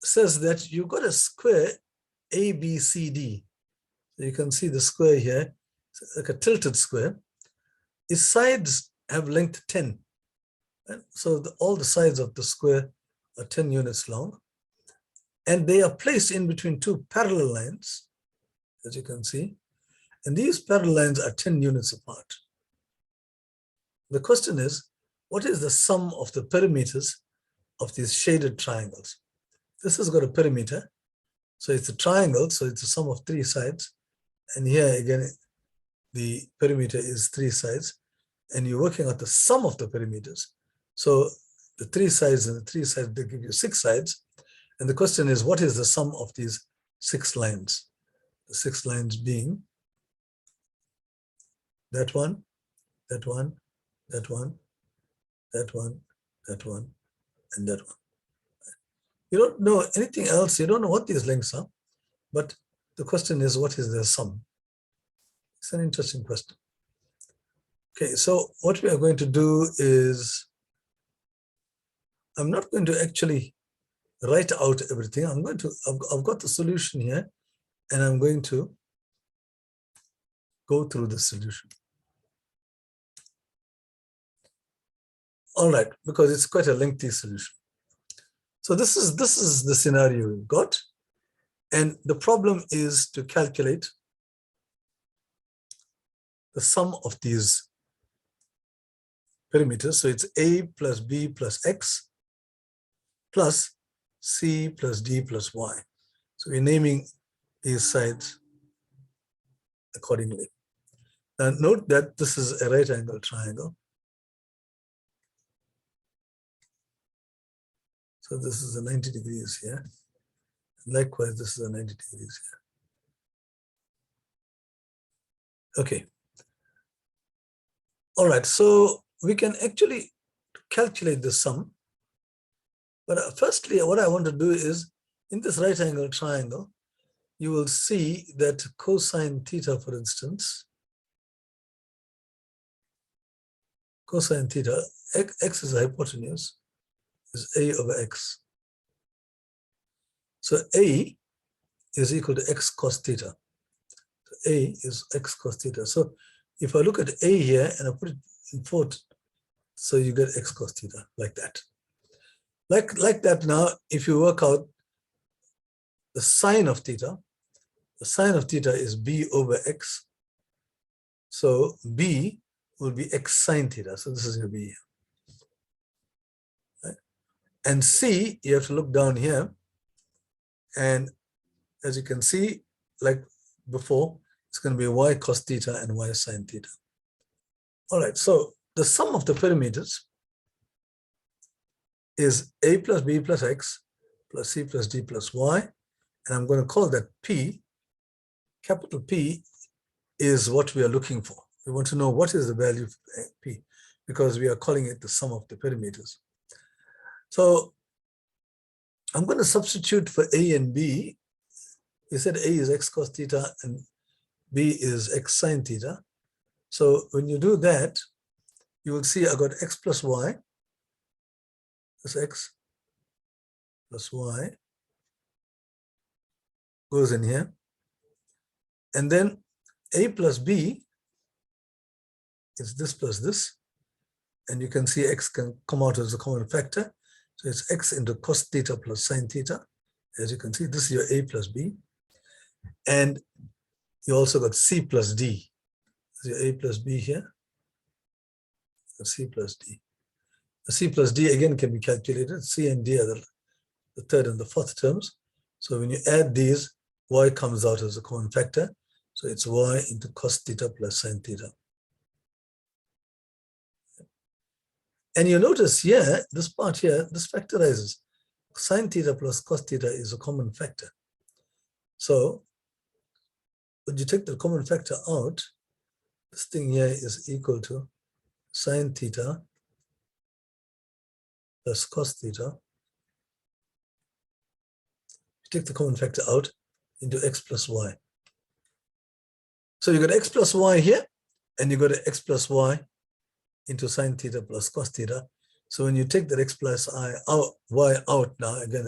says that you've got a square ABCD. You can see the square here, it's like a tilted square. Its sides have length 10. And so all the sides of the square are 10 units long. And they are placed in between two parallel lines, as you can see. And these parallel lines are 10 units apart. The question is, what is the sum of the perimeters of these shaded triangles? This has got a perimeter. So it's a triangle, so it's a sum of 3 sides. And here again, the perimeter is 3 sides. And you're working out the sum of the perimeters. So the 3 sides and the 3 sides, they give you 6 sides. And the question is, what is the sum of these 6 lines? The 6 lines being that one, that one, that one, that one, that one, and that one. You don't know anything else. You don't know what these lengths are. But the question is, what is their sum? It's an interesting question. Okay, so what we are going to do is, I'm not going to actually write out everything. I've got the solution here, and I'm going to go through the solution. All right, because it's quite a lengthy solution. So this is the scenario we've got. And the problem is to calculate the sum of these perimeters. So it's A plus B plus X plus C plus D plus Y. So we're naming these sides accordingly. Now note that this is a right angle triangle. So this is a 90 degrees here. Likewise, this is a 90 degrees here. Okay. All right, so we can actually calculate the sum. But firstly, what I want to do is, in this right angle triangle, you will see that cosine theta, for instance, cosine theta, x is the hypotenuse, is A over x. So A is equal to x cos theta. So A is x cos theta. So if I look at A here and I put it in forward, so you get x cos theta, like that. Like that now, if you work out the sine of theta, the sine of theta is B over x. So B will be x sine theta. So this is going to be, right? And C, you have to look down here. And as you can see, like before, it's going to be y cos theta and y sine theta. All right, so the sum of the perimeters is A plus B plus X plus C plus D plus Y. And I'm going to call that P. Capital P is what we are looking for. We want to know what is the value of P, because we are calling it the sum of the perimeters. So I'm going to substitute for A and B. We said A is x cos theta and B is x sine theta. So when you do that, you will see I got x plus y. This x plus y goes in here. And then A plus B is this plus this. And you can see x can come out as a common factor. So it's x into cos theta plus sine theta. As you can see, this is your A plus B. And you also got C plus D. This is your A plus B here. C plus D. The C plus D again can be calculated. C and D are the third and the fourth terms. So when you add these, y comes out as a common factor. So it's y into cos theta plus sine theta. And you notice here, this part here, this factorizes. Sine theta plus cos theta is a common factor. So when you take the common factor out, this thing here is equal to sine theta plus cos theta. You take the common factor out into x plus y. So you got x plus y here, and you got x plus y into sine theta plus cos theta. So when you take that x plus y out now, again,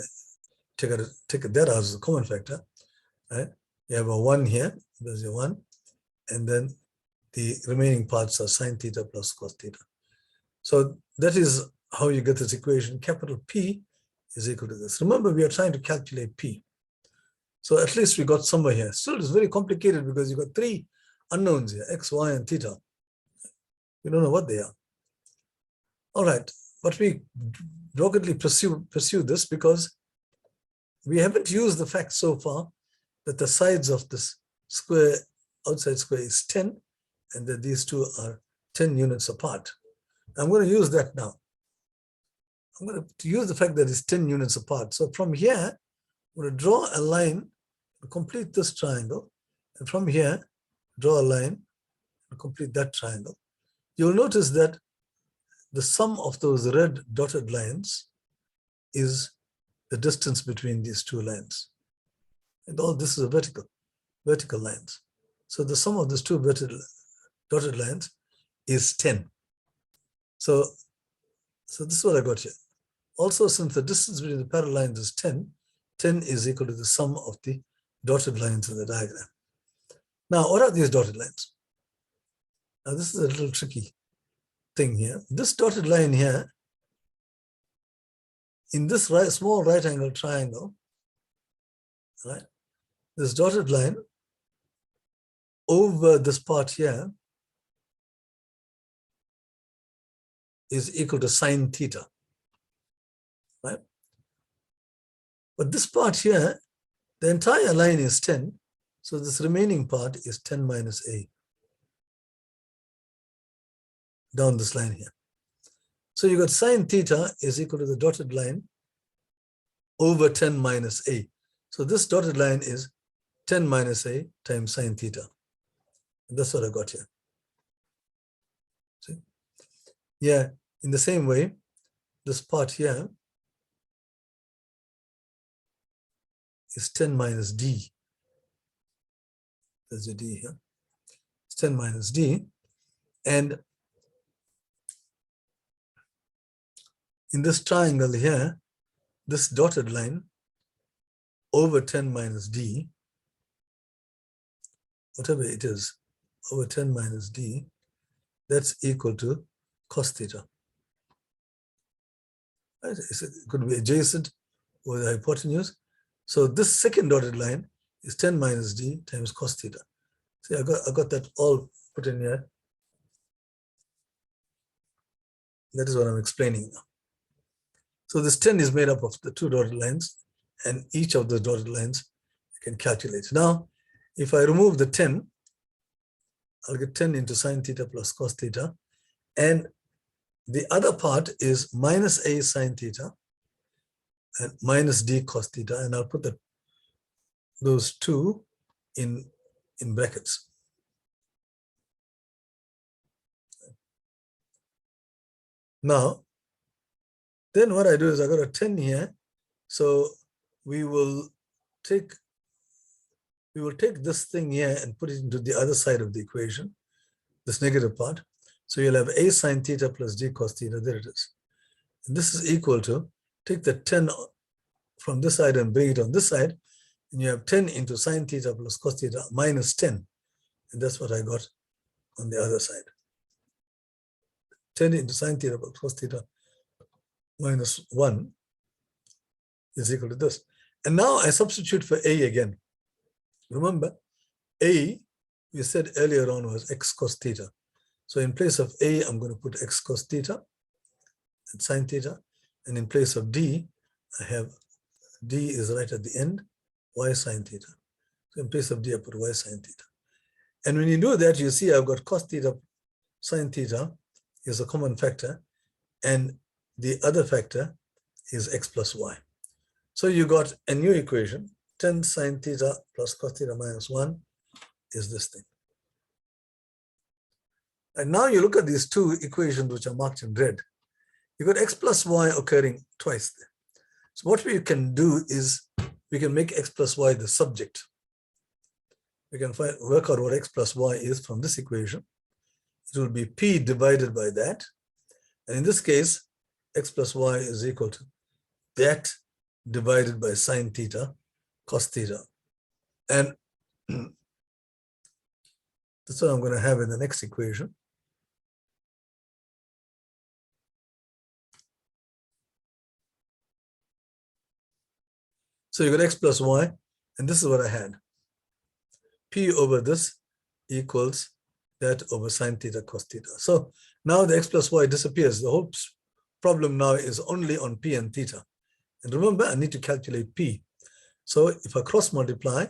take that out as a common factor, right? You have a 1 here, there's a 1, and then the remaining parts are sine theta plus cos theta. So that is how you get this equation. Capital P is equal to this. Remember, we are trying to calculate P. So at least we got somewhere here. Still, it's very complicated because you got 3 unknowns here, x, y, and theta. We don't know what they are. All right, but we doggedly pursue this because we haven't used the fact so far that the sides of this square, outside square, is 10, and that these two are 10 units apart. I'm going to use that now. I'm going to use the fact that it's 10 units apart. So from here, I'm going to draw a line to complete this triangle. And from here, draw a line to complete that triangle. You'll notice that the sum of those red dotted lines is the distance between these two lines. And all this is a vertical lines. So the sum of these two dotted lines is 10. So this is what I got here. Also, since the distance between the parallel lines is 10, 10 is equal to the sum of the dotted lines in the diagram. Now, what are these dotted lines? Now, this is a little tricky thing here. This dotted line here, in this small right angle triangle, right? This dotted line over this part here is equal to sine theta, right? But this part here, the entire line is 10, so this remaining part is 10 minus a, down this line here. So you got sine theta is equal to the dotted line over 10 minus a. So this dotted line is 10 minus a times sine theta. And that's what I got here. See? Yeah, in the same way, this part here is 10 minus d. There's a d here. It's 10 minus d. And in this triangle here, this dotted line over 10 minus d, whatever it is, over 10 minus d, that's equal to cos theta. Right? It could be adjacent or the hypotenuse. So this second dotted line is 10 minus d times cos theta. See, I got that all put in here. That is what I'm explaining now. So this 10 is made up of the two dotted lines, and each of the dotted lines you can calculate. Now, if I remove the 10, I'll get 10 into sine theta plus cos theta. And the other part is minus a sine theta and minus d cos theta. And I'll put those two in brackets. Now, then what I do is I got a 10 here. So we will take this thing here and put it into the other side of the equation, this negative part. So you'll have a sine theta plus d cos theta. There it is. And this is equal to, take the 10 from this side and bring it on this side. And you have 10 into sine theta plus cos theta minus 10. And that's what I got on the other side. 10 into sine theta plus cos theta minus 1 is equal to this. And now I substitute for a again. Remember, a, we said earlier on, was x cos theta. So in place of a, I'm going to put x cos theta and sine theta. And in place of d, I have d is right at the end, y sine theta. So in place of d, I put y sine theta. And when you do that, you see I've got cos theta, sine theta is a common factor. and the other factor is x plus y. So you got a new equation, 10 sine theta plus cos theta minus 1 is this thing. And now you look at these two equations which are marked in red. You got x plus y occurring twice there. So what we can do is we can make x plus y the subject. We can work out what x plus y is from this equation. It will be p divided by that. And in this case, x plus y is equal to that divided by sine theta, cos theta. And that's what I'm going to have in the next equation. So you got x plus y, and this is what I had. P over this equals that over sine theta cos theta. So now the x plus y disappears. The whole problem now is only on p and theta. And remember, I need to calculate p. So if I cross multiply,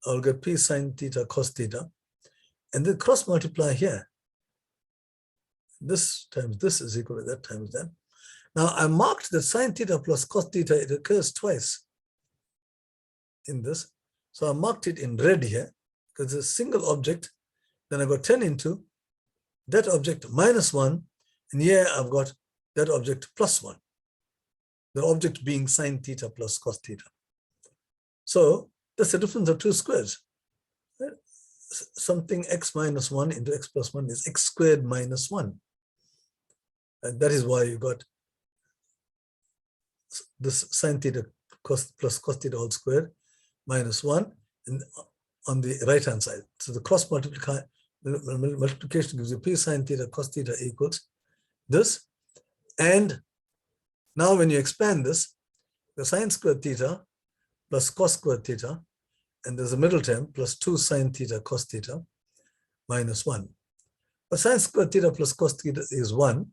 I'll get p sine theta cos theta. And then cross multiply here. This times this is equal to that times that. Now I marked that sine theta plus cos theta, it occurs twice in this. So I marked it in red here because it's a single object. Then I got 10 into that object minus 1. And here I've got that object plus 1. The object being sine theta plus cos theta. So that's the difference of two squares. Right? Something x minus 1 into x plus 1 is x squared minus 1. And that is why you got this sine theta plus cos theta all squared minus 1 on the right hand side. So the cross multiplication gives you p sine theta cos theta equals this. And now when you expand this, the sine squared theta plus cos squared theta, and there's a middle term plus 2 sine theta cos theta minus 1. But sine squared theta plus cos theta is 1.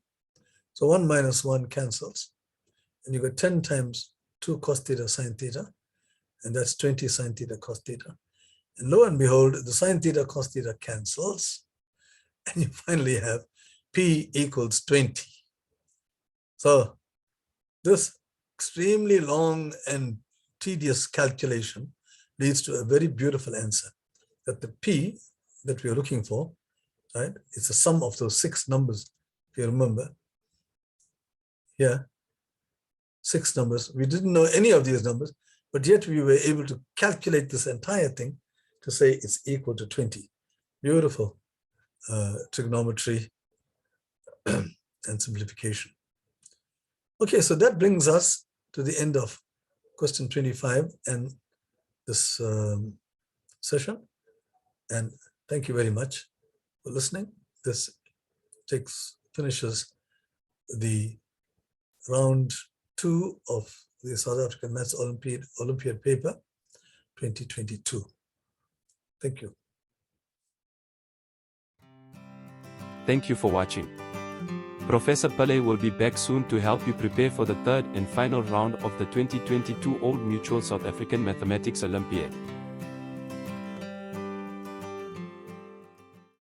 So 1 minus 1 cancels. And you got 10 times 2 cos theta sine theta, and that's 20 sine theta cos theta. And lo and behold, the sine theta cos theta cancels, and you finally have p equals 20. So this extremely long and tedious calculation leads to a very beautiful answer, that the p that we are looking for, right, it's a sum of those 6 numbers, if you remember. Here, 6 numbers. We didn't know any of these numbers, but yet we were able to calculate this entire thing to say it's equal to 20. Beautiful trigonometry and simplification. Okay, so that brings us to the end of question 25 and this session. And thank you very much for listening. This finishes the round 2 of the South African Maths Olympiad paper 2022. Thank you. Thank you for watching. Professor Pillay will be back soon to help you prepare for the third and final round of the 2022 Old Mutual South African Mathematics Olympiad.